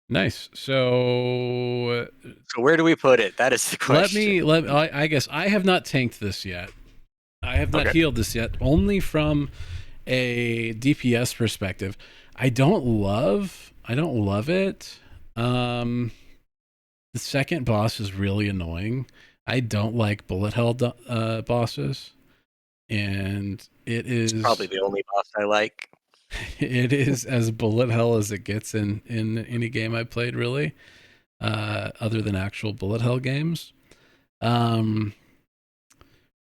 [SPEAKER 1] nice. So
[SPEAKER 2] So where do we put it? That is the
[SPEAKER 1] let
[SPEAKER 2] question.
[SPEAKER 1] me let I guess I have not tanked this yet. I have not
[SPEAKER 2] Okay.
[SPEAKER 1] healed this yet. Only from a DPS perspective. I don't love it. Um the second boss is really annoying. I don't like bullet hell bosses, and it
[SPEAKER 2] It's probably
[SPEAKER 1] is
[SPEAKER 2] the only boss I like.
[SPEAKER 1] it is as bullet hell as it gets in any game I played, really, other than actual bullet hell games. Um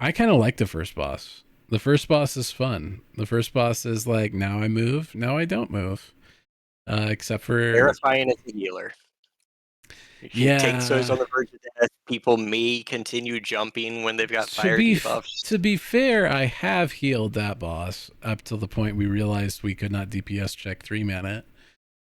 [SPEAKER 1] I kind of like the first boss. The first boss is fun. The first boss is like, now I move, now I don't move. Except for,
[SPEAKER 2] Terrifying as a healer. Tank So's
[SPEAKER 1] yeah.
[SPEAKER 2] on the verge of death. People may continue jumping when they've got
[SPEAKER 1] To
[SPEAKER 2] fire
[SPEAKER 1] be
[SPEAKER 2] debuffs.
[SPEAKER 1] to be fair, I have healed that boss up to the point we realized we could not DPS check 3 mana.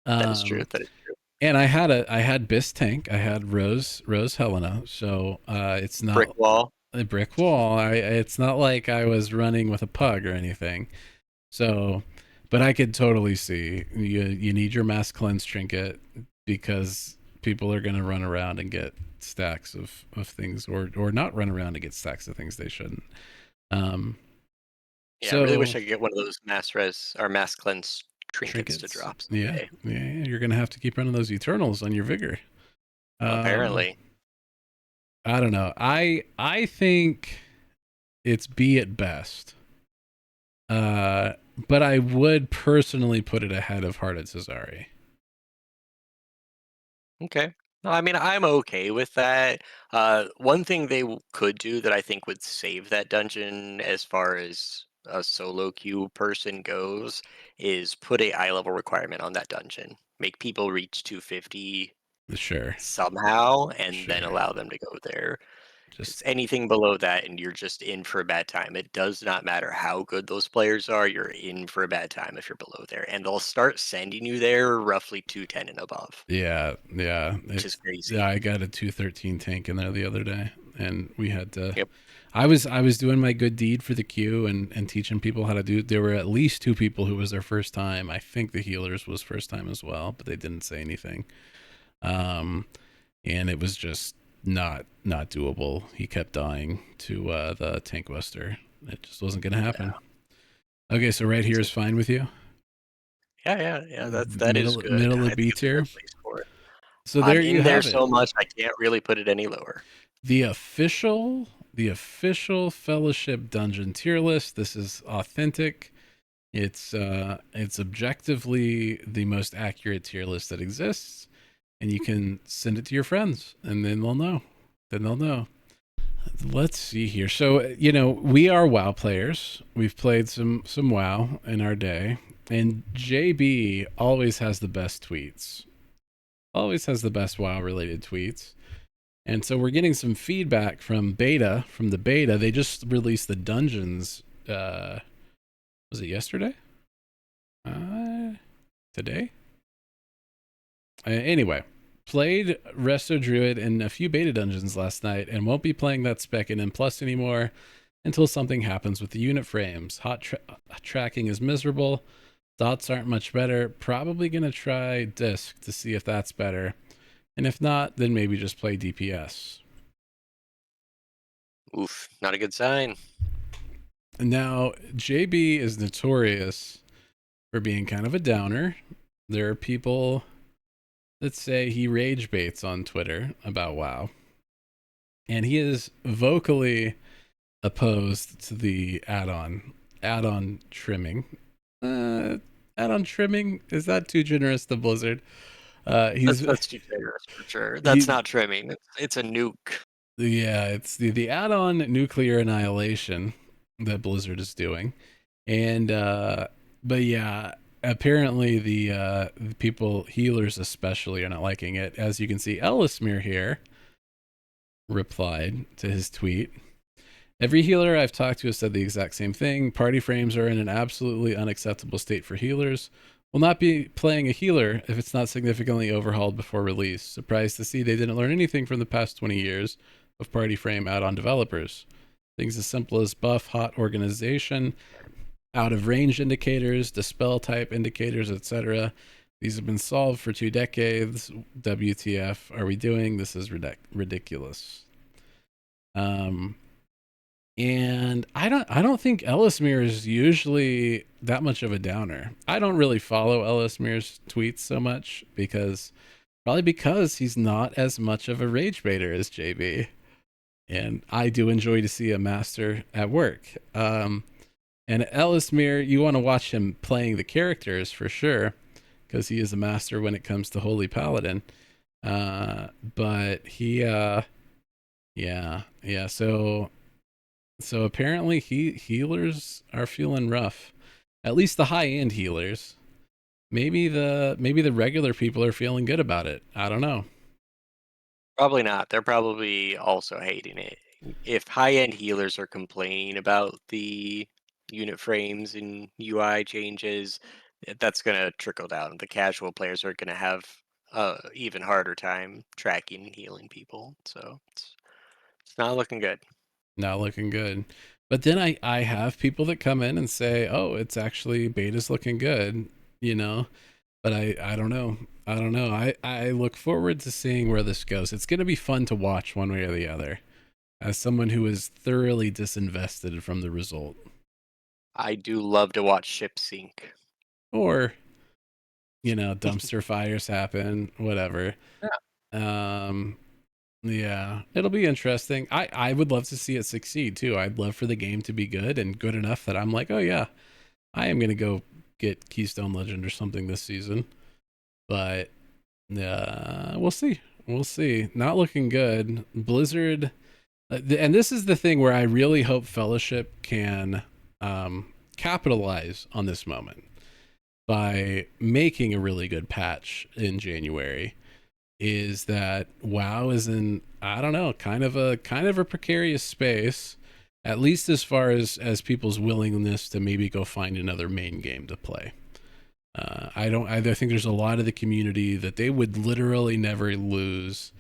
[SPEAKER 2] That is true.
[SPEAKER 1] Um,
[SPEAKER 2] That is true.
[SPEAKER 1] and I had Bis tank. I had Rose Helena. So it's
[SPEAKER 2] Brick
[SPEAKER 1] not
[SPEAKER 2] wall.
[SPEAKER 1] a brick wall. It's not like I was running with a pug or anything. So, But I could totally see you need your mass cleanse trinket because people are going to run around and get stacks of things, or not run around and get stacks of things they shouldn't. Um,
[SPEAKER 2] Yeah, I really
[SPEAKER 1] so
[SPEAKER 2] wish I could get one of those mass res or mass cleanse trinkets to
[SPEAKER 1] trinkets,
[SPEAKER 2] drop
[SPEAKER 1] yeah,
[SPEAKER 2] someday.
[SPEAKER 1] yeah, you're going to have to keep running those Eternals on your vigor. Um,
[SPEAKER 2] Apparently.
[SPEAKER 1] I don't know. I think it's B at best. Uh, but I would personally put it ahead of Heart at Cesare.
[SPEAKER 2] Okay. No, I mean, I'm okay with that. One thing they could do that I think would save that dungeon as far as a solo queue person goes is put a eye level requirement on that dungeon. Make people reach 250
[SPEAKER 1] Sure,
[SPEAKER 2] somehow and then
[SPEAKER 1] sure.
[SPEAKER 2] allow them to go there.
[SPEAKER 1] Just
[SPEAKER 2] Because anything below that and you're just in for a bad time. It does not matter how good those players are, you're in for a bad time if you're below there. And they'll start sending you there roughly 210 and above,
[SPEAKER 1] yeah, yeah.
[SPEAKER 2] which is
[SPEAKER 1] Yeah,
[SPEAKER 2] crazy.
[SPEAKER 1] I got a 213 tank in there the other day, and we had to.
[SPEAKER 2] Yep.
[SPEAKER 1] I was doing my good deed for the queue and teaching people how to do. There were at least two people who was their first time. I think the healers was first time as well, but they didn't say anything. Um, and it was just not doable. He kept dying to the tank buster. It just wasn't going to
[SPEAKER 2] Yeah.
[SPEAKER 1] happen. Okay, so right here is fine with you.
[SPEAKER 2] Yeah. That is good.
[SPEAKER 1] Middle
[SPEAKER 2] I
[SPEAKER 1] of
[SPEAKER 2] think
[SPEAKER 1] B
[SPEAKER 2] it's a good
[SPEAKER 1] tier.
[SPEAKER 2] place for it.
[SPEAKER 1] So there
[SPEAKER 2] I'm
[SPEAKER 1] you
[SPEAKER 2] in there
[SPEAKER 1] have it.
[SPEAKER 2] so much I can't really put it any lower.
[SPEAKER 1] The official Fellowship Dungeon tier list. This is authentic. It's objectively the most accurate tier list that exists, and you can send it to your friends, and then they'll know. Then they'll know. Let's see here. So we are WoW players. We've played some WoW in our day, and JB always has the best tweets. Always has the best WoW related tweets. And so we're getting some feedback from the beta. They just released the dungeons. Was it yesterday? Today? Anyway, played Resto Druid in a few beta dungeons last night and won't be playing that spec in N Plus anymore until something happens with the unit frames. Tracking is miserable. Dots aren't much better. Probably going to try Disc to see if that's better. And if not, then maybe just play DPS.
[SPEAKER 2] Oof, not a good sign.
[SPEAKER 1] Now, JB is notorious for being kind of a downer. There are people that say he rage baits on Twitter about WoW. And he is vocally opposed to the add-on trimming. Add-on trimming, is that too generous to Blizzard?
[SPEAKER 2] That's
[SPEAKER 1] He's
[SPEAKER 2] that's too generous for sure. That's
[SPEAKER 1] he
[SPEAKER 2] not trimming. It's a nuke.
[SPEAKER 1] Yeah, it's the add-on nuclear annihilation that Blizzard is doing. And but yeah, apparently the people, healers especially, are not liking it. As you can see, Ellismere here replied to his tweet. Every healer I've talked to has said the exact same thing. Party frames are in an absolutely unacceptable state for healers. Will not be playing a healer if it's not significantly overhauled before release. Surprised to see they didn't learn anything from the past 20 years of party frame add-on developers. Things as simple as buff, hot organization, out of range indicators, dispel type indicators, etc. These have been solved for 2 decades. WTF are we doing? This is ridiculous. And I don't think Ellismere is usually that much of a downer. I don't really follow Ellismere's tweets so much probably because he's not as much of a rage baiter as JB. And I do enjoy to see a master at work. And Ellismere, you want to watch him playing the characters for sure, because he is a master when it comes to Holy Paladin. But yeah. So apparently healers are feeling rough. At least the high end healers. Maybe the regular people are feeling good about it. I don't know.
[SPEAKER 2] Probably not. They're probably also hating it. If high-end healers are complaining about the unit frames and UI changes, that's going to trickle down. The casual players are going to have even harder time tracking and healing people. So it's not looking good.
[SPEAKER 1] Not looking good. But then I have people that come in and say, "Oh, it's actually beta's looking good," you know. But I don't know. I don't know. I look forward to seeing where this goes. It's going to be fun to watch one way or the other. As someone who is thoroughly disinvested from the result,
[SPEAKER 2] I do love to watch ships sink.
[SPEAKER 1] or dumpster fires happen, whatever.
[SPEAKER 2] Yeah.
[SPEAKER 1] Um, yeah, it'll be interesting. I would love to see it succeed too. I'd love for the game to be good and good enough that I'm like, oh yeah, I am gonna go get Keystone Legend or something this season. But we'll see. We'll see. Not looking good. Blizzard, and this is the thing where I really hope Fellowship can capitalize on this moment by making a really good patch in January. Is that WoW is in, I don't know, kind of a precarious space, at least as far as people's willingness to maybe go find another main game to play. I think there's a lot of the community that they would literally never lose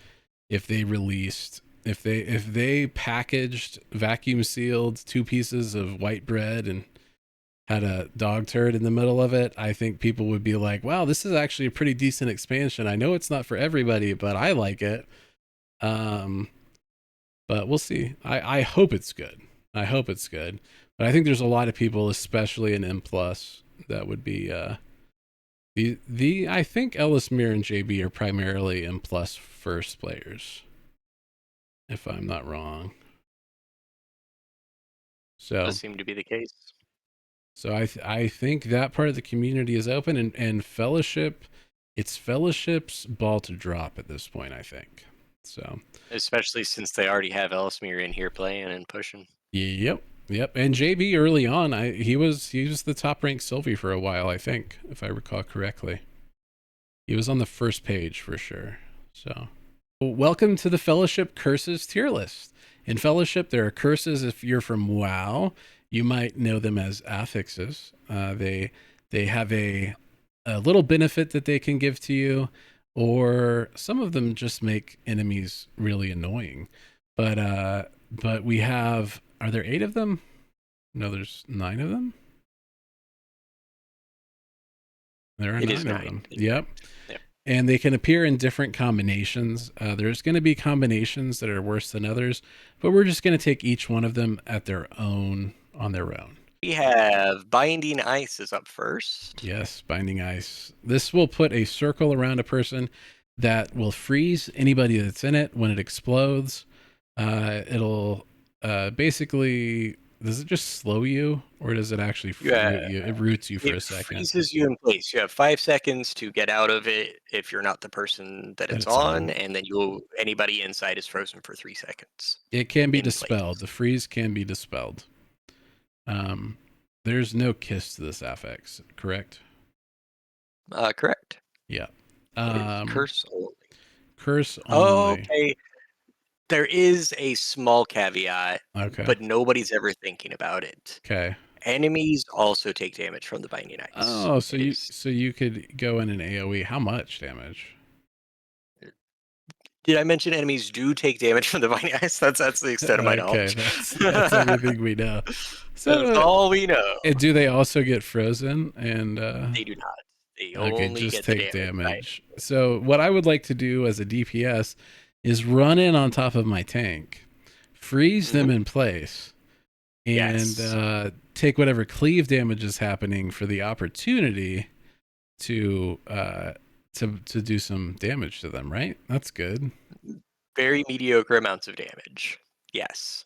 [SPEAKER 1] if they released, if they packaged, vacuum sealed 2 pieces of white bread and had a dog turd in the middle of it. I think people would be like, wow, this is actually a pretty decent expansion. I know it's not for everybody, but I like it. But we'll see. I hope it's good. I hope it's good. But I think there's a lot of people, especially in M+, that would be I think Ellis Mir and JB are primarily M+ first players, if I'm not wrong. So
[SPEAKER 2] Does seem to be the case.
[SPEAKER 1] So I think that part of the community is open, and Fellowship, it's Fellowship's ball to drop at this point, I think. So
[SPEAKER 2] Especially since they already have Ellesmere in here playing and pushing.
[SPEAKER 1] yep. And JB early on, he was the top ranked Sylvie for a while, I think, if I recall correctly. He was on the first page for sure. So welcome to the Fellowship Curses tier list. In Fellowship, there are curses if you're from WoW. You might know them as affixes. They have a little benefit that they can give to you, or some of them just make enemies really annoying. But we have, are there 8 of them? No, there's 9 of them. There are 9 of them. Yep. And they can appear in different combinations. There's going to be combinations that are worse than others, but we're just going to take each one of them on their own.
[SPEAKER 2] We have Binding Ice is up first.
[SPEAKER 1] Yes, Binding Ice. This will put a circle around a person that will freeze anybody that's in it when it explodes. It'll basically, does it just slow you, or does it actually root you? It roots you for a second.
[SPEAKER 2] It freezes you in place. You have 5 seconds to get out of it if you're not the person that it's on, and then anybody inside is frozen for 3 seconds.
[SPEAKER 1] It can be dispelled. The freeze can be dispelled. There's no kiss to this affix, correct?
[SPEAKER 2] Correct.
[SPEAKER 1] Yeah.
[SPEAKER 2] Curse only.
[SPEAKER 1] Curse only.
[SPEAKER 2] Okay. There is a small caveat,
[SPEAKER 1] okay,
[SPEAKER 2] but nobody's ever thinking about it.
[SPEAKER 1] Okay.
[SPEAKER 2] Enemies also take damage from the Binding Ice.
[SPEAKER 1] Oh, so you could go in an AoE. How much damage?
[SPEAKER 2] Did I mention enemies do take damage from the Binding Ice? That's the extent of my knowledge.
[SPEAKER 1] That's everything we know. So
[SPEAKER 2] that's all we know.
[SPEAKER 1] And do they also get frozen? And
[SPEAKER 2] they do not. They only
[SPEAKER 1] just
[SPEAKER 2] get
[SPEAKER 1] take
[SPEAKER 2] the
[SPEAKER 1] damage. So what I would like to do as a DPS is run in on top of my tank, freeze them in place, and take whatever cleave damage is happening for the opportunity to do some damage to them, right? That's good.
[SPEAKER 2] Very mediocre amounts of damage. Yes.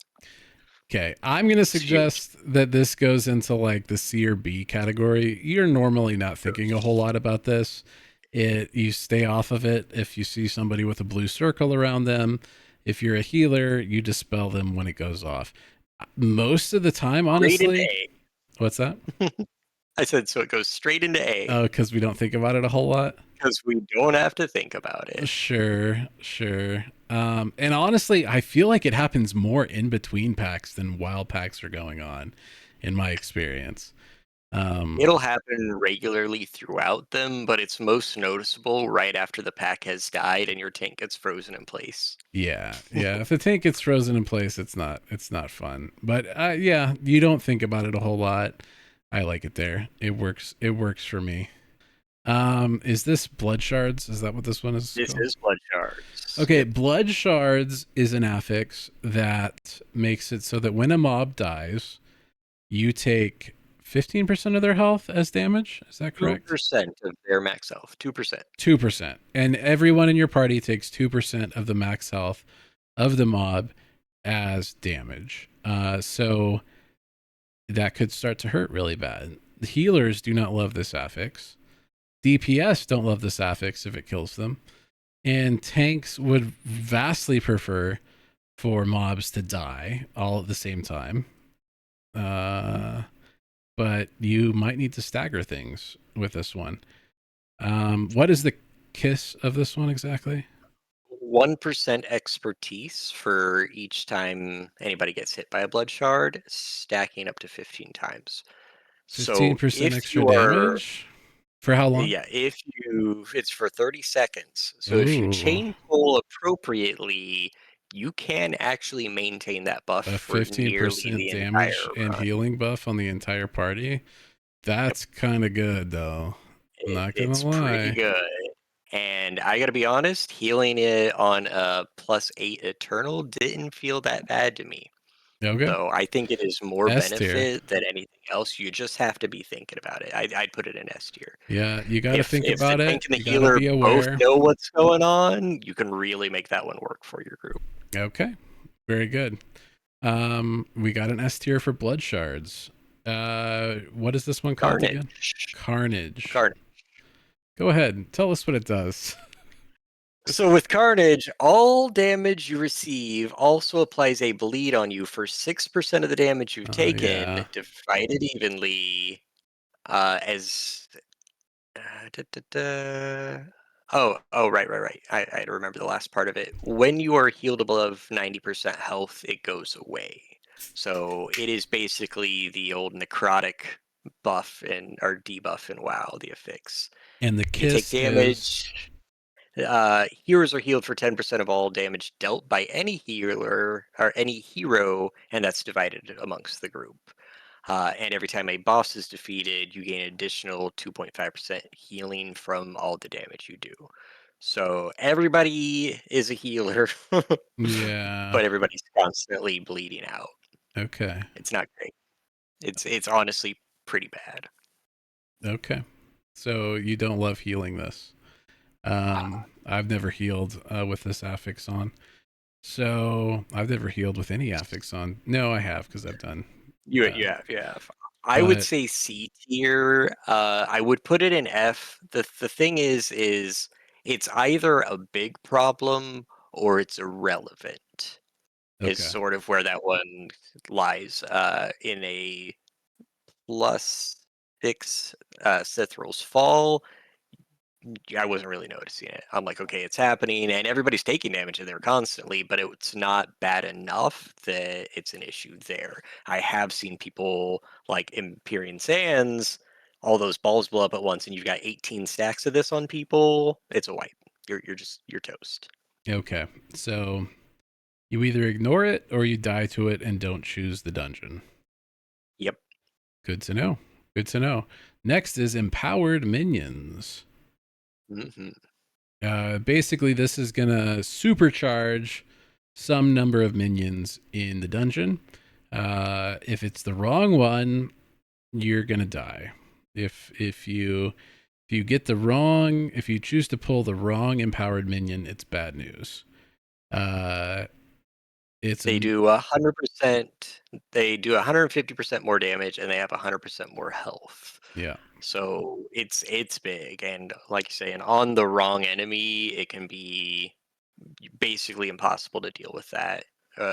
[SPEAKER 1] Okay, I'm going to suggest that this goes into like the C or B category. You're normally not thinking a whole lot about this. You stay off of it if you see somebody with a blue circle around them. If you're a healer, you dispel them when it goes off. Most of the time, honestly. What's that?
[SPEAKER 2] I said, so it goes straight into A.
[SPEAKER 1] Oh, because we don't think about it a whole lot?
[SPEAKER 2] Because we don't have to think about it.
[SPEAKER 1] Sure. And honestly, I feel like it happens more in between packs than while packs are going on, in my experience.
[SPEAKER 2] It'll happen regularly throughout them, but it's most noticeable right after the pack has died and your tank gets frozen in place.
[SPEAKER 1] Yeah, yeah. If the tank gets frozen in place, it's not fun. But yeah, you don't think about it a whole lot. I like it there. It works. It works for me. Is this blood shards? Is that what this one is
[SPEAKER 2] This
[SPEAKER 1] called?
[SPEAKER 2] is blood shards.
[SPEAKER 1] Okay,
[SPEAKER 2] Yep.
[SPEAKER 1] blood shards is an affix that makes it so that when a mob dies, you take 15% of their health as damage. Is that correct?
[SPEAKER 2] 2% of their max health. 2%.
[SPEAKER 1] 2%. And everyone in your party takes 2% of the max health of the mob as damage. So that could start to hurt really bad. The healers do not love this affix. DPS don't love this affix if it kills them. And tanks would vastly prefer for mobs to die all at the same time. But you might need to stagger things with this one. What is the kiss of this one exactly?
[SPEAKER 2] 1% expertise for each time anybody gets hit by a blood shard, stacking up to 15 times. So
[SPEAKER 1] 15%
[SPEAKER 2] if
[SPEAKER 1] extra
[SPEAKER 2] you are,
[SPEAKER 1] damage? For how long?
[SPEAKER 2] yeah, it's for 30 seconds. So if you
[SPEAKER 1] Ooh,
[SPEAKER 2] chain pull appropriately, you can actually maintain that buff
[SPEAKER 1] a
[SPEAKER 2] for nearly
[SPEAKER 1] 15%
[SPEAKER 2] the
[SPEAKER 1] damage
[SPEAKER 2] entire
[SPEAKER 1] and
[SPEAKER 2] run.
[SPEAKER 1] healing buff on the entire party.
[SPEAKER 2] Yep.
[SPEAKER 1] That's kind of good, though. Not gonna
[SPEAKER 2] It's pretty
[SPEAKER 1] lie.
[SPEAKER 2] good. And I gotta be honest, healing it on a +8 Eternal didn't feel that bad to me.
[SPEAKER 1] Okay.
[SPEAKER 2] So I think it is more
[SPEAKER 1] S tier.
[SPEAKER 2] benefit than anything else. You just have to be thinking about it. I'd put it in S tier.
[SPEAKER 1] Yeah, you got to think
[SPEAKER 2] If the
[SPEAKER 1] about
[SPEAKER 2] tank
[SPEAKER 1] it.
[SPEAKER 2] and the
[SPEAKER 1] You got to
[SPEAKER 2] healer
[SPEAKER 1] be
[SPEAKER 2] both
[SPEAKER 1] aware.
[SPEAKER 2] know what's going on, you can really make that one work for your group.
[SPEAKER 1] Okay. Very good. We got an S tier for blood shards. What is this one called again?
[SPEAKER 2] Carnage.
[SPEAKER 1] Carnage.
[SPEAKER 2] Carnage.
[SPEAKER 1] Go ahead. Tell us what it does.
[SPEAKER 2] So with Carnage, all damage you receive also applies a bleed on you for 6% of the damage you've
[SPEAKER 1] Oh
[SPEAKER 2] taken,
[SPEAKER 1] yeah.
[SPEAKER 2] divided evenly as da, da, da. Oh, right. I remember the last part of it. When you are healed above 90% health, it goes away. So it is basically the old necrotic buff and or debuff in WoW, the affix.
[SPEAKER 1] And the
[SPEAKER 2] You take
[SPEAKER 1] kiss is
[SPEAKER 2] damage. Heroes are healed for 10% of all damage dealt by any healer or any hero, and that's divided amongst the group. And every time a boss is defeated, you gain additional 2.5% healing from all the damage you do. So everybody is a healer,
[SPEAKER 1] yeah.
[SPEAKER 2] but everybody's constantly bleeding out.
[SPEAKER 1] Okay.
[SPEAKER 2] It's not great. It's honestly pretty bad.
[SPEAKER 1] Okay. So you don't love healing this. I've never healed with this affix on. So I've never healed with any affix on. No, I have because I've done.
[SPEAKER 2] You have. I would
[SPEAKER 1] But
[SPEAKER 2] say C tier. I would put it in F. The thing is it's either a big problem or it's irrelevant. Is
[SPEAKER 1] okay.
[SPEAKER 2] sort of where that one lies. In a +6 Cithral's Fall, I wasn't really noticing it. I'm like, okay, it's happening, and everybody's taking damage in there constantly, but it's not bad enough that it's an issue there. I have seen people like Empyrean Sands, all those balls blow up at once, and you've got 18 stacks of this on people. It's a wipe. You're toast.
[SPEAKER 1] Okay. So you either ignore it or you die to it and don't choose the dungeon.
[SPEAKER 2] Yep.
[SPEAKER 1] Good to know. Good to know. Next is empowered minions.
[SPEAKER 2] Hmm.
[SPEAKER 1] Basically, this is going to supercharge some number of minions in the dungeon. If it's the wrong one, you're going to die. If you get the wrong, if you choose to pull the wrong empowered minion, it's bad news. Uh, it's
[SPEAKER 2] They
[SPEAKER 1] a
[SPEAKER 2] do 100%. They do 150% more damage, and they have 100% more health.
[SPEAKER 1] yeah.
[SPEAKER 2] So it's big, and like you say, and on the wrong enemy, it can be basically impossible to deal with that.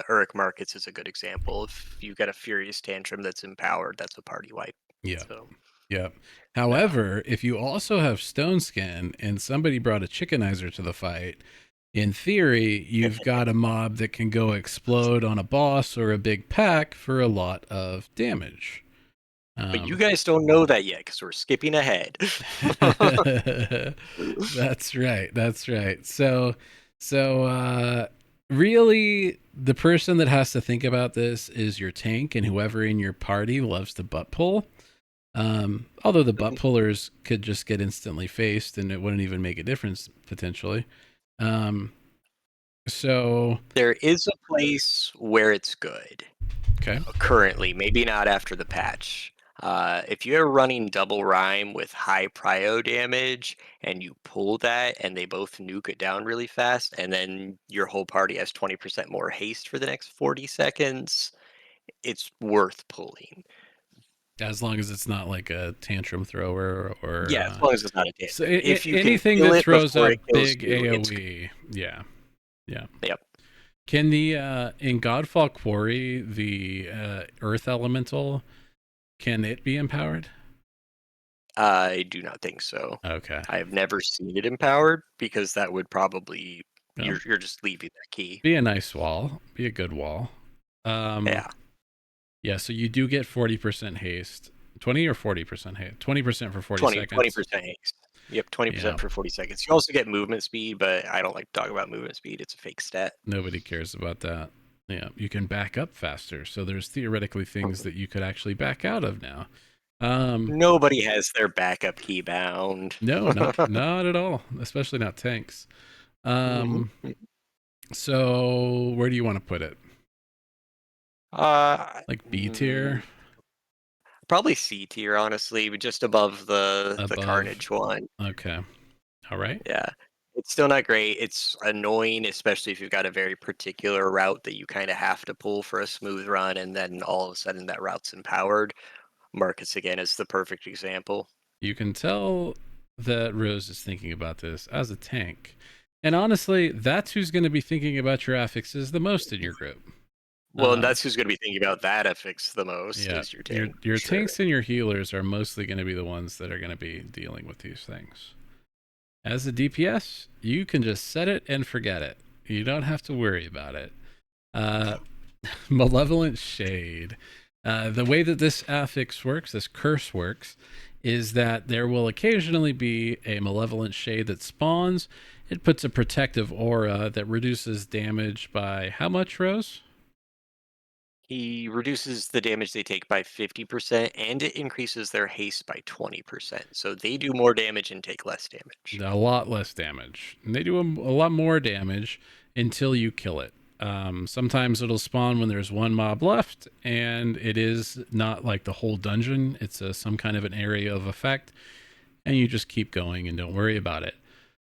[SPEAKER 2] Uruk Markets is a good example. If you've got a Furious Tantrum that's empowered, that's a party wipe.
[SPEAKER 1] Yeah.
[SPEAKER 2] So
[SPEAKER 1] Yeah.
[SPEAKER 2] no,
[SPEAKER 1] However, if you also have Stone Skin and somebody brought a chickenizer to the fight, in theory, you've got a mob that can go explode on a boss or a big pack for a lot of damage.
[SPEAKER 2] But you guys don't know that yet because we're skipping ahead.
[SPEAKER 1] That's right. That's right. So really the person that has to think about this is your tank and whoever in your party loves to butt pull. Although the butt pullers could just get instantly faced and it wouldn't even make a difference potentially. Um, so
[SPEAKER 2] There is a place where it's good.
[SPEAKER 1] okay.
[SPEAKER 2] Currently, maybe not after the patch. If you're running double rhyme with high prio damage and you pull that and they both nuke it down really fast, and then your whole party has 20% more haste for the next 40 seconds, it's worth pulling.
[SPEAKER 1] As long as it's not like a tantrum thrower or
[SPEAKER 2] Yeah, as long as it's not a
[SPEAKER 1] so
[SPEAKER 2] tantrum. If you can
[SPEAKER 1] anything
[SPEAKER 2] kill
[SPEAKER 1] that
[SPEAKER 2] it
[SPEAKER 1] throws
[SPEAKER 2] before
[SPEAKER 1] up
[SPEAKER 2] it kills
[SPEAKER 1] big
[SPEAKER 2] you, it's
[SPEAKER 1] AoE. Yeah. Yeah.
[SPEAKER 2] yep.
[SPEAKER 1] Can the in Godfall Quarry the Earth Elemental, can it be empowered?
[SPEAKER 2] I do not think so.
[SPEAKER 1] Okay.
[SPEAKER 2] I have never seen it empowered because that would probably
[SPEAKER 1] Well,
[SPEAKER 2] you're just leaving that key.
[SPEAKER 1] be a nice wall. Be a good wall.
[SPEAKER 2] Yeah.
[SPEAKER 1] Yeah, so you do get 40% haste. 20 or 40% haste? 20% for 40
[SPEAKER 2] 20
[SPEAKER 1] seconds.
[SPEAKER 2] percent haste. Yep,
[SPEAKER 1] Yeah.
[SPEAKER 2] 20% for 40 seconds. You also get movement speed, but I don't like to talk about movement speed. It's a fake stat.
[SPEAKER 1] Nobody cares about that. Yeah, you can back up faster. So there's theoretically things that you could actually back out of now.
[SPEAKER 2] Nobody has their backup key bound.
[SPEAKER 1] No, not at all, especially not tanks.
[SPEAKER 2] Mhm.
[SPEAKER 1] So where do you want to put it?
[SPEAKER 2] Uh,
[SPEAKER 1] Like B tier,
[SPEAKER 2] mm, Probably C tier, honestly, but just above the
[SPEAKER 1] above?
[SPEAKER 2] Carnage one.
[SPEAKER 1] Okay. All right.
[SPEAKER 2] Yeah. It's still not great. It's annoying, especially if you've got a very particular route that you kind of have to pull for a smooth run, and then all of a sudden that route's empowered. Marcus again is the perfect example.
[SPEAKER 1] You can tell that Rose is thinking about this as a tank. And honestly, that's who's going to be thinking about your affixes the most in your group.
[SPEAKER 2] Well, and
[SPEAKER 1] Uh,
[SPEAKER 2] that's who's going to be thinking about that affix the most
[SPEAKER 1] yeah,
[SPEAKER 2] is your
[SPEAKER 1] your
[SPEAKER 2] tank, for
[SPEAKER 1] your
[SPEAKER 2] sure.
[SPEAKER 1] tanks and your healers are mostly going to be the ones that are going to be dealing with these things. As a DPS, you can just set it and forget it. You don't have to worry about it. Uh, Malevolent Shade. The way that this affix works, this curse works, is that there will occasionally be a malevolent shade that spawns. It puts a protective aura that reduces damage by how much, Rose?
[SPEAKER 2] He reduces the damage they take by 50%, and it increases their haste by 20%. So they do more damage and take less damage.
[SPEAKER 1] A lot less damage. And they do a lot more damage until you kill it. Sometimes it'll spawn when there's one mob left, and it is not like the whole dungeon. It's some kind of an area of effect, and you just keep going and don't worry about it.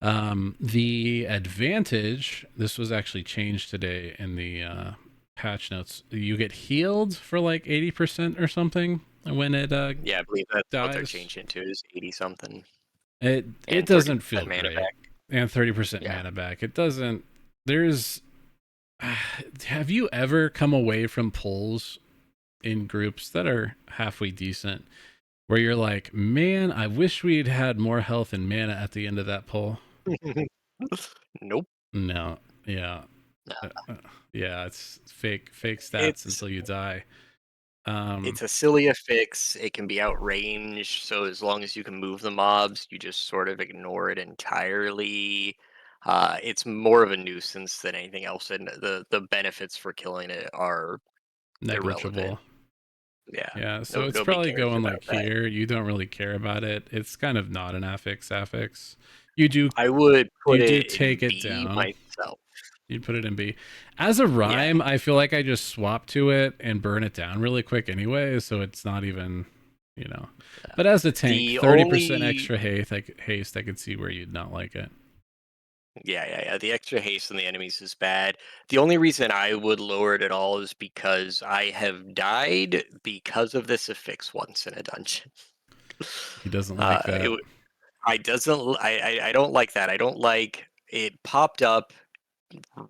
[SPEAKER 1] The advantage, this was actually changed today in the patch notes. You get healed for like 80% or something when it
[SPEAKER 2] Yeah, I believe that's what they're
[SPEAKER 1] dies.
[SPEAKER 2] changing to is 80 something
[SPEAKER 1] It
[SPEAKER 2] and
[SPEAKER 1] doesn't
[SPEAKER 2] 30%
[SPEAKER 1] feel
[SPEAKER 2] mana
[SPEAKER 1] great.
[SPEAKER 2] back.
[SPEAKER 1] And 30%
[SPEAKER 2] Yeah.
[SPEAKER 1] mana back. It doesn't. There's. Have you ever come away from pulls in groups that are halfway decent where you're like, man, I wish we'd had more health and mana at the end of that pull?
[SPEAKER 2] Nope.
[SPEAKER 1] No. Yeah.
[SPEAKER 2] No.
[SPEAKER 1] Yeah, it's fake stats
[SPEAKER 2] It's
[SPEAKER 1] until you die.
[SPEAKER 2] it's a silly affix. It can be outranged, so as long as you can move the mobs, you just sort of ignore it entirely. It's more of a nuisance than anything else, and the benefits for killing it are irrelevant.
[SPEAKER 1] Negligible.
[SPEAKER 2] Yeah,
[SPEAKER 1] Yeah, so
[SPEAKER 2] no
[SPEAKER 1] it's
[SPEAKER 2] nobody
[SPEAKER 1] probably
[SPEAKER 2] cares
[SPEAKER 1] going
[SPEAKER 2] about
[SPEAKER 1] like
[SPEAKER 2] that.
[SPEAKER 1] here. You don't really care about it. It's kind of not an affix. You do
[SPEAKER 2] I would put
[SPEAKER 1] you do
[SPEAKER 2] it
[SPEAKER 1] take
[SPEAKER 2] in
[SPEAKER 1] it
[SPEAKER 2] B
[SPEAKER 1] down.
[SPEAKER 2] myself.
[SPEAKER 1] You'd put it in B. As a
[SPEAKER 2] Yeah,
[SPEAKER 1] rhyme, I feel like I just swap to it and burn it down really quick anyway, so it's not even, you know. But as a tank,
[SPEAKER 2] the
[SPEAKER 1] 30%
[SPEAKER 2] only
[SPEAKER 1] extra haste, I could see where you'd not like it.
[SPEAKER 2] yeah. The extra haste on the enemies is bad. The only reason I would lower it at all is because I have died because of this affix once in a dungeon.
[SPEAKER 1] He doesn't like
[SPEAKER 2] It
[SPEAKER 1] that.
[SPEAKER 2] I doesn't I don't like that. I don't like it popped up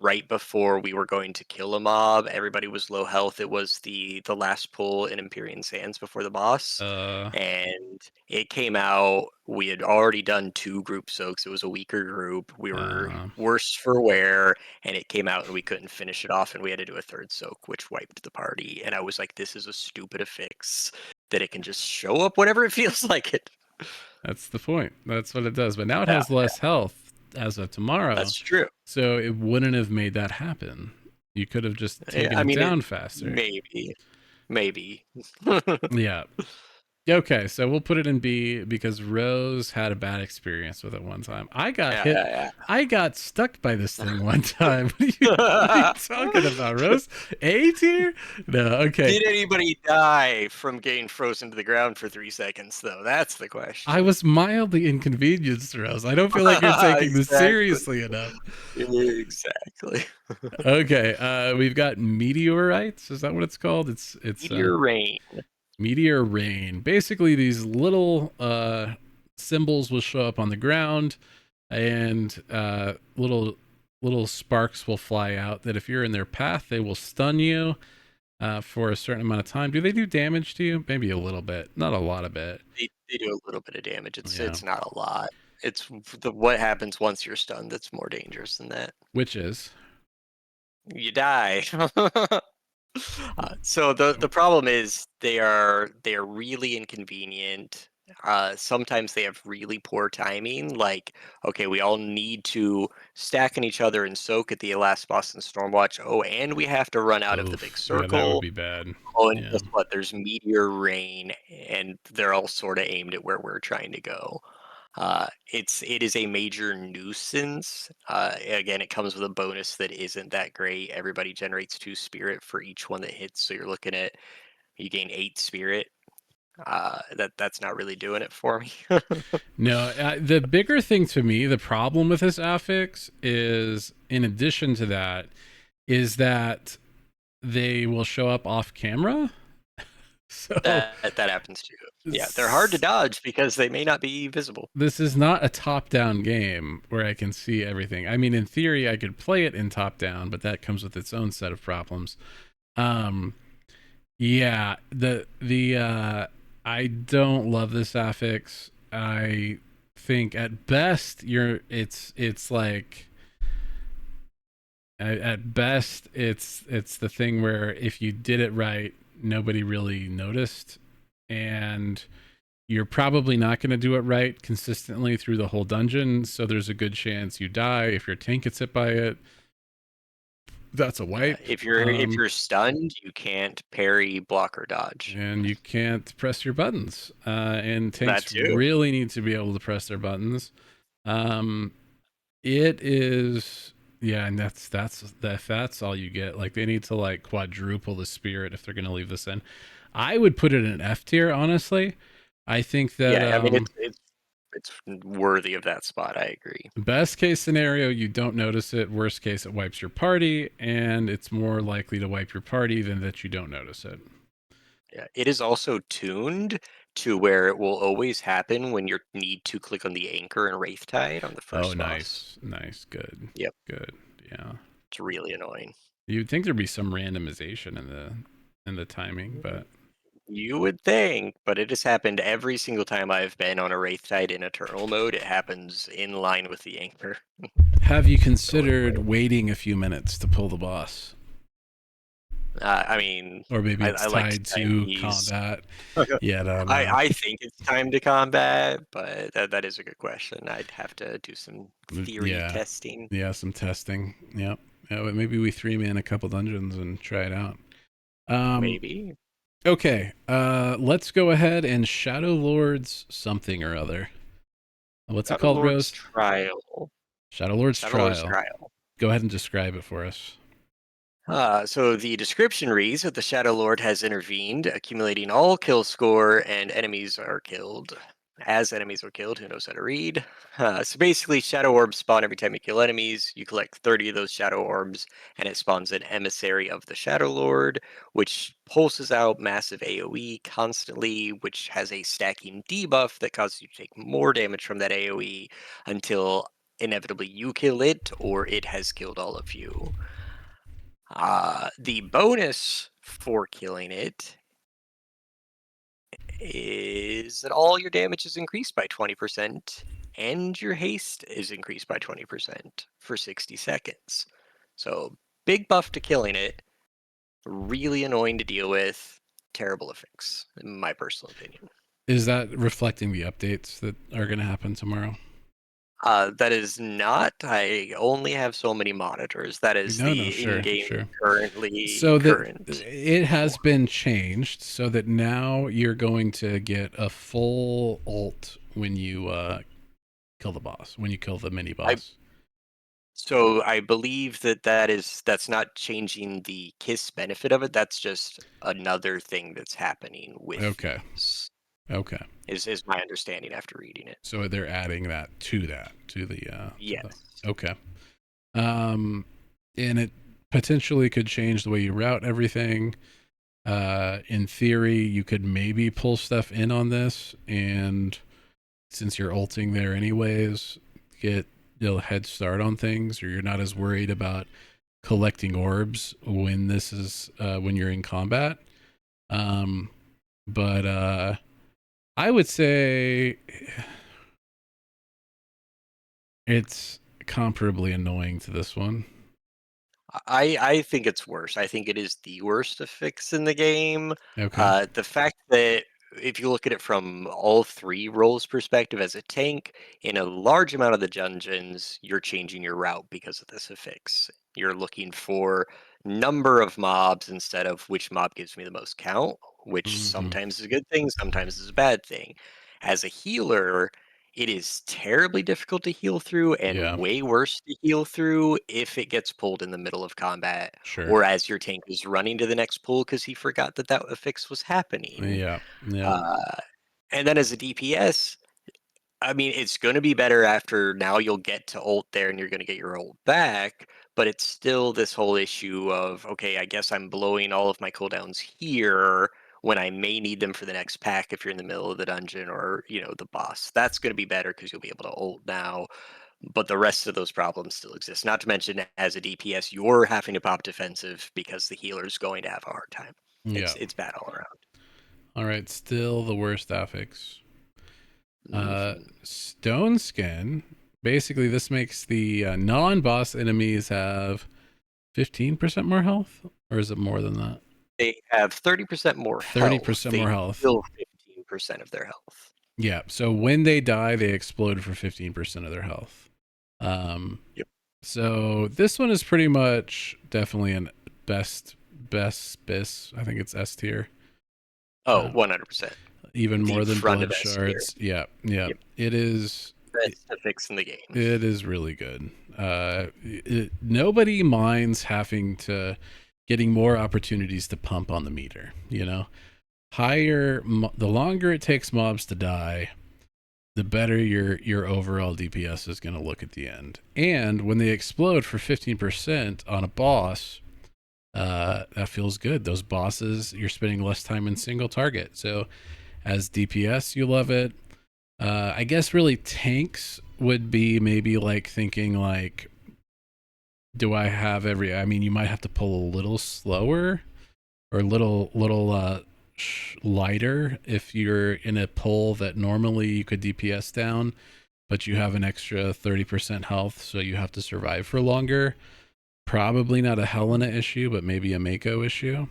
[SPEAKER 2] right before we were going to kill a mob. Everybody was low health. It was the last pull in Empyrean Sands before the boss.
[SPEAKER 1] Uh
[SPEAKER 2] And it came out. We had already done two group soaks. It was a weaker group. We were
[SPEAKER 1] uh
[SPEAKER 2] worse for wear, and it came out and we couldn't finish it off, and we had to do a third soak, which wiped the party. And I was like, this is a stupid affix. that it can just show up whenever it feels like it.
[SPEAKER 1] That's the point. That's what it does. But now it
[SPEAKER 2] Yeah,
[SPEAKER 1] has less health as of tomorrow,
[SPEAKER 2] that's true.
[SPEAKER 1] so it wouldn't have made that happen. You could have just taken
[SPEAKER 2] I
[SPEAKER 1] it
[SPEAKER 2] mean,
[SPEAKER 1] down faster.
[SPEAKER 2] maybe.
[SPEAKER 1] Yeah. Okay, so we'll put it in B because Rose had a bad experience with it one time. I got hit.
[SPEAKER 2] Yeah,
[SPEAKER 1] I got stuck by this thing one time. What are you
[SPEAKER 2] yeah.
[SPEAKER 1] talking about, Rose? A tier? No, okay.
[SPEAKER 2] Did anybody die from getting frozen to the ground for 3 seconds, though? That's the
[SPEAKER 1] I
[SPEAKER 2] question.
[SPEAKER 1] was mildly inconvenienced, Rose. I don't feel like you're taking this
[SPEAKER 2] Exactly.
[SPEAKER 1] seriously enough.
[SPEAKER 2] Exactly.
[SPEAKER 1] Okay, we've got meteorites. Is that what it's called? It's
[SPEAKER 2] Meteor rain.
[SPEAKER 1] meteor rain. Basically, these little symbols will show up on the ground, and little sparks will fly out. That if you're in their path, they will stun you for a certain amount of time. Do they do damage to you? Maybe a little bit, not a lot of it.
[SPEAKER 2] They do a little bit of damage.
[SPEAKER 1] Yeah,
[SPEAKER 2] It's not a lot. It's what happens once you're stunned that's more dangerous than that.
[SPEAKER 1] which is
[SPEAKER 2] You die. So the problem is they are really inconvenient. Sometimes they have really poor timing. Like, okay, we all need to stack on each other and soak at the last boss in Stormwatch. Oh, and we have to run out of the big
[SPEAKER 1] oof. Yeah, that would
[SPEAKER 2] circle.
[SPEAKER 1] be bad.
[SPEAKER 2] Oh, and
[SPEAKER 1] Yeah.
[SPEAKER 2] guess what? There's meteor rain, and they're all sort of aimed at where we're trying to go. It is a major nuisance. Again, it comes with a bonus that isn't that great. Everybody generates 2 spirit for each one that hits, so you're looking at you gain 8 spirit. That's not really doing it for me.
[SPEAKER 1] No, the bigger thing to me, the problem with this affix is, in addition to that, is that they will show up off camera. So
[SPEAKER 2] That happens too. Yeah, they're hard to dodge because they may not be visible.
[SPEAKER 1] this is not a top-down game where I can see everything. I mean, in theory, I could play it in top-down, but that comes with its own set of problems. Um, yeah, I don't love this affix. I think at best it's like at best it's the thing where if you did it right, nobody really noticed, and you're probably not going to do it right consistently through the whole dungeon, so there's a good chance you die. If your tank gets hit by it, that's a wipe.
[SPEAKER 2] If you're stunned, you can't parry, block, or dodge.
[SPEAKER 1] And you can't press your buttons. And
[SPEAKER 2] That
[SPEAKER 1] tanks
[SPEAKER 2] too.
[SPEAKER 1] really need to be able to press their buttons. It is, yeah, and that's all you get. Like, they need to like quadruple the spirit if they're going to leave this in. I would put it in F tier, honestly. I think that
[SPEAKER 2] Yeah, I mean it's worthy of that spot. I agree.
[SPEAKER 1] best case scenario, you don't notice it. Worst case, it wipes your party, and it's more likely to wipe your party than that you don't notice it.
[SPEAKER 2] Yeah, it is also tuned to where it will always happen when you need to click on the anchor and Wraith Tide on the
[SPEAKER 1] Oh,
[SPEAKER 2] first boss.
[SPEAKER 1] nice, good,
[SPEAKER 2] Yep,
[SPEAKER 1] good. Yeah,
[SPEAKER 2] it's really annoying.
[SPEAKER 1] you'd think there'd be some randomization in the timing, but
[SPEAKER 2] You would think, but it has happened every single time I've been on a Wraith Tide in Eternal mode. It happens in line with the anchor.
[SPEAKER 1] have you
[SPEAKER 2] So
[SPEAKER 1] considered
[SPEAKER 2] annoying.
[SPEAKER 1] waiting a few minutes to pull the boss?
[SPEAKER 2] I mean,
[SPEAKER 1] Or maybe
[SPEAKER 2] I
[SPEAKER 1] it's
[SPEAKER 2] like to
[SPEAKER 1] tied
[SPEAKER 2] time
[SPEAKER 1] to
[SPEAKER 2] these.
[SPEAKER 1] combat. Yeah, I don't know.
[SPEAKER 2] I think it's time to combat, but that is a good question. I'd have to do some theory
[SPEAKER 1] Yeah,
[SPEAKER 2] testing.
[SPEAKER 1] yeah, some testing. Yep. Yeah, but maybe we 3-man a couple dungeons and try it out. Um,
[SPEAKER 2] Maybe.
[SPEAKER 1] okay. Let's go ahead and Shadow Lord's something or other. What's it
[SPEAKER 2] Shadow
[SPEAKER 1] called,
[SPEAKER 2] Lord's
[SPEAKER 1] Rose?
[SPEAKER 2] Trial.
[SPEAKER 1] Shadow Lord's
[SPEAKER 2] Shadow Lord's
[SPEAKER 1] Trial.
[SPEAKER 2] Trial.
[SPEAKER 1] Go ahead and describe it for us.
[SPEAKER 2] So the description reads that the Shadow Lord has intervened, accumulating all kill score, and enemies are killed. As enemies are killed, who knows how to read? So basically, Shadow Orbs spawn every time you kill enemies. You collect 30 of those Shadow Orbs, and it spawns an Emissary of the Shadow Lord, which pulses out massive AoE constantly, which has a stacking debuff that causes you to take more damage from that AoE until inevitably you kill it or it has killed all of you. The bonus for killing it is that all your damage is increased by 20% and your haste is increased by 20% for 60 seconds. So, big buff to killing it, really annoying to deal with. terrible fix, in my personal opinion.
[SPEAKER 1] Is that reflecting the updates that are going to happen tomorrow?
[SPEAKER 2] That is not. I only have so many monitors. That is
[SPEAKER 1] No,
[SPEAKER 2] the
[SPEAKER 1] sure,
[SPEAKER 2] in-game
[SPEAKER 1] sure.
[SPEAKER 2] currently
[SPEAKER 1] So that
[SPEAKER 2] current.
[SPEAKER 1] it has been changed so that now you're going to get a full ult when you kill the boss, when you kill the mini
[SPEAKER 2] I
[SPEAKER 1] boss.
[SPEAKER 2] so I believe that's not changing the KISS benefit of it. That's just another thing that's happening with
[SPEAKER 1] Okay.
[SPEAKER 2] these.
[SPEAKER 1] Okay.
[SPEAKER 2] Is my understanding after reading it.
[SPEAKER 1] So they're adding that to the
[SPEAKER 2] Yes.
[SPEAKER 1] okay. Um and it potentially could change the way you route everything. In theory, you could maybe pull stuff in on this, and since you're ulting there anyways, get a head start on things, or you're not as worried about collecting orbs when this is when you're in combat. Um, but I would say it's comparably annoying to this one.
[SPEAKER 2] I think it's worse. I think it is the worst of fix in the game.
[SPEAKER 1] Okay.
[SPEAKER 2] The fact that if you look at it from all three roles perspective as a tank, in a large amount of the dungeons, you're changing your route because of this affix. You're looking for number of mobs instead of which mob gives me the most count, which
[SPEAKER 1] Mm-hmm.
[SPEAKER 2] sometimes is a good thing, sometimes is a bad thing. As a healer, it is terribly difficult to heal through and
[SPEAKER 1] Yeah.
[SPEAKER 2] way worse to heal through if it gets pulled in the middle of combat
[SPEAKER 1] Sure.
[SPEAKER 2] or as your tank is running to the next pull because he forgot that that affix was happening.
[SPEAKER 1] Yeah. Yeah.
[SPEAKER 2] Uh, and then as a DPS, I mean, it's going to be better after now you'll get to ult there and you're going to get your ult back, but it's still this whole issue of, okay, I guess I'm blowing all of my cooldowns here when I may need them for the next pack if you're in the middle of the dungeon or, the boss. That's going to be better because you'll be able to ult now, but the rest of those problems still exist. Not to mention, as a DPS, you're having to pop defensive because the healer's going to have a hard time.
[SPEAKER 1] Yeah.
[SPEAKER 2] It's bad all around.
[SPEAKER 1] All right. Still the worst affix.
[SPEAKER 2] Mhm.
[SPEAKER 1] Stone Skin. Basically, this makes the non-boss enemies have 15% more health, or is it more than that?
[SPEAKER 2] They have 30% more health.
[SPEAKER 1] 30% more
[SPEAKER 2] They
[SPEAKER 1] health.
[SPEAKER 2] heal 15% of their health.
[SPEAKER 1] Yeah. So when they die, they explode for 15% of their health. Um,
[SPEAKER 2] Yep.
[SPEAKER 1] so this one is pretty much definitely an best bis. I think it's S tier.
[SPEAKER 2] Oh,
[SPEAKER 1] Uh,
[SPEAKER 2] 100%.
[SPEAKER 1] even
[SPEAKER 2] The
[SPEAKER 1] more than
[SPEAKER 2] front of
[SPEAKER 1] blood
[SPEAKER 2] S tier.
[SPEAKER 1] shards. Yeah. Yeah.
[SPEAKER 2] Yep.
[SPEAKER 1] It is.
[SPEAKER 2] Best affix in the game.
[SPEAKER 1] It is really good. Nobody minds having to getting more opportunities to pump on the meter. The longer it takes mobs to die, the better your overall DPS is going to look at the end. And when they explode for 15% on a boss, that feels good. Those bosses, you're spending less time in single target. So as DPS, you love it. I guess really tanks would be maybe like thinking like, do I have I mean, you might have to pull a little slower or a little lighter if you're in a pull that normally you could DPS down, but you have an extra 30% health, so you have to survive for longer. Probably not a Helena issue, but maybe a Mako issue.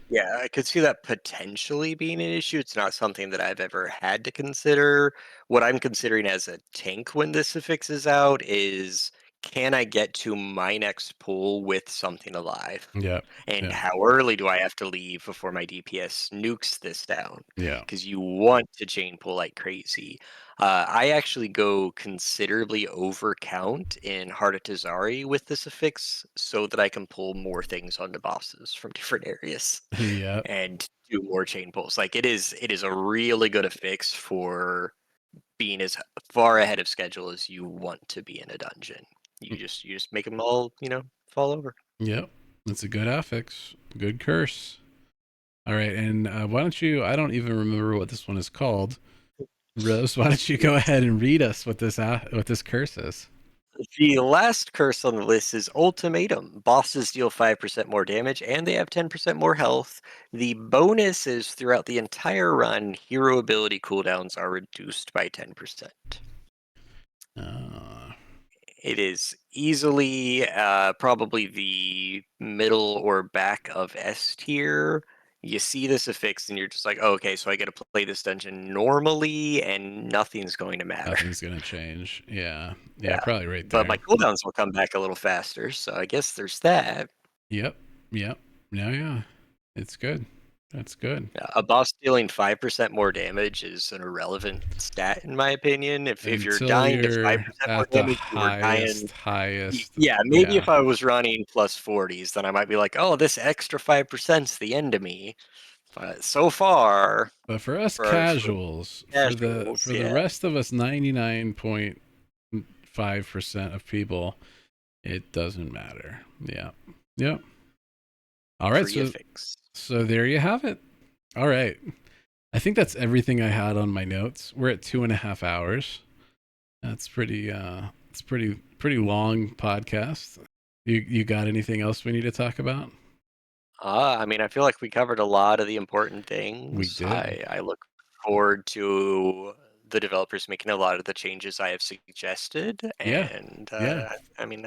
[SPEAKER 2] Yeah, I could see that potentially being an issue. It's not something that I've ever had to consider. What I'm considering as a tank when this affix is out is, can I get to my next pull with something alive?
[SPEAKER 1] Yeah,
[SPEAKER 2] And
[SPEAKER 1] yeah,
[SPEAKER 2] how early do I have to leave before my DPS nukes this down?
[SPEAKER 1] yeah.
[SPEAKER 2] Because you want to chain pull like crazy. I actually go considerably over count in Heart of Tazari with this affix so that I can pull more things onto bosses from different areas
[SPEAKER 1] Yeah.
[SPEAKER 2] and do more chain pulls. Like it is a really good affix for being as far ahead of schedule as you want to be in a dungeon. You just make them all, fall over.
[SPEAKER 1] Yep. It's a good affix. Good curse. All right, and why don't you? I don't even remember what this one is called. Rose, why don't you go
[SPEAKER 2] Yes.
[SPEAKER 1] ahead and read us what this curse is?
[SPEAKER 2] The last curse on the list is Ultimatum. Bosses deal 5% more damage and they have 10% more health. The bonus is throughout the entire run, hero ability cooldowns are reduced by 10%.
[SPEAKER 1] Uh,
[SPEAKER 2] It is easily probably the middle or back of S tier you see this affixed and you're just like, oh, okay, so I got to play this dungeon normally and nothing's going to matter.
[SPEAKER 1] Nothing's gonna change. Yeah, yeah,
[SPEAKER 2] Yeah.
[SPEAKER 1] probably right
[SPEAKER 2] But
[SPEAKER 1] there.
[SPEAKER 2] my cooldowns will come back a little faster, so I guess there's that.
[SPEAKER 1] Yep, yep. No, yeah, it's good. That's good.
[SPEAKER 2] Yeah, a boss dealing 5% more damage is an irrelevant stat in my opinion. If you're
[SPEAKER 1] Until
[SPEAKER 2] dying to
[SPEAKER 1] you're
[SPEAKER 2] 5% more
[SPEAKER 1] at the
[SPEAKER 2] damage, you were dying.
[SPEAKER 1] highest.
[SPEAKER 2] Yeah, maybe
[SPEAKER 1] Yeah,
[SPEAKER 2] if I was running plus 40s, then I might be like, oh, this extra 5%'s the end of me. But so far,
[SPEAKER 1] but for us
[SPEAKER 2] for
[SPEAKER 1] casuals,
[SPEAKER 2] casuals,
[SPEAKER 1] for the
[SPEAKER 2] yeah,
[SPEAKER 1] rest of us, 99.5% of people, it doesn't matter. Yeah, yep. All right,
[SPEAKER 2] free
[SPEAKER 1] so
[SPEAKER 2] affix.
[SPEAKER 1] there you have it. All right, I think that's everything I had on my notes. We're at 2.5 hours. That's pretty. It's pretty long podcast. You got anything else we need to talk about?
[SPEAKER 2] I mean, I feel like we covered a lot of the important
[SPEAKER 1] We
[SPEAKER 2] things.
[SPEAKER 1] did.
[SPEAKER 2] I look forward to the developers making a lot of the changes I have suggested,
[SPEAKER 1] Yeah,
[SPEAKER 2] and
[SPEAKER 1] yeah.
[SPEAKER 2] I mean,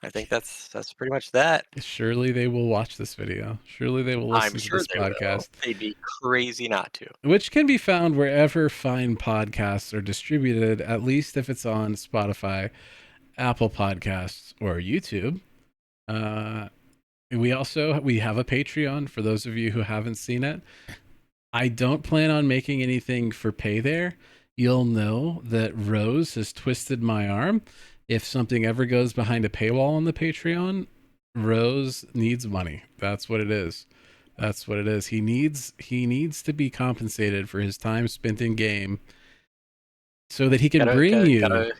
[SPEAKER 2] I think that's pretty much that.
[SPEAKER 1] Surely they will watch this video. Surely they will
[SPEAKER 2] I'm
[SPEAKER 1] listen to
[SPEAKER 2] sure
[SPEAKER 1] this
[SPEAKER 2] they will.
[SPEAKER 1] podcast,
[SPEAKER 2] They'd be crazy not to.
[SPEAKER 1] which can be found wherever fine podcasts are distributed, at least if it's on Spotify, Apple Podcasts, or YouTube. Uh, we have a Patreon for those of you who haven't seen it. I don't plan on making anything for pay there. You'll know that Rose has twisted my arm. If something ever goes behind a paywall on the Patreon, Rose needs money. That's what it is. That's what it is. He needs to be compensated for his time spent in game so that he can bring you
[SPEAKER 2] Gotta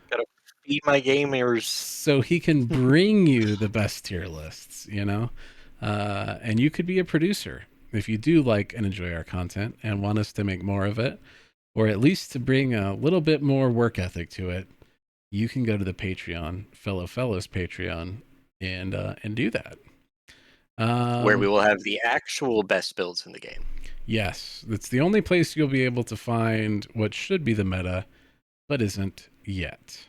[SPEAKER 2] feed my gamers.
[SPEAKER 1] the best tier lists, you know? And you could be a producer if you do like and enjoy our content and want us to make more of it, or at least to bring a little bit more work ethic to it. You can go to the Patreon, fellows Patreon, and do that.
[SPEAKER 2] Where we will have the actual best builds in the game.
[SPEAKER 1] Yes, it's the only place you'll be able to find what should be the meta, but isn't yet.